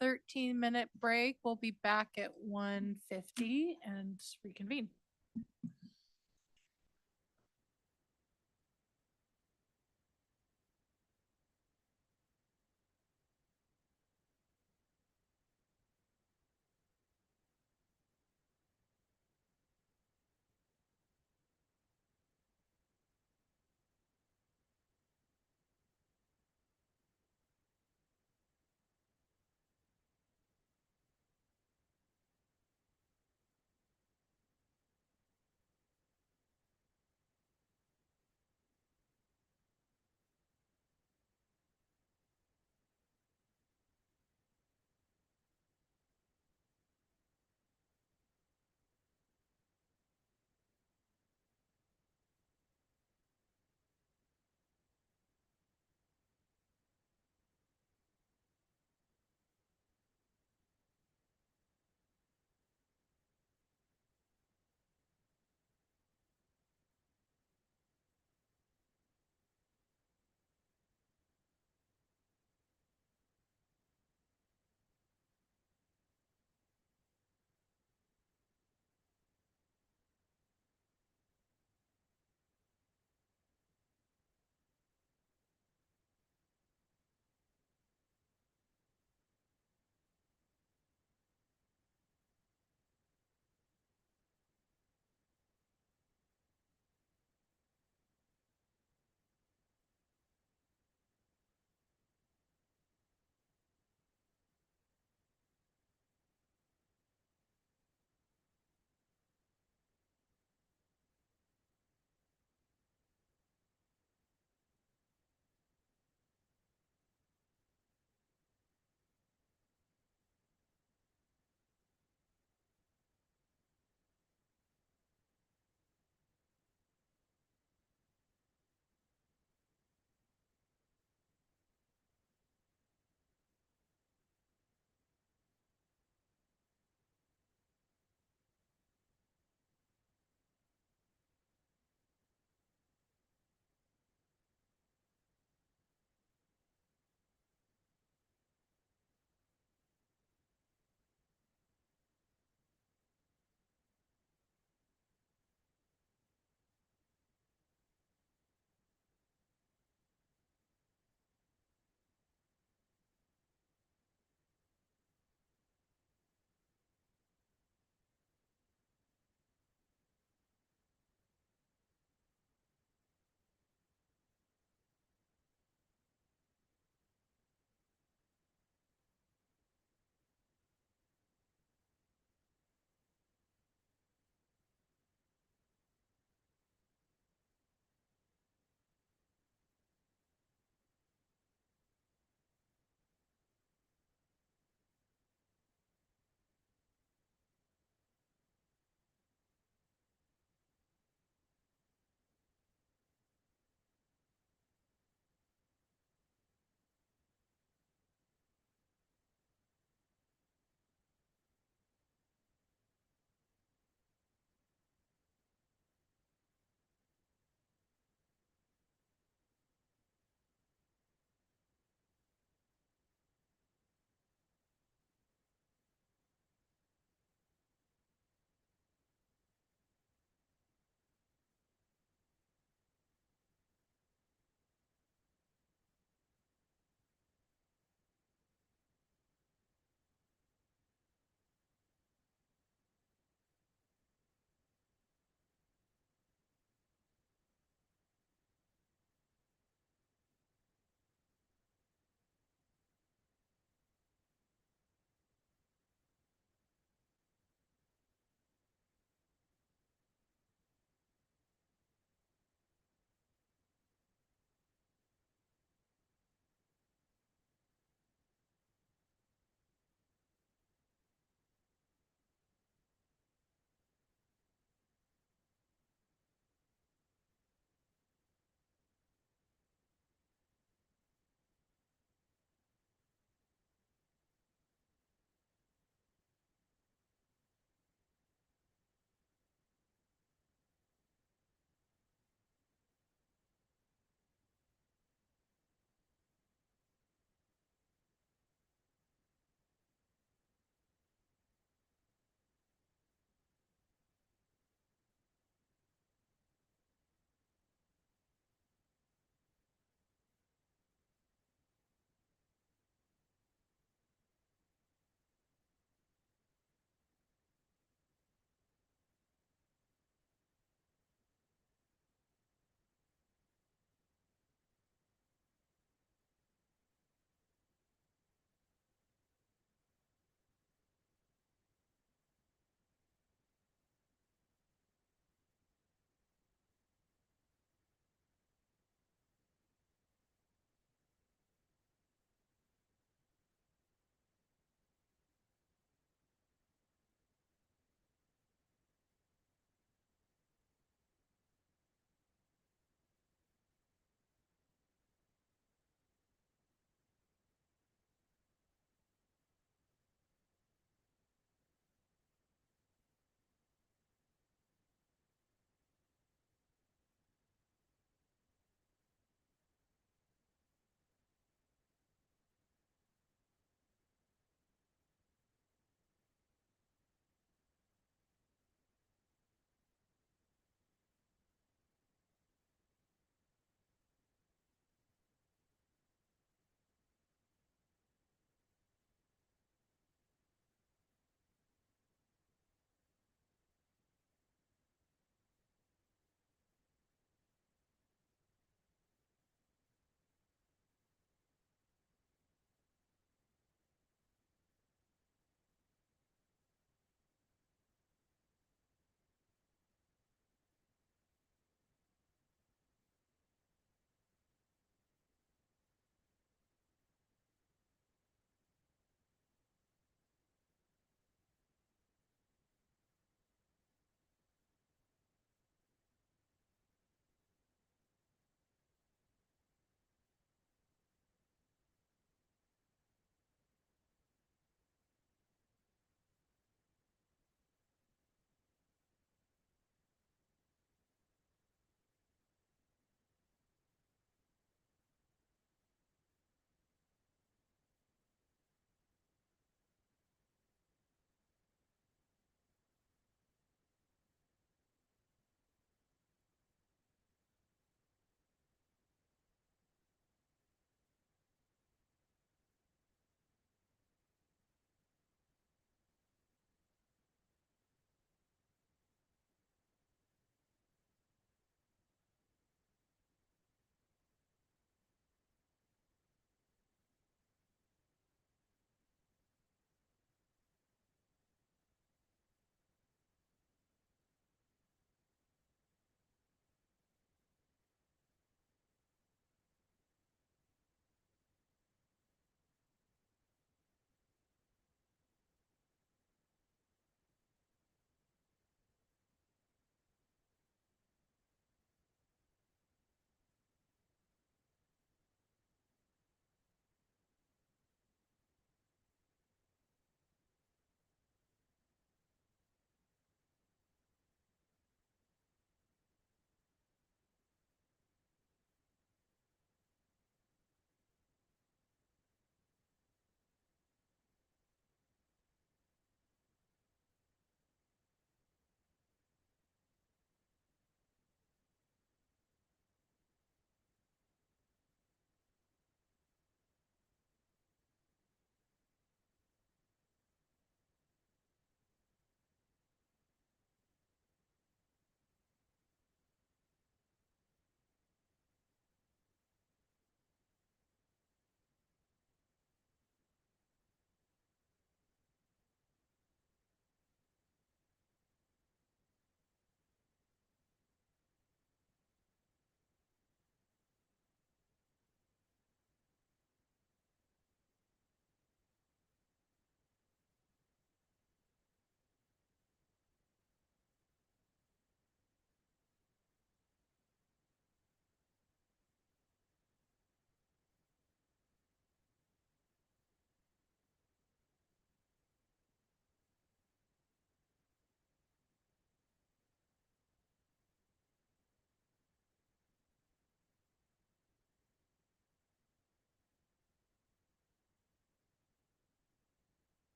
13-minute break. We'll be back at 1:50 and reconvene.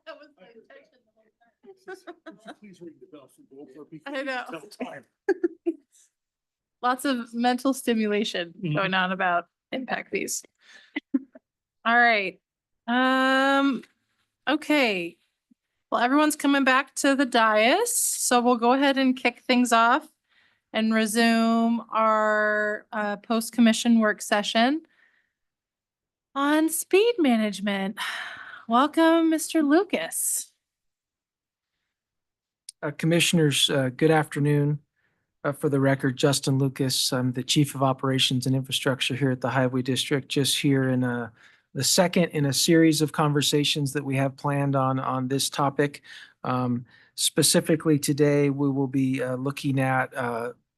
That was the intention the whole time. Would you please ring the bell for both of me? I know. Tell time. Lots of mental stimulation Mhm. going on about impact fees. All right. Okay. Well, everyone's coming back to the dais, so we'll go ahead and kick things off and resume our post-commission work session on speed management. Welcome, Mr. Lucas. Commissioners, good afternoon. For the record, Justin Lucas, I'm the Chief of Operations and Infrastructure here at the Highway District, just here in the second in a series of conversations that we have planned on this topic. Specifically today, we will be looking at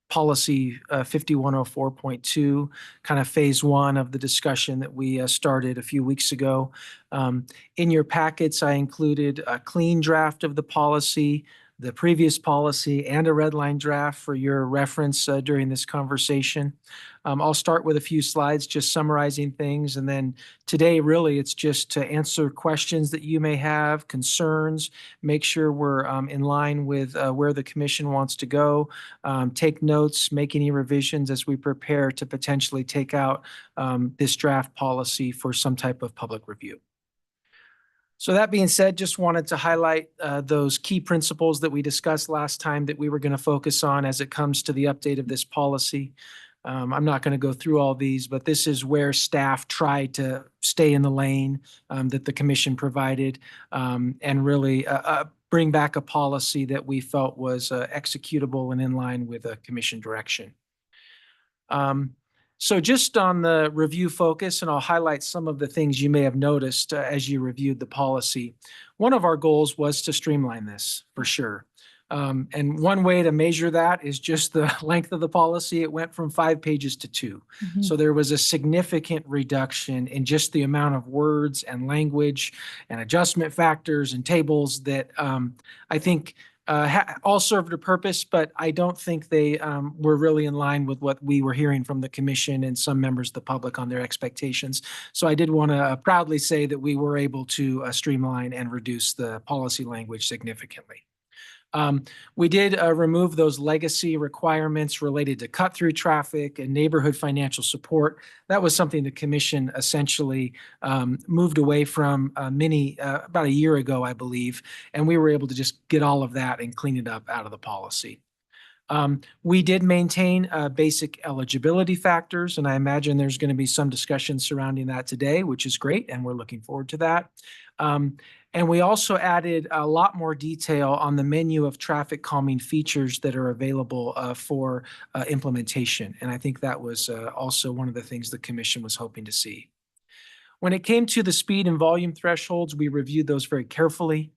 policy 5104.2, kind of phase one of the discussion that we started a few weeks ago. In your packets, I included a clean draft of the policy, the previous policy, and a red line draft for your reference during this conversation. I'll start with a few slides just summarizing things, and then today really it's just to answer questions that you may have, concerns, make sure we're in line with where the commission wants to go, take notes, make any revisions as we prepare to potentially take out this draft policy for some type of public review. So that being said, just wanted to highlight those key principles that we discussed last time that we were going to focus on as it comes to the update of this policy. I'm not going to go through all these, but this is where staff tried to stay in the lane that the commission provided and really bring back a policy that we felt was executable and in line with a commission direction. So just on the review focus, and I'll highlight some of the things you may have noticed as you reviewed the policy. One of our goals was to streamline this for sure. And one way to measure that is just the length of the policy. It went from 5 pages to 2. So there was a significant reduction in just the amount of words and language and adjustment factors and tables that I think all served a purpose, but I don't think they were really in line with what we were hearing from the commission and some members of the public on their expectations. So I did want to proudly say that we were able to streamline and reduce the policy language significantly. We did remove those legacy requirements related to cut-through traffic and neighborhood financial support. That was something the commission essentially moved away from about a year ago, I believe, and we were able to just get all of that and clean it up out of the policy. We did maintain basic eligibility factors, and I imagine there's going to be some discussion surrounding that today, which is great, and we're looking forward to that. And we also added a lot more detail on the menu of traffic calming features that are available for implementation. And I think that was also one of the things the commission was hoping to see. When it came to the speed and volume thresholds, we reviewed those very carefully.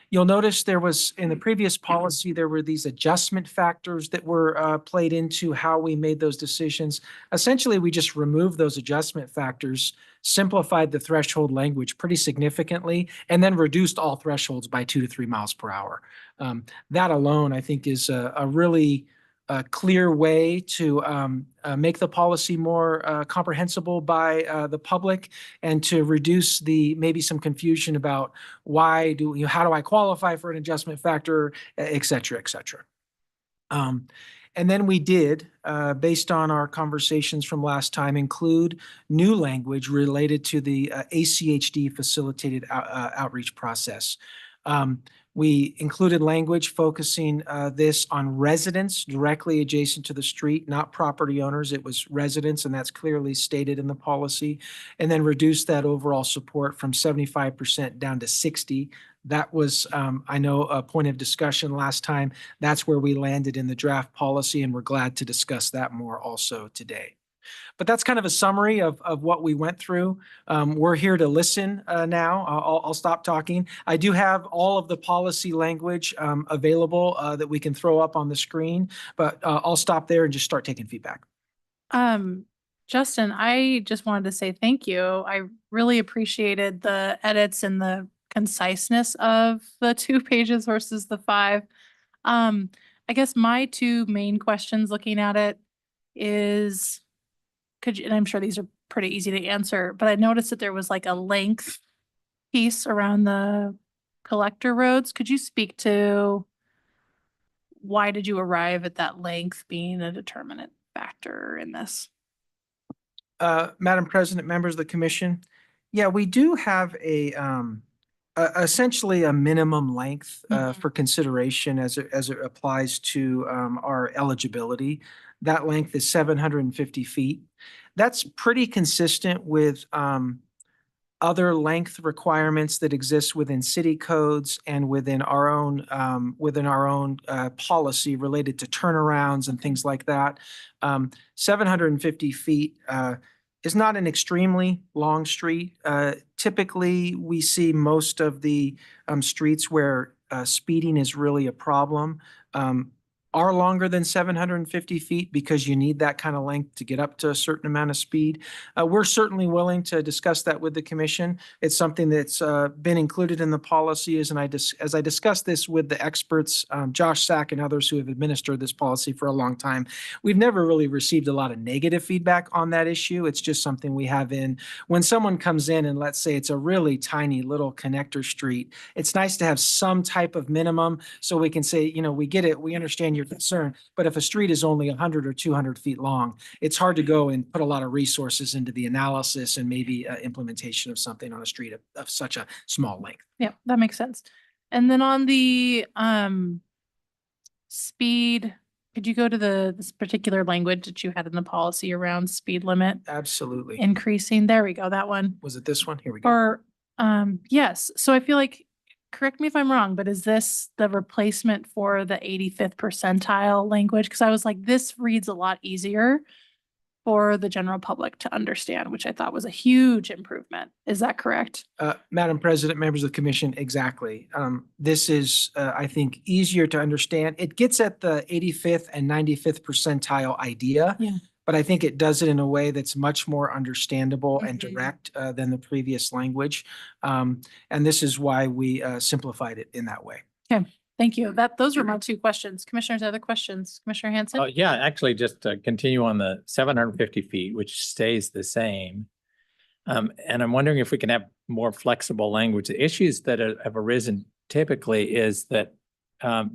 You'll notice there was, in the previous policy, there were these adjustment factors that were played into how we made those decisions. Essentially, we just removed those adjustment factors, simplified the threshold language pretty significantly, and then reduced all thresholds by 2 to 3 miles per hour. That alone, I think, is a really clear way to make the policy more comprehensible by the public and to reduce maybe some confusion about how do I qualify for an adjustment factor, et cetera, et cetera. And then we did, based on our conversations from last time, include new language related to the ACHD facilitated outreach process. We included language focusing this on residents directly adjacent to the street, not property owners. It was residents, and that's clearly stated in the policy. And then reduced that overall support from 75% down to 60%. That was, I know, a point of discussion last time. That's where we landed in the draft policy, and we're glad to discuss that more also today. But that's kind of a summary of what we went through. We're here to listen now. I'll stop talking. I do have all of the policy language available that we can throw up on the screen, but I'll stop there and just start taking feedback. Justin, I just wanted to say thank you. I really appreciated the edits and the conciseness of the 2 pages versus the 5. I guess my 2 main questions looking at it is, and I'm sure these are pretty easy to answer, but I noticed that there was like a length piece around the collector roads. Could you speak to why did you arrive at that length being a determinant factor in this? Madam President, members of the commission, yeah, we do have essentially a minimum length for consideration as it applies to our eligibility. That length is 750 feet. That's pretty consistent with other length requirements that exist within city codes and within our own policy related to turnarounds and things like that. 750 feet is not an extremely long street. Typically, we see most of the streets where speeding is really a problem are longer than 750 feet because you need that kind of length to get up to a certain amount of speed. We're certainly willing to discuss that with the commission. It's something that's been included in the policy as I discussed this with the experts, Josh Sack and others who have administered this policy for a long time. We've never really received a lot of negative feedback on that issue. It's just something we have in when someone comes in and let's say it's a really tiny little connector street. It's nice to have some type of minimum so we can say, we get it, we understand your concern, but if a street is only 100 or 200 feet long, it's hard to go and put a lot of resources into the analysis and maybe implementation of something on a street of such a small length. Yeah, that makes sense. And then on the speed, could you go to this particular language that you had in the policy around speed limit Absolutely. increasing? There we go, that one. Was it this one? Here we go. Or, yes, so I feel like, correct me if I'm wrong, but is this the replacement for the 85th percentile language? Because I was like, this reads a lot easier for the general public to understand, which I thought was a huge improvement. Is that correct? Madam President, members of the commission, exactly. This is, I think, easier to understand. It gets at the 85th and 95th percentile idea. Yeah. But I think it does it in a way that's much more understandable and direct than the previous language. And this is why we simplified it in that way. Okay, thank you. Those were my two questions. Commissioners, other questions? Commissioner Hanson? Yeah, actually, just to continue on the 750 feet, which stays the same. And I'm wondering if we can have more flexible language. The issues that have arisen typically is that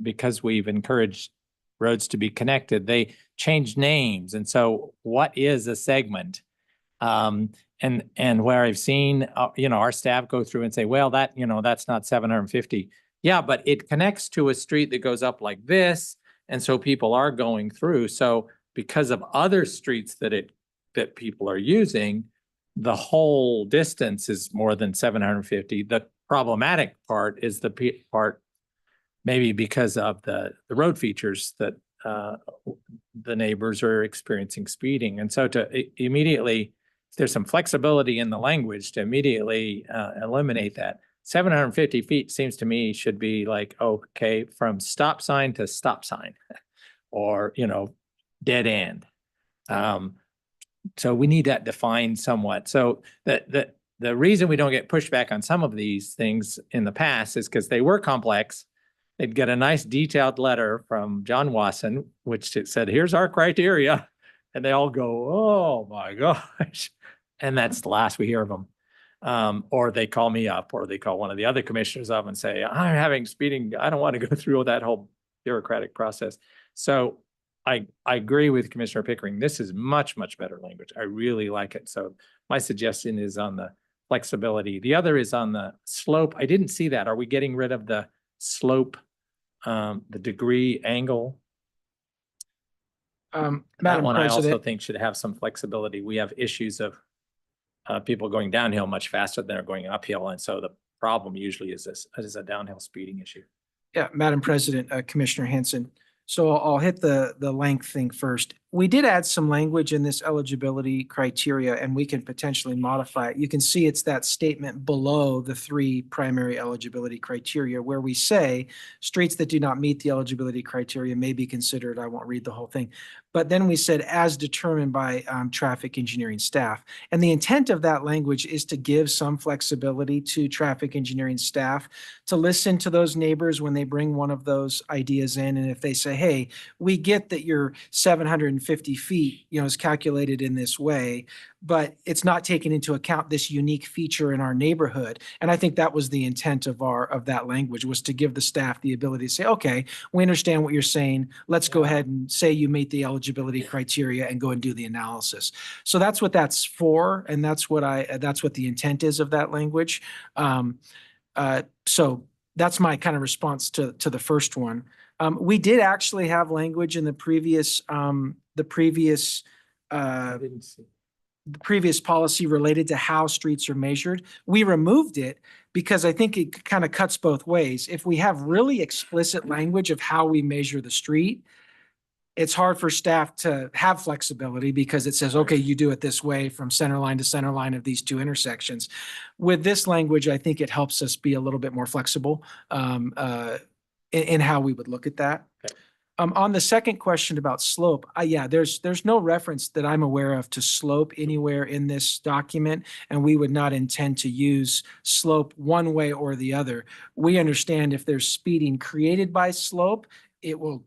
because we've encouraged roads to be connected, they change names. And so what is a segment? And where I've seen, our staff go through and say, well, that's not 750. Yeah, but it connects to a street that goes up like this. And so people are going through. So because of other streets that people are using, the whole distance is more than 750. The problematic part is the part maybe because of the road features that the neighbors are experiencing speeding. And so immediately, there's some flexibility in the language to immediately eliminate that. 750 feet seems to me should be like, okay, from stop sign to stop sign or, dead end. So we need that defined somewhat. So the reason we don't get pushback on some of these things in the past is because they were complex. They'd get a nice detailed letter from John Wasson, which said, here's our criteria. And they all go, oh my gosh. And that's the last we hear of them. Or they call me up or they call one of the other commissioners up and say, I'm having speeding. I don't want to go through that whole bureaucratic process. So I agree with Commissioner Pickering. This is much, much better language. I really like it. So my suggestion is on the flexibility. The other is on the slope. I didn't see that. Are we getting rid of the slope, the degree angle? That Madam one I also President, think should have some flexibility. We have issues of people going downhill much faster than they're going uphill. And so the problem usually is a downhill speeding issue. yeah, Madam President, Commissioner Hanson. So I'll hit the length thing first. We did add some language in this eligibility criteria and we can potentially modify it. You can see it's that statement below the 3 primary eligibility criteria where we say streets that do not meet the eligibility criteria may be considered. I won't read the whole thing. But then we said as determined by traffic engineering staff. And the intent of that language is to give some flexibility to traffic engineering staff to listen to those neighbors when they bring one of those ideas in. And if they say, hey, we get that you're 750 150 feet, is calculated in this way, but it's not taking into account this unique feature in our neighborhood. And I think that was the intent of that language, was to give the staff the ability to say, okay, we understand what you're saying. Let's go ahead and say you meet the eligibility criteria and go and do the analysis. So that's what that's for. And that's what the intent is of that language. So that's my kind of response to the first one. We did actually have language in the previous policy related to how streets are measured. We removed it because I think it kind of cuts both ways. If we have really explicit language of how we measure the street, it's hard for staff to have flexibility because it says, okay, you do it this way from center line to center line of these two intersections. With this language, I think it helps us be a little bit more flexible in how we would look at that. Okay. On the second question about slope, yeah, there's no reference that I'm aware of to slope anywhere in this document, and we would not intend to use slope one way or the other. We understand if there's speeding created by slope,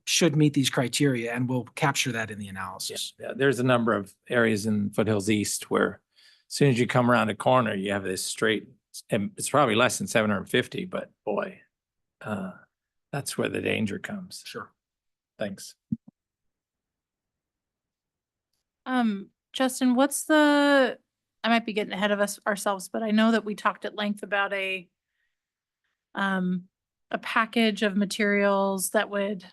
should meet these criteria, and we'll capture that in the analysis. Yeah, there's a number of areas in Foothills East where as soon as you come around a corner, you have this straight, and it's probably less than 750, but boy, that's where the danger comes. Sure. Thanks. Justin, I might be getting ahead of ourselves, but I know that we talked at length about a package of materials that would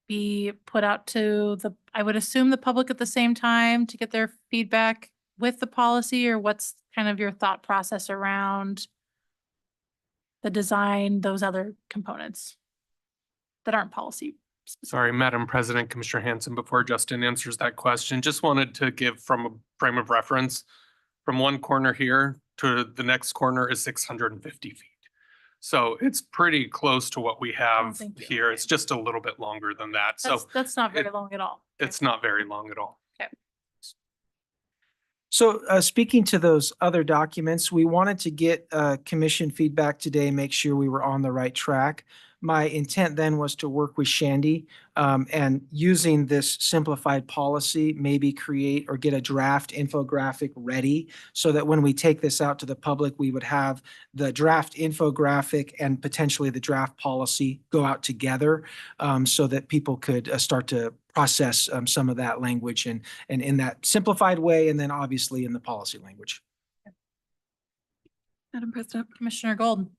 be put out to I would assume the public at the same time to get their feedback with the policy, or what's kind of your thought process around the design, those other components that aren't policy specific? Sorry, Madam President, Commissioner Hanson, before Justin answers that question, just wanted to give from a frame of reference, from one corner here to the next corner is 650 feet. So it's pretty close to what we have thank you. here. It's just a little bit longer than that. So That's not very long at all. it's not very long at all. Okay. So speaking to those other documents, we wanted to get commission feedback today, make sure we were on the right track. My intent then was to work with Shandy and using this simplified policy, maybe create or get a draft infographic ready so that when we take this out to the public, we would have the draft infographic and potentially the draft policy go out together so that people could start to process some of that language and in that simplified way, and then obviously in the policy language. Madam President. Commissioner Golden.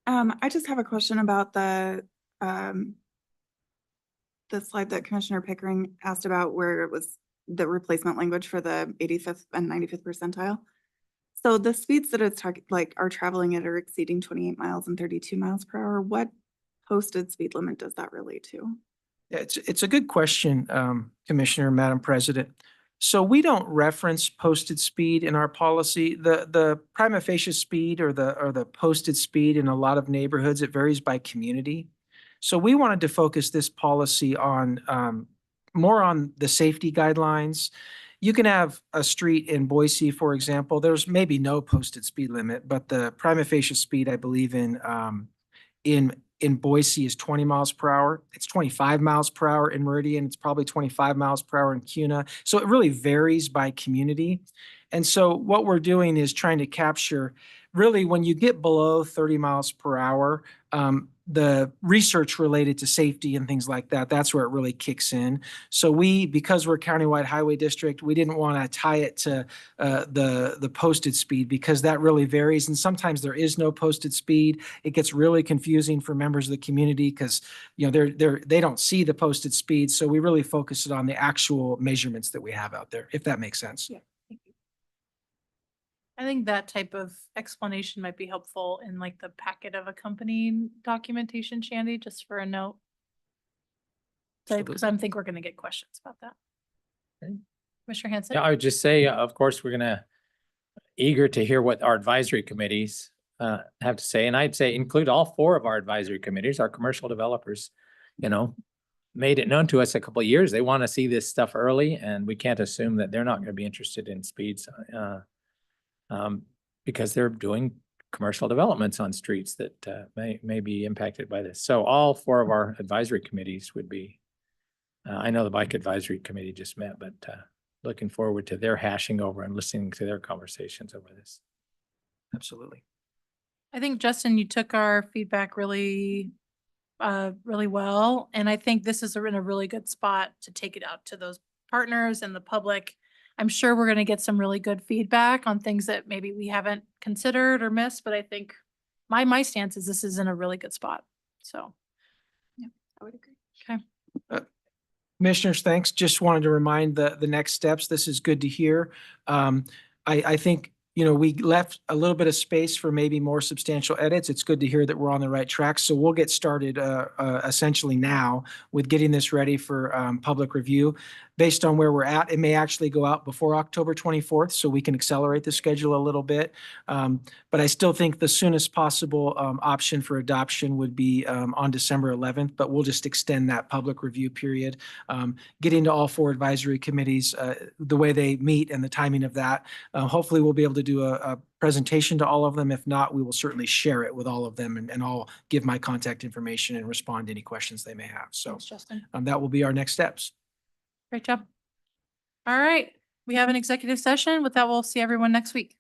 I just have a question about the slide that Commissioner Pickering asked about where it was the replacement language for the 85th and 95th percentile. So the speeds that it's are traveling at or exceeding 28 miles and 32 miles per hour, what posted speed limit does that relate to? Yeah, it's a good question, Commissioner, Madam President. So we don't reference posted speed in our policy. The prima facie speed or the posted speed in a lot of neighborhoods, it varies by community. So we wanted to focus this policy on more on the safety guidelines. You can have a street in Boise, for example, there's maybe no posted speed limit, but the prima facie speed, I believe in Boise is 20 miles per hour. It's 25 miles per hour in Meridian. It's probably 25 miles per hour in Cuna. So it really varies by community. And so what we're doing is trying to capture really when you get below 30 miles per hour, the research related to safety and things like that, that's where it really kicks in. So because we're a countywide highway district, we didn't want to tie it to the posted speed because that really varies. And sometimes there is no posted speed. It gets really confusing for members of the community because they don't see the posted speed. So we really focus it on the actual measurements that we have out there, if that makes sense. Yeah. I think that type of explanation might be helpful in like the packet of accompanying documentation, Shandy, just for a note. Because I think we're going to get questions about that. Okay. Commissioner Hanson? Yeah, I would just say, of course, we're eager to hear what our advisory committees have to say. And I'd say include all 4 of our advisory committees, our commercial developers, made it known to us a couple of years. They want to see this stuff early, and we can't assume that they're not going to be interested in speeds. Because they're doing commercial developments on streets that may be impacted by this. So all 4 of our advisory committees would be I know the Bike Advisory Committee just met, but looking forward to their hashing over and listening to their conversations over this. Absolutely. I think, Justin, you took our feedback really, really well. And I think this is in a really good spot to take it out to those partners and the public. I'm sure we're going to get some really good feedback on things that maybe we haven't considered or missed, but I think my stance is this is in a really good spot. So. I would agree. Okay. Commissioners, thanks. Just wanted to remind the next steps. This is good to hear. I think, you know, we left a little bit of space for maybe more substantial edits. It's good to hear that we're on the right track. So we'll get started essentially now with getting this ready for public review. Based on where we're at, it may actually go out before October 24th, so we can accelerate the schedule a little bit. But I still think the soonest possible option for adoption would be on December 11th, but we'll just extend that public review period. Getting to all 4 advisory committees, the way they meet and the timing of that, hopefully we'll be able to do a presentation to all of them. If not, we will certainly share it with all of them and I'll give my contact information and respond to any questions they may have. So Thanks, Justin. that will be our next steps. Great job. All right. We have an executive session. With that, we'll see everyone next week.